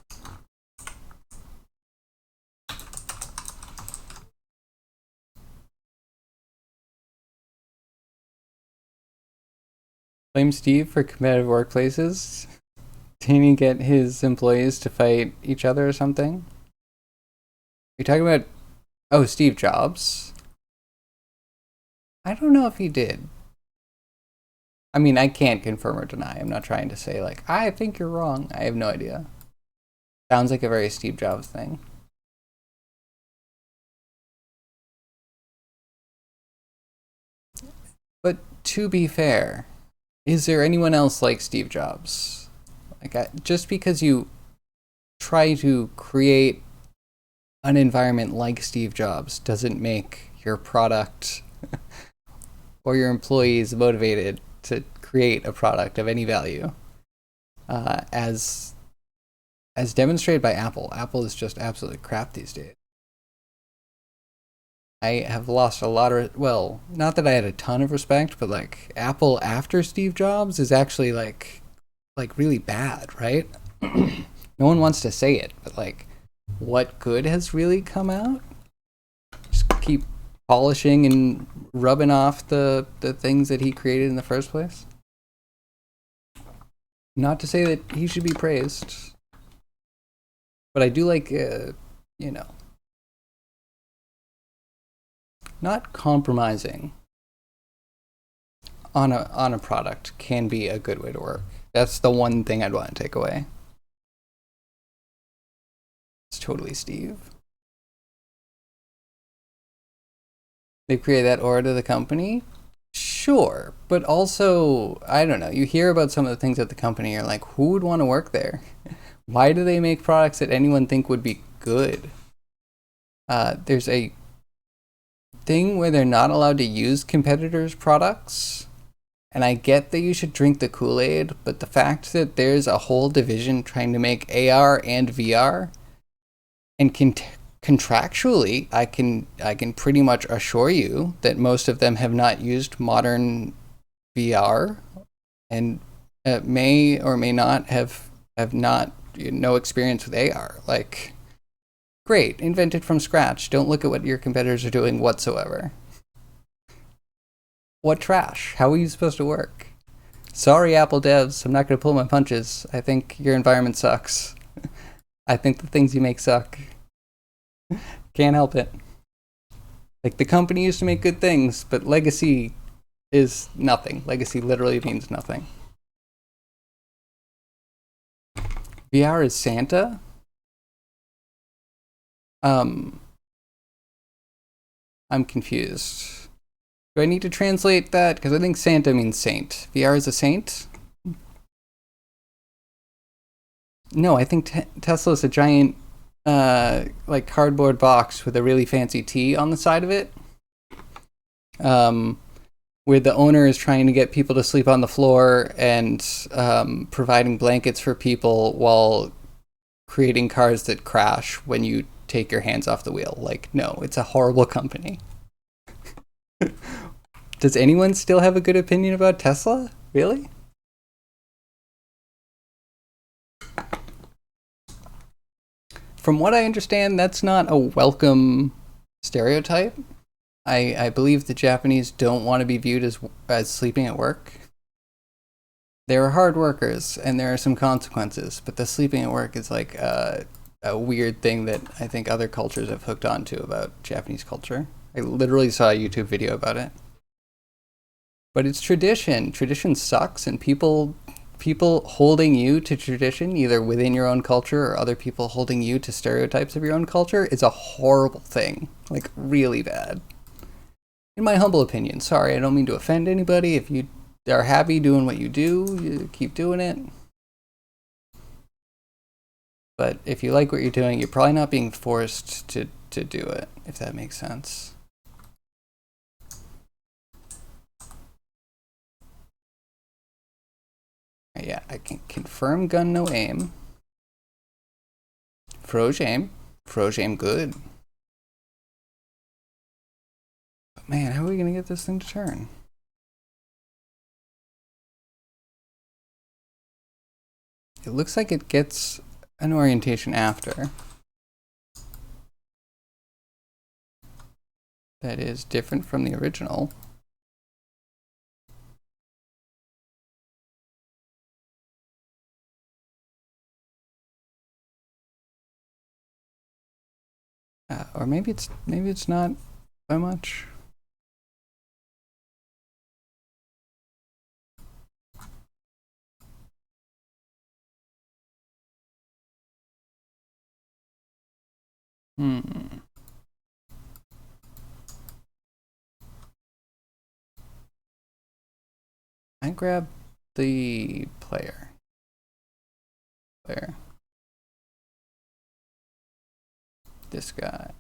Blame Steve for competitive workplaces. Didn't he get his employees to fight each other or something? Are you talking about, oh, Steve Jobs? I don't know if he did. I mean, I can't confirm or deny. I'm not trying to say, like, I think you're wrong. I have no idea. Sounds like a very Steve Jobs thing. But to be fair, is there anyone else like Steve Jobs? Like, just because you try to create an environment like Steve Jobs doesn't make your product or your employees motivated to create a product of any value. As demonstrated by Apple. Apple is just absolutely crap these days. I have lost a lot of, well, not that I had a ton of respect, but like Apple after Steve Jobs is actually like really bad, right? No one wants to say it, but like what good has really come out? Just keep polishing and rubbing off the things that he created in the first place. Not to say that he should be praised, but I do like, you know, not compromising on a product can be a good way to work. That's the one thing I'd want to take away. It's totally Steve. They created that aura to the company. Sure, but also, I don't know, you hear about some of the things at the company, you're like, who would want to work there? Why do they make products that anyone think would be good? There's a thing where they're not allowed to use competitors' products, and I get that you should drink the Kool-Aid, but the fact that there's a whole division trying to make AR and VR, and contractually, I can pretty much assure you that most of them have not used modern VR, and may or may not have not no experience with AR. Like, great, invented from scratch. Don't look at what your competitors are doing whatsoever. What trash? How are you supposed to work? Sorry, Apple devs, I'm not going to pull my punches. I think your environment sucks. I think the things you make suck. Can't help it. Like, the company used to make good things, but legacy is nothing. Legacy literally means nothing. VR is Santa? I'm confused. Do I need to translate that? Because I think Santa means saint. VR is a saint? No, I think Tesla's a giant, like cardboard box with a really fancy T on the side of it. Where the owner is trying to get people to sleep on the floor and providing blankets for people while creating cars that crash when you take your hands off the wheel. Like, no, it's a horrible company. Does anyone still have a good opinion about Tesla? Really? From what I understand, that's not a welcome stereotype. I believe the Japanese don't want to be viewed as sleeping at work. They're hard workers, and there are some consequences, but the sleeping at work is like a weird thing that I think other cultures have hooked onto about Japanese culture. I literally saw a YouTube video about it. But it's tradition. Tradition sucks, and people holding you to tradition, either within your own culture or other people holding you to stereotypes of your own culture, is a horrible thing. Like, really bad. In my humble opinion. Sorry, I don't mean to offend anybody. If you are happy doing what you do, you keep doing it. But if you like what you're doing, you're probably not being forced to do it, if that makes sense. Yeah, I can confirm gun no aim. Froge aim. Froge aim good. But man, how are we gonna get this thing to turn? It looks like it gets an orientation after. That is different from the original. Or maybe it's not by much. I grab the player. This guy.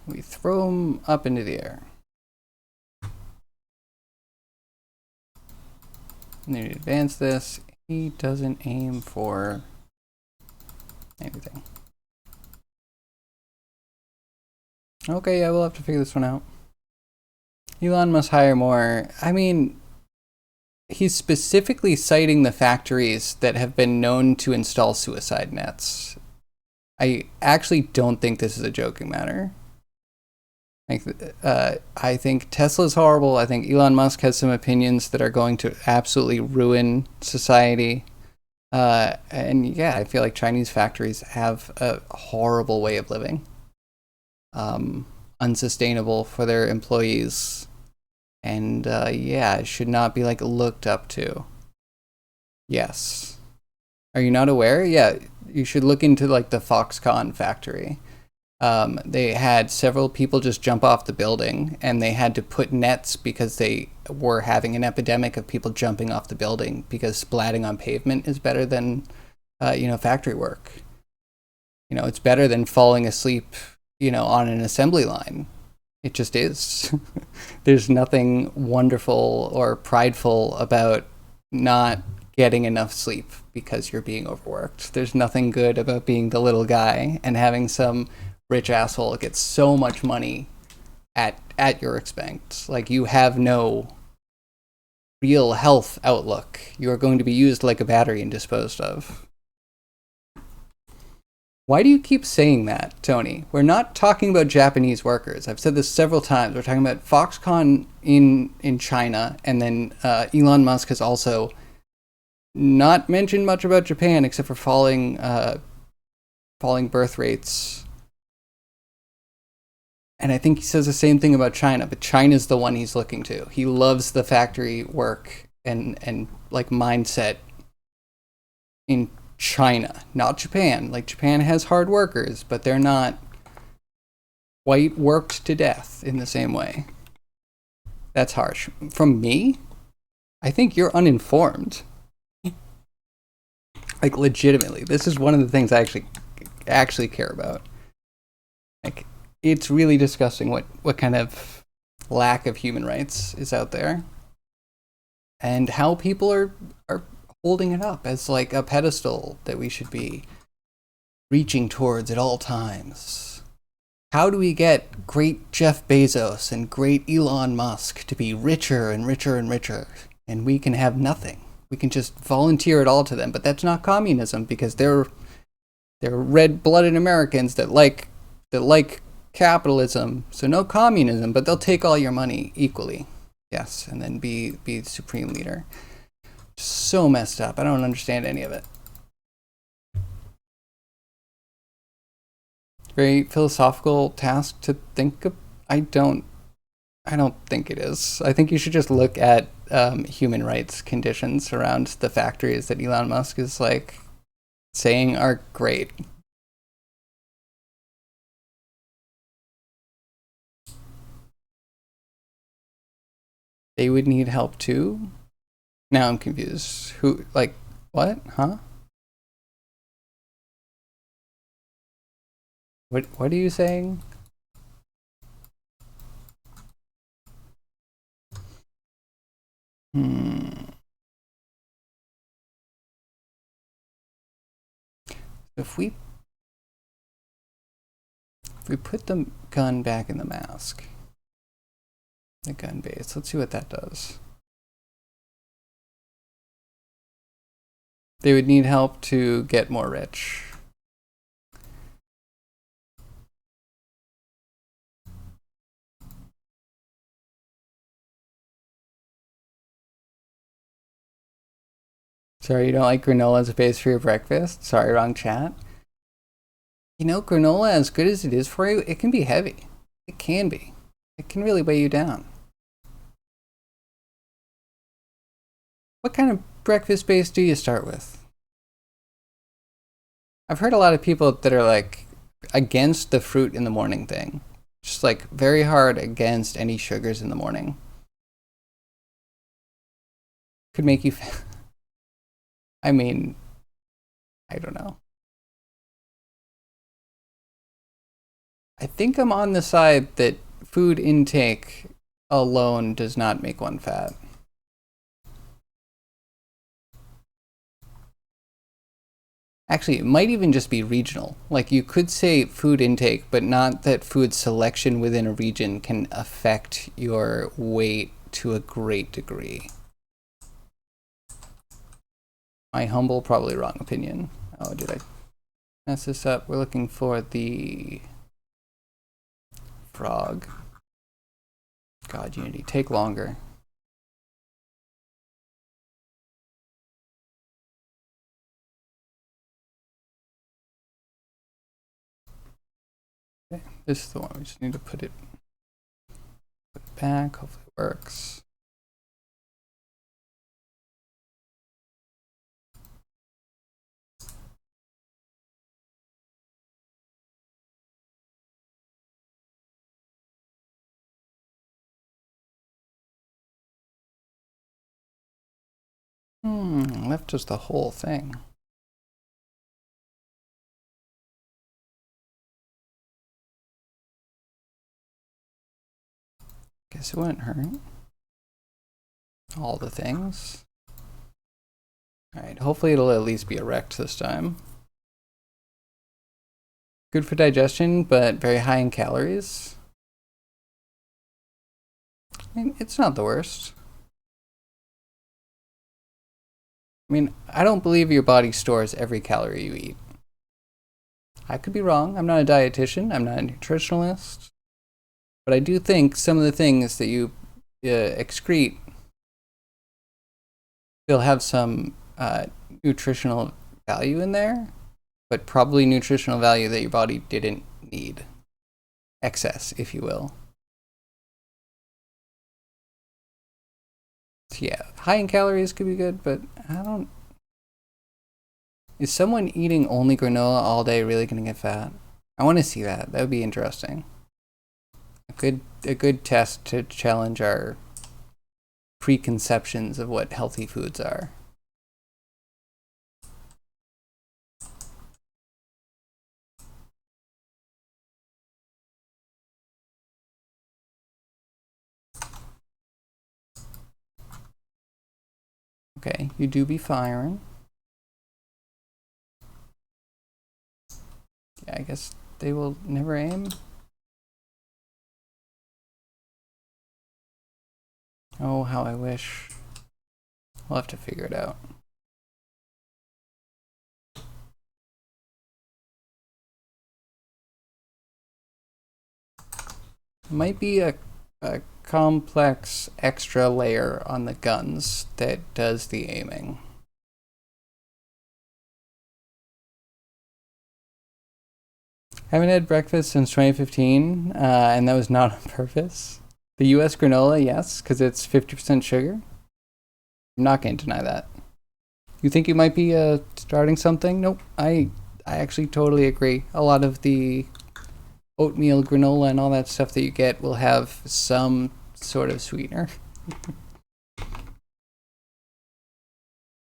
We throw him up into the air. And then we advance this. He doesn't aim for anything. Okay, yeah, we'll have to figure this one out. Elon must hire more. I mean, he's specifically citing the factories that have been known to install suicide nets. I actually don't think this is a joking matter. I think Tesla's horrible. I think Elon Musk has some opinions that are going to absolutely ruin society. And yeah, I feel like Chinese factories have a horrible way of living. Unsustainable for their employees. And yeah, it should not be like looked up to. Yes. Are you not aware? Yeah, you should look into like the Foxconn factory. They had several people just jump off the building, and they had to put nets because they were having an epidemic of people jumping off the building because splatting on pavement is better than, factory work. It's better than falling asleep, on an assembly line. It just is. There's nothing wonderful or prideful about not getting enough sleep because you're being overworked. There's nothing good about being the little guy and having some rich asshole get so much money at your expense. Like, you have no real health outlook. You are going to be used like a battery and disposed of. Why do you keep saying that, Tony? We're not talking about Japanese workers. I've said this several times. We're talking about Foxconn in China, and then Elon Musk has also not mentioned much about Japan except for falling birth rates. And I think he says the same thing about China, but China's the one he's looking to. He loves the factory work and like mindset in China, not Japan. Like, Japan has hard workers, but they're not quite worked to death in the same way. That's harsh. From me, I think you're uninformed. Like, legitimately, this is one of the things I actually care about. Like, it's really disgusting what kind of lack of human rights is out there, and how people are holding it up as like a pedestal that we should be reaching towards at all times. How do we get great Jeff Bezos and great Elon Musk to be richer and richer and richer, and we can have nothing? We can just volunteer it all to them, but that's not communism, because they're red-blooded Americans that like capitalism. So no communism, but they'll take all your money equally. Yes, and then be the supreme leader. So messed up. I don't understand any of it. Very philosophical task to think of. I don't think it is. I think you should just look at human rights conditions around the factories that Elon Musk is like saying are great. They would need help too? Now I'm confused. Who, like, what? Huh? What are you saying? If we put the gun back in the mask, the gun base, let's see what that does. They would need help to get more rich. Sorry, you don't like granola as a base for your breakfast? Sorry, wrong chat. You know, granola, as good as it is for you, it can be heavy. It can be. It can really weigh you down. What kind of breakfast base do you start with? I've heard a lot of people that are like against the fruit in the morning thing. Just like very hard against any sugars in the morning. Could make you I mean, I don't know. I think I'm on the side that food intake alone does not make one fat. Actually, it might even just be regional. Like, you could say food intake, but not that food selection within a region can affect your weight to a great degree. My humble, probably wrong opinion. Oh, did I mess this up? We're looking for the frog. God, Unity, take longer. Okay, this is the one. We just need to put it back. Hopefully it works. Left us the whole thing. Guess it wouldn't hurt. All the things. Alright, hopefully it'll at least be erect this time. Good for digestion, but very high in calories. I mean, it's not the worst. I mean, I don't believe your body stores every calorie you eat. I could be wrong. I'm not a dietitian. I'm not a nutritionalist. But I do think some of the things that you excrete, they'll have some nutritional value in there, but probably nutritional value that your body didn't need. Excess, if you will. So yeah, high in calories could be good, but I don't... Is someone eating only granola all day really going to get fat? I want to see that. That would be interesting. A good test to challenge our preconceptions of what healthy foods are. Okay, you do be firing. Yeah, I guess they will never aim. Oh, how I wish. We'll have to figure it out. Might be a complex extra layer on the guns that does the aiming. Haven't had breakfast since 2015, and that was not on purpose. The US granola, yes, because it's 50% sugar. I'm not going to deny that. You think you might be starting something? Nope. I actually totally agree. A lot of the oatmeal, granola, and all that stuff that you get will have some sort of sweetener.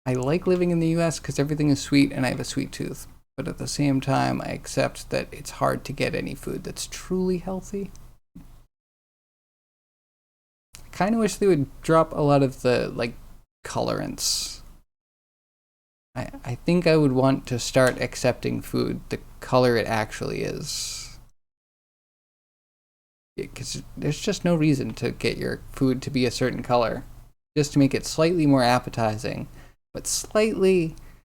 I like living in the US because everything is sweet and I have a sweet tooth. But at the same time, I accept that it's hard to get any food that's truly healthy. I kind of wish they would drop a lot of the, like, colorants. I think I would want to start accepting food the color it actually is. Because there's just no reason to get your food to be a certain color. Just to make it slightly more appetizing, but slightly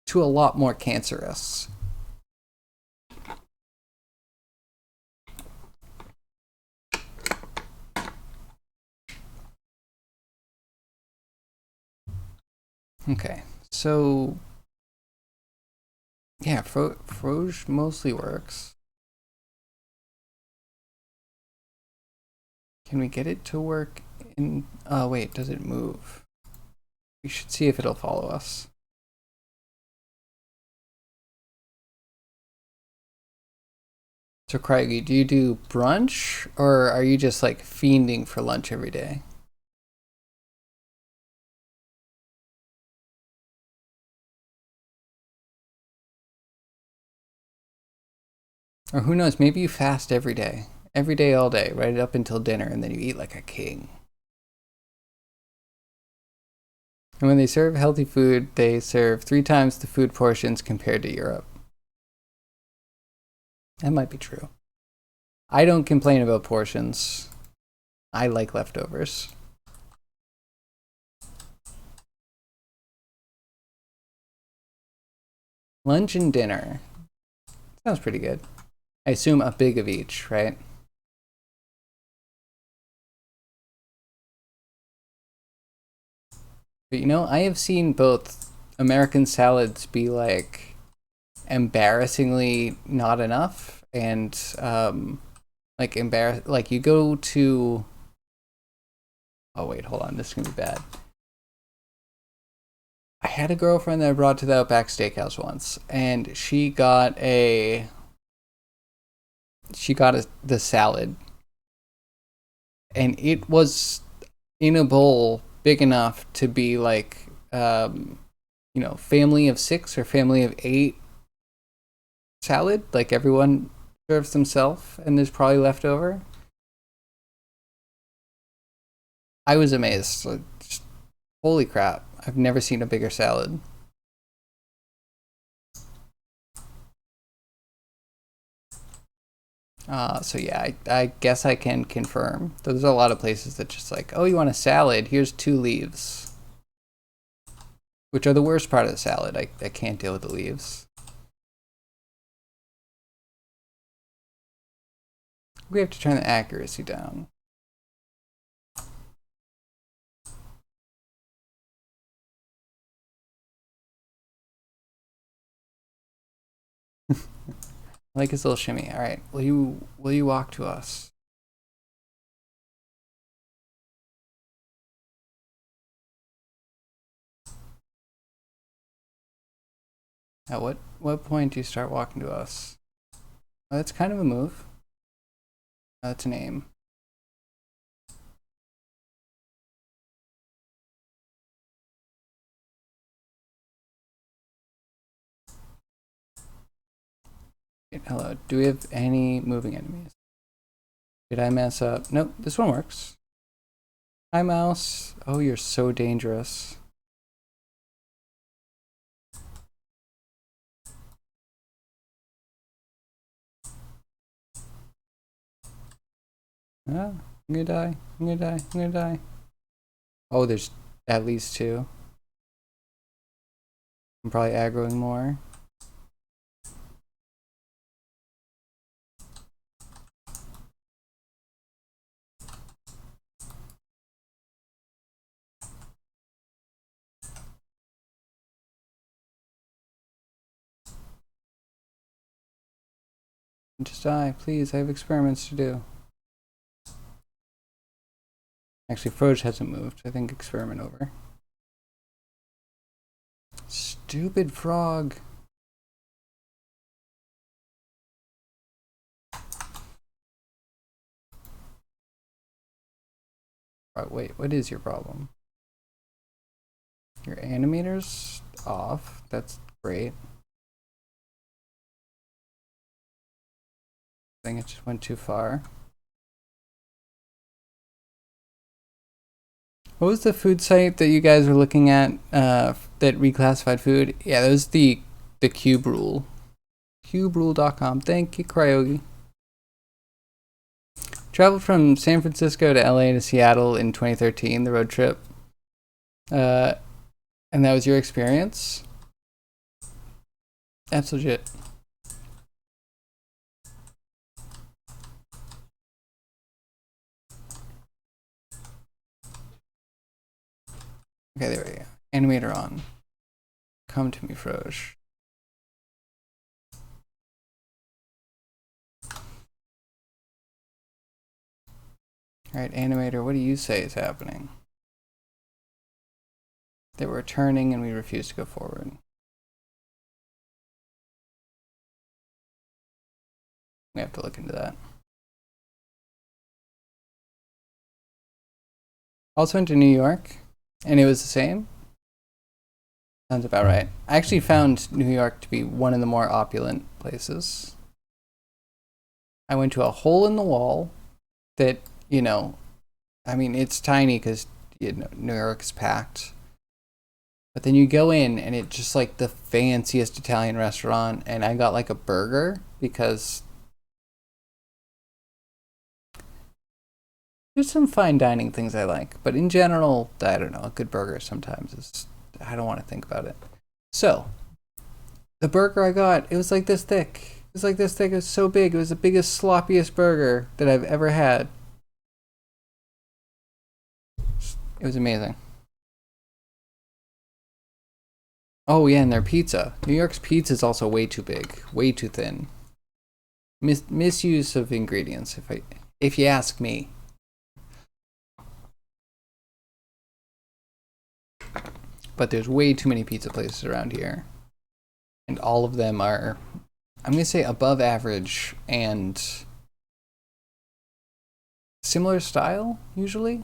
to a lot more cancerous. Okay, so yeah, Froge mostly works. Can we get it to work in... Oh, wait, does it move? We should see if it'll follow us. So, Craigie, do you do brunch, or are you just, like, fiending for lunch every day? Or who knows, maybe you fast every day. Every day, all day, right up until dinner, and then you eat like a king. And when they serve healthy food, they serve 3 times the food portions compared to Europe. That might be true. I don't complain about portions. I like leftovers. Lunch and dinner. Sounds pretty good. I assume a big of each, right? But you know, I have seen both American salads be like embarrassingly not enough and like you go to... Oh wait, hold on, this is gonna be bad. I had a girlfriend that I brought to the Outback Steakhouse once, and the salad, and it was in a bowl big enough to be like family of 6 or family of 8 salad. Like everyone serves themselves, and there's probably leftover. I was amazed. Like, just, holy crap! I've never seen a bigger salad. So yeah, I guess I can confirm. There's a lot of places that just like, oh, you want a salad? Here's 2 leaves, which are the worst part of the salad. I can't deal with the leaves. We have to turn the accuracy down. I like his little shimmy. All right, will you walk to us? At what point do you start walking to us? Oh, that's kind of a move. That's an aim. Hello. Do we have any moving enemies? Did I mess up? Nope, this one works. Hi, mouse. Oh, you're so dangerous. Ah, I'm gonna die. I'm gonna die. I'm gonna die. Oh, there's at least two. I'm probably aggroing more. Just die, please. I have experiments to do. Actually, Froge hasn't moved. I think experiment over. Stupid frog. Right, wait, what is your problem? Your animator's off. That's great. I think it just went too far. What was the food site that you guys were looking at that reclassified food? Yeah, that was the Cube Rule. CubeRule.com. Thank you, Cryogi. Traveled from San Francisco to LA to Seattle in 2013, the road trip. And that was your experience? That's legit. Okay, there we go. Animator on. Come to me, Froge. Alright, animator, what do you say is happening? That we're turning and we refuse to go forward. We have to look into that. Also went to New York, and it was the same. Sounds about right. I actually found New York to be one of the more opulent places. I went to a hole in the wall that, you know, I mean, it's tiny because New York's packed. But then you go in and it's just like the fanciest Italian restaurant, and I got like a burger because there's some fine dining things I like. But in general, I don't know, a good burger sometimes is, I don't want to think about it. So, the burger I got, it was like this thick. It was like this thick, it was so big. It was the biggest, sloppiest burger that I've ever had. It was amazing. Oh yeah, and their pizza. New York's pizza is also way too big, way too thin. Misuse of ingredients, if you ask me. But there's way too many pizza places around here, and all of them are, I'm gonna say, above average and similar style usually.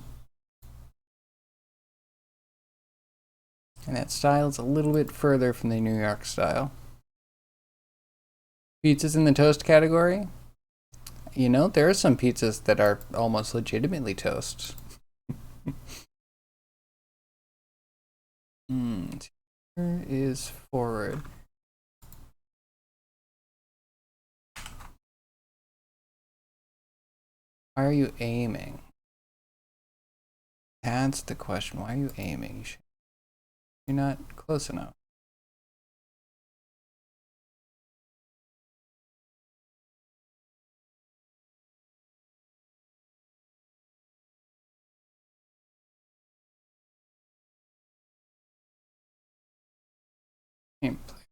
And that style is a little bit further from the New York style. Pizzas in the toast category. You know, there are some pizzas that are almost legitimately toast. Here is forward. Why are you aiming? That's the question. Why are you aiming? You're not close enough. Gameplay.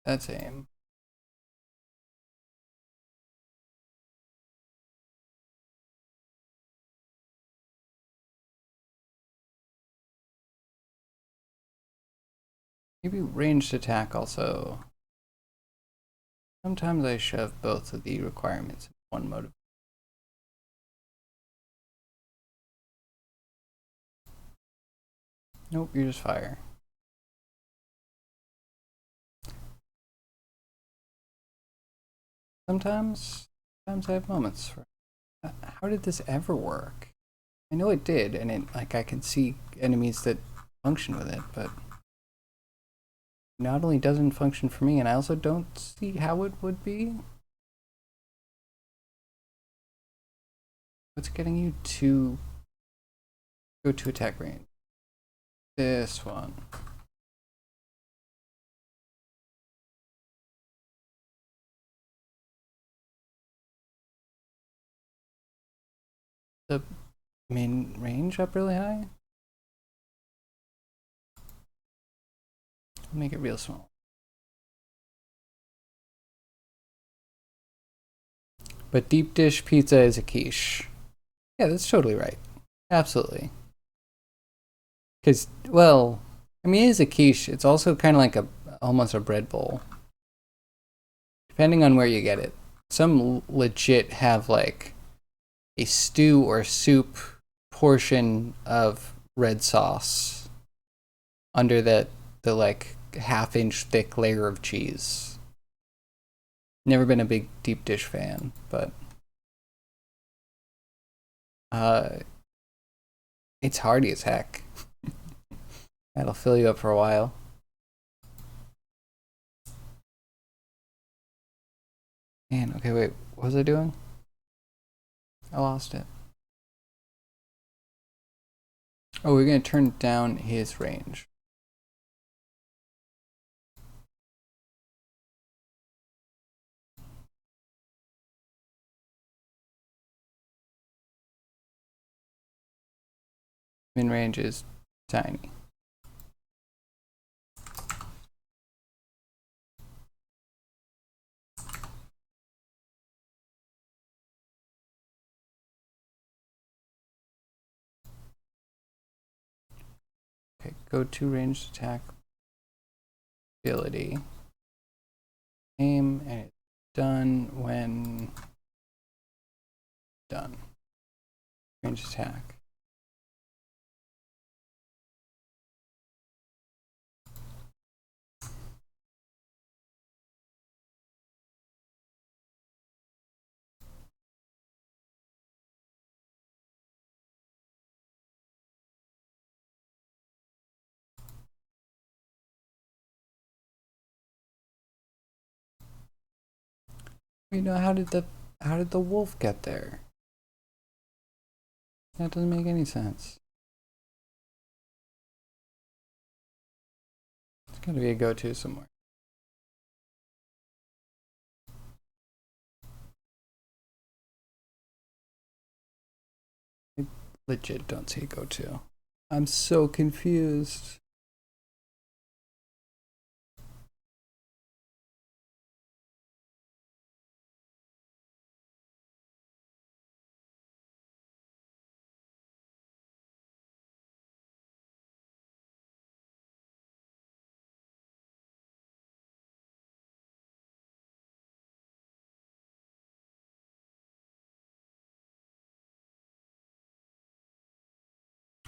That's aim. Maybe ranged attack also. Sometimes I shove both of the requirements in one mode. Nope, you just fire. Sometimes I have moments for how did this ever work? I know it did, and it like I can see enemies that function with it, but not only doesn't function for me, and I also don't see how it would be. What's getting you to go to attack range? This one. The main range up really high? I'll make it real small. But deep dish pizza is a quiche. Yeah, that's totally right. Absolutely. Because, well, I mean, it is a quiche. It's also kind of like almost a bread bowl. Depending on where you get it. Some legit have like a stew or soup portion of red sauce under the like half-inch thick layer of cheese. Never been a big deep dish fan, but it's hearty as heck. That'll fill you up for a while. Man, okay, wait, what was I doing? I lost it. Oh, we're gonna turn down his range. Min range is tiny. Okay, go to ranged attack ability. Aim, and it's done when done. Ranged attack. You know, how did the wolf get there? That doesn't make any sense. It's gotta be a go-to somewhere. I legit don't see a go-to. I'm so confused.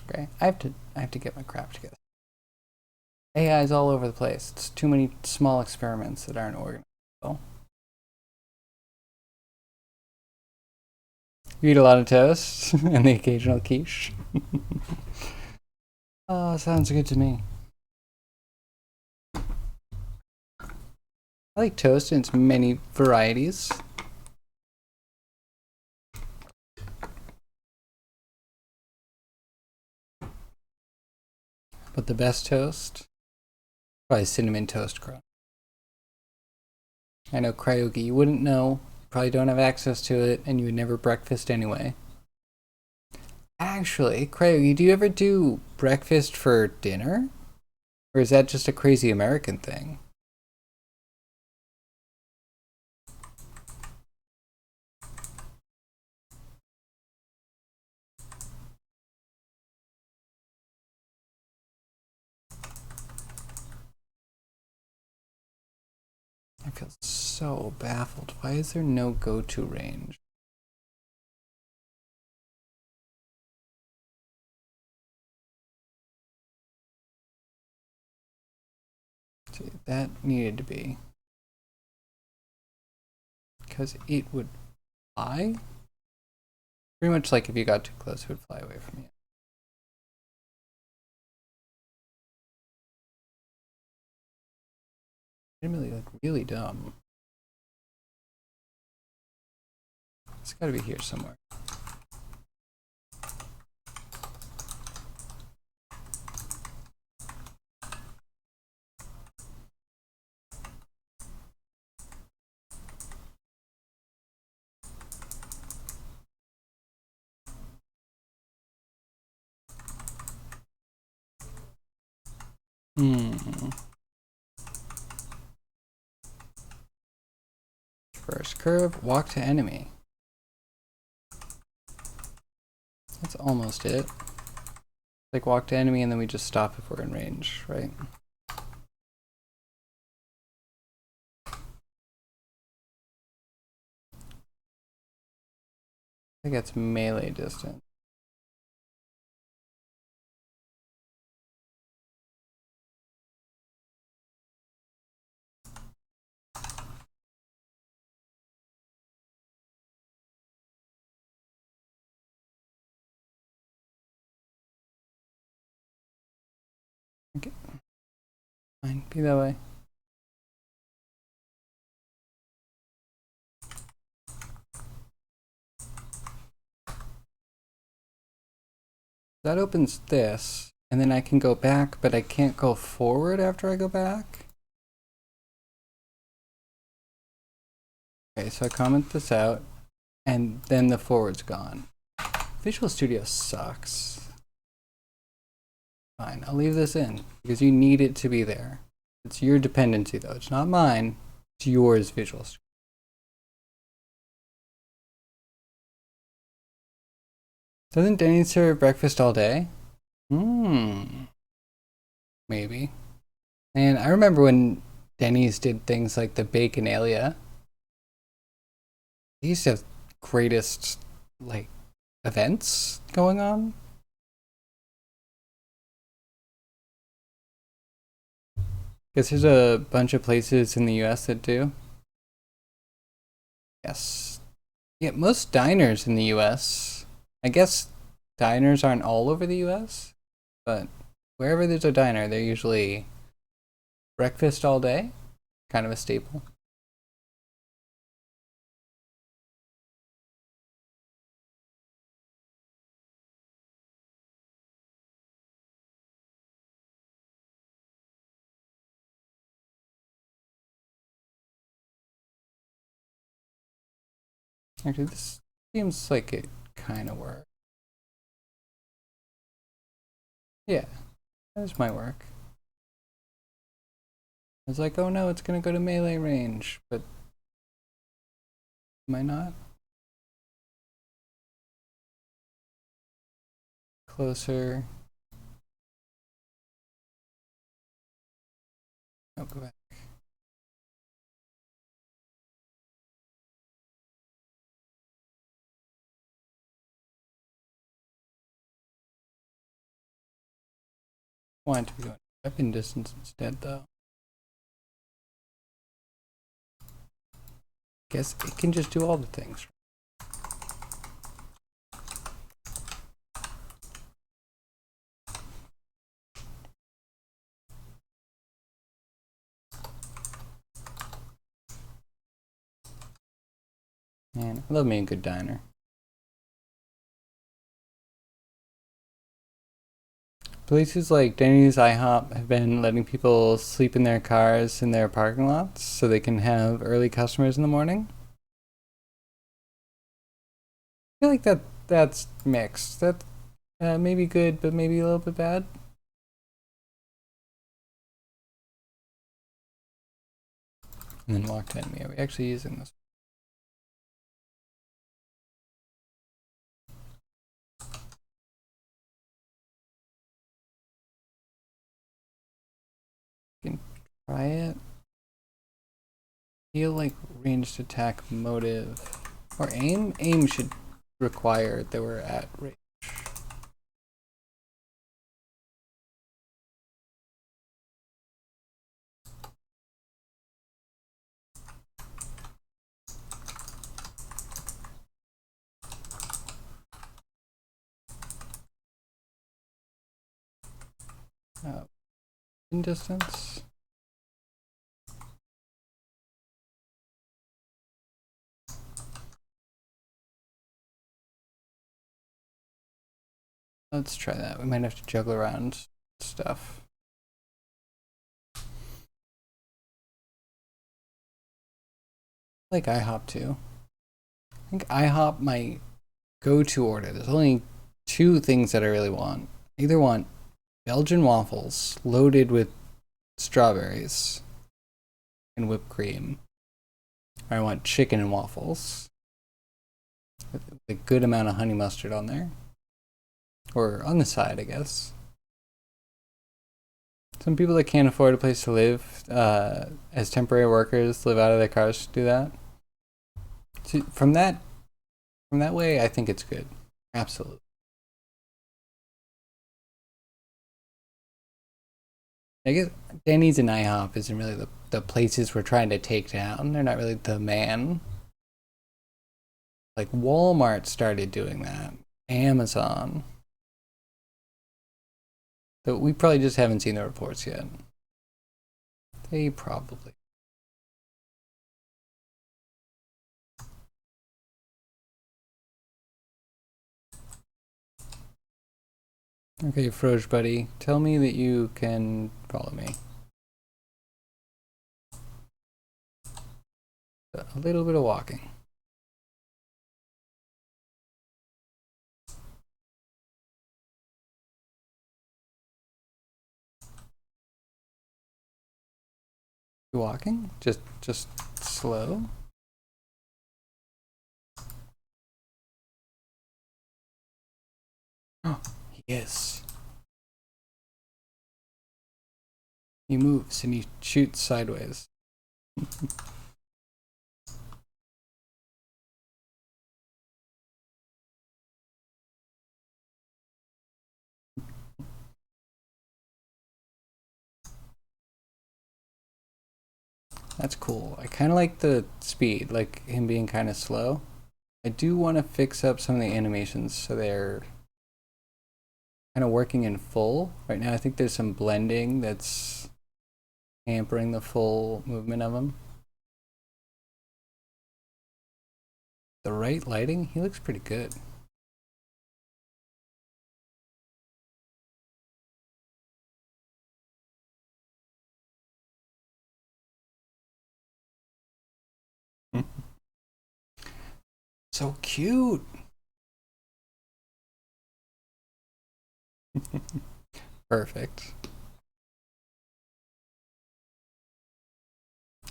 Okay, I have to get my crap together. AI's all over the place. It's too many small experiments that aren't organized well. You eat a lot of toast and the occasional quiche. Oh, sounds good to me. I like toast in its many varieties. But the best toast? Probably cinnamon toast crunch. I know Cryogi, you wouldn't know. Probably don't have access to it, and you would never breakfast anyway. Actually, Cryogi, do you ever do breakfast for dinner? Or is that just a crazy American thing? feel so baffled. Why is there no go-to range? See, that needed to be. Because it would fly? Pretty much like if you got too close, it would fly away from you. Really, like, really dumb. It's gotta be here somewhere. First curve, walk to enemy. That's almost it. Like walk to enemy and then we just stop if we're in range, right? I think that's melee distance. Okay. Fine, be that way. That opens this, and then I can go back, but I can't go forward after I go back. Okay, so I comment this out, and then the forward's gone. Visual Studio sucks. Fine, I'll leave this in, because you need it to be there. It's your dependency though, it's not mine, it's yours, Visual Studio. Doesn't Denny's serve breakfast all day? Maybe. And I remember when Denny's did things like the Baconalia. They used to have greatest, like, events going on. Because there's a bunch of places in the US that do. Yes. Yeah, most diners in the US, I guess diners aren't all over the US, but wherever there's a diner, they're usually breakfast all day, kind of a staple. Actually, this seems like it kind of works. Yeah, this might work. I was like, oh no, it's gonna go to melee range, but am I not? Closer. Oh, go back. Want to be going weapon distance instead, though. Guess it can just do all the things. Man, I love me a good diner. Places like Denny's, IHOP have been letting people sleep in their cars in their parking lots so they can have early customers in the morning. I feel like that's mixed. That maybe good, but maybe a little bit bad. And then walk to enemy. Are we actually using this? We can try it. feel like ranged attack motive or aim. Aim should require that we're at range. In distance. Let's try that. We might have to juggle around stuff. Like IHOP too. I think IHOP my go-to order. There's only two things that I really want. I either want Belgian waffles loaded with strawberries and whipped cream, or I want chicken and waffles with a good amount of honey mustard on there, or on the side, I guess. Some people that can't afford a place to live as temporary workers live out of their cars to do that. So from that way, I think it's good. Absolutely. I guess Denny's and IHOP isn't really the places we're trying to take down. They're not really the man. Like Walmart started doing that. Amazon. So we probably just haven't seen the reports yet. They probably. Okay, Froge buddy, tell me that you can follow me. A little bit of walking. You walking? Just slow? Oh, yes. He moves and he shoots sideways. That's cool. I kind of like the speed, like him being kind of slow. I do want to fix up some of the animations so they're kind of working in full. Right now I think there's some blending that's hampering the full movement of him. The right lighting, he looks pretty good. So cute. Perfect.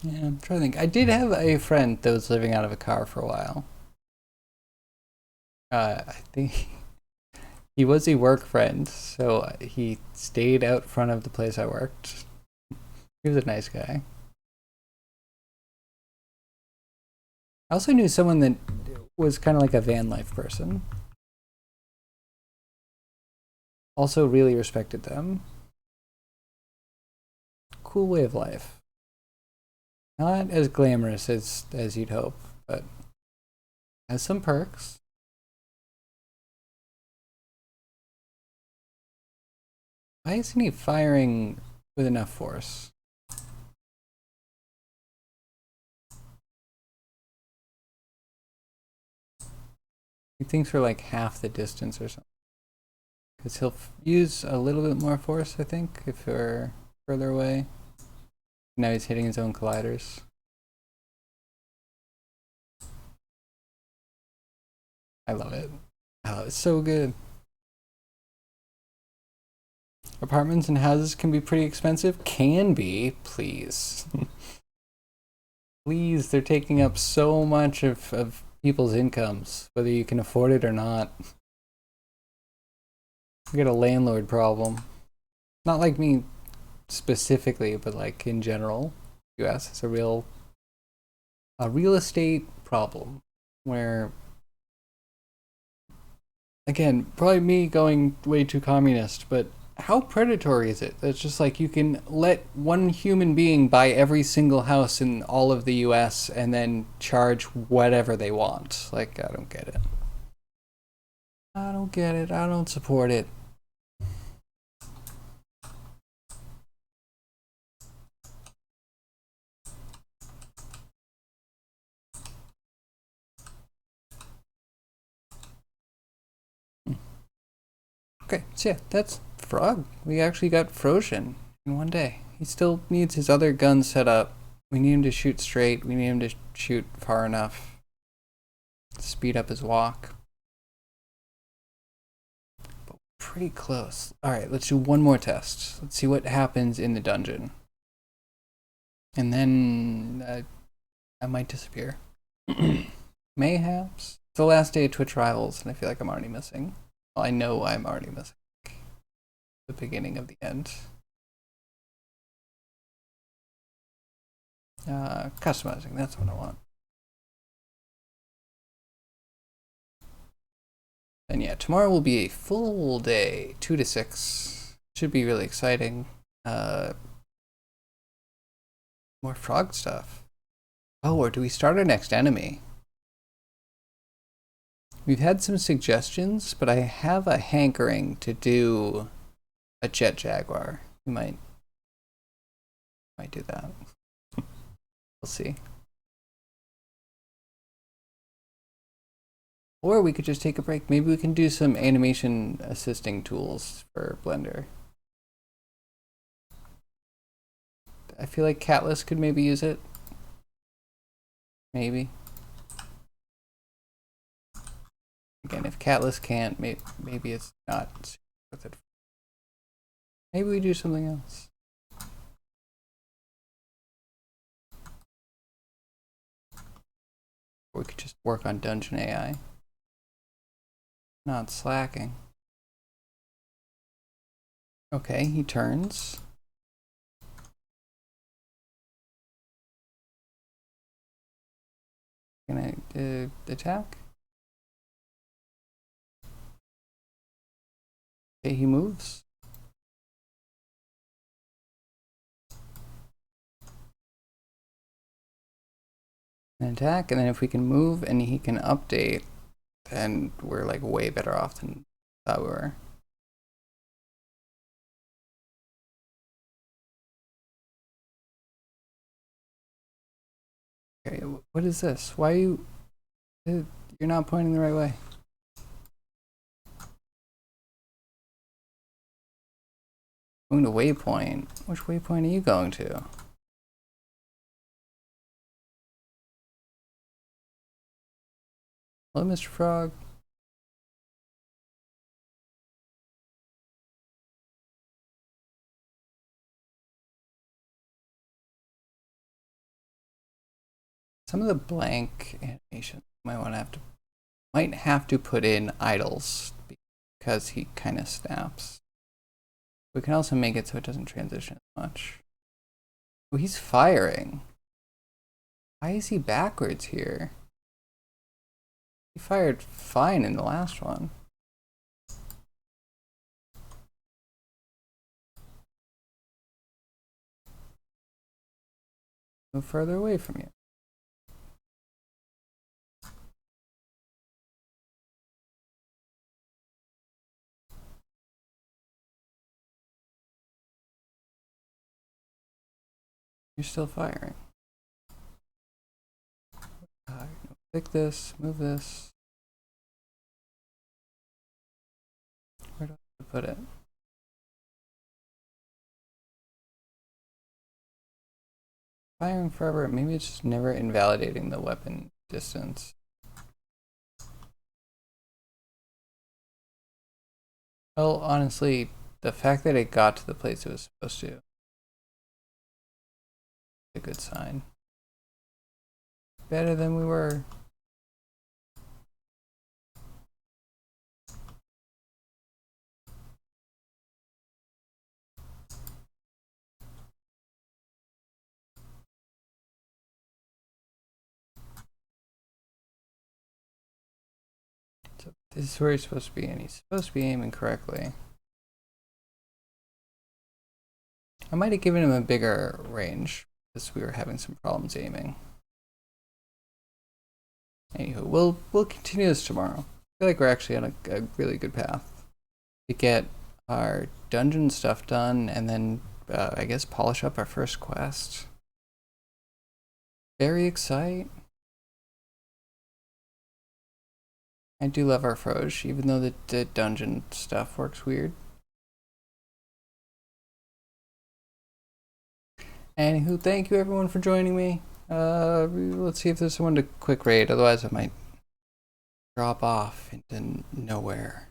Yeah, I'm trying to think. I did have a friend that was living out of a car for a while. I think he was a work friend, so he stayed out front of the place I worked. He was a nice guy. I also knew someone that was kind of like a van life person. Also really respected them. Cool way of life. Not as glamorous as you'd hope, but has some perks. Why isn't he firing with enough force? He thinks we're like half the distance or something. Because he'll use a little bit more force, I think, if we're further away. Now he's hitting his own colliders. I love it. Oh, it's so good. Apartments and houses can be pretty expensive. Can be, please. Please, they're taking up so much of people's incomes, whether you can afford it or not. We got a landlord problem. Not like me specifically, but like in general. US is a real a real estate problem where, again, probably me going way too communist, but how predatory is it? It's just like you can let one human being buy every single house in all of the US and then charge whatever they want. Like, I don't get it. I don't get it. I don't support it. Okay, so yeah, that's Frog. We actually got Frosian in one day. He still needs his other guns set up. We need him to shoot straight. We need him to shoot far enough to speed up his walk. But pretty close. Alright, let's do one more test. Let's see what happens in the dungeon. And then I might disappear. Mayhaps. It's the last day of Twitch Rivals, and I feel like I'm already missing. Well, I know I'm already missing the beginning of the end. Customizing, that's what I want. And yeah, tomorrow will be a full day, 2 to 6. Should be really exciting. More frog stuff. Oh, or do we start our next enemy? We've had some suggestions, but I have a hankering to do a jet jaguar. We might do that. We'll see. Or we could just take a break. Maybe we can do some animation assisting tools for Blender. I feel like Catless could maybe use it. Maybe. Again, if Catless can't, maybe it's not worth it. Maybe we do something else. Or we could just work on Dungeon AI. Not slacking. Okay, he turns. Can I attack? Okay, he moves. And attack, and then if we can move and he can update, then we're like way better off than thought we were. Okay, what is this? Why are you... You're not pointing the right way. Going to waypoint. Which waypoint are you going to? Hello, Mr. Frog. Some of the blank animation might have to put in idles because he kind of snaps. We can also make it so it doesn't transition as much. Oh, he's firing. Why is he backwards here? He fired fine in the last one. Move further away from you. You're still firing. Click this, move this. Where do I put it? Firing forever. Maybe it's just never invalidating the weapon distance. Well, honestly, the fact that it got to the place it was supposed to is a good sign. Better than we were. This is where he's supposed to be, and he's supposed to be aiming correctly. I might have given him a bigger range because we were having some problems aiming. Anywho, we'll continue this tomorrow. I feel like we're actually on a really good path to get our dungeon stuff done, and then I guess polish up our first quest. Very excited. I do love our Froge, even though the dungeon stuff works weird. Anywho, thank you everyone for joining me. Let's see if there's someone to quick raid, otherwise I might drop off into nowhere.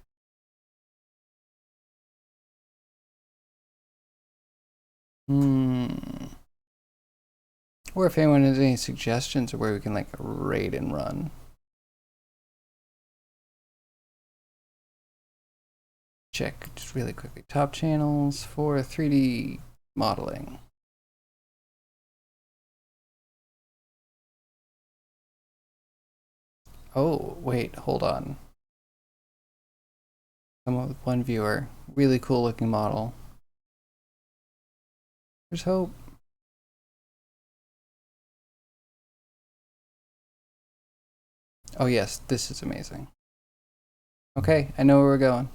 Or if anyone has any suggestions of where we can like raid and run. Check just really quickly. Top channels for 3D modeling. Oh, wait, hold on. Someone with one viewer. Really cool looking model. There's hope. Oh yes, this is amazing. Okay, I know where we're going.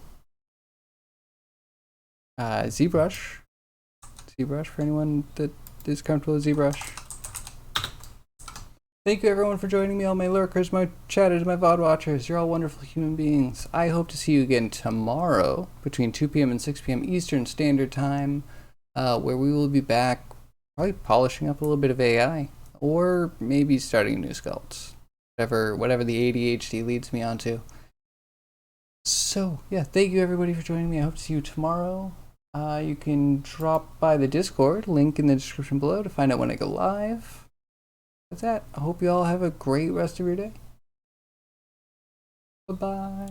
ZBrush. ZBrush for anyone that is comfortable with ZBrush. Thank you everyone for joining me, all my lurkers, my chatters, my VOD watchers. You're all wonderful human beings. I hope to see you again tomorrow between 2 p.m. and 6 p.m. Eastern Standard Time, where we will be back probably polishing up a little bit of AI, or maybe starting new sculpts. Whatever the ADHD leads me onto. So, yeah, thank you everybody for joining me. I hope to see you tomorrow. You can drop by the Discord, link in the description below to find out when I go live. That's that. I hope you all have a great rest of your day. Bye-bye.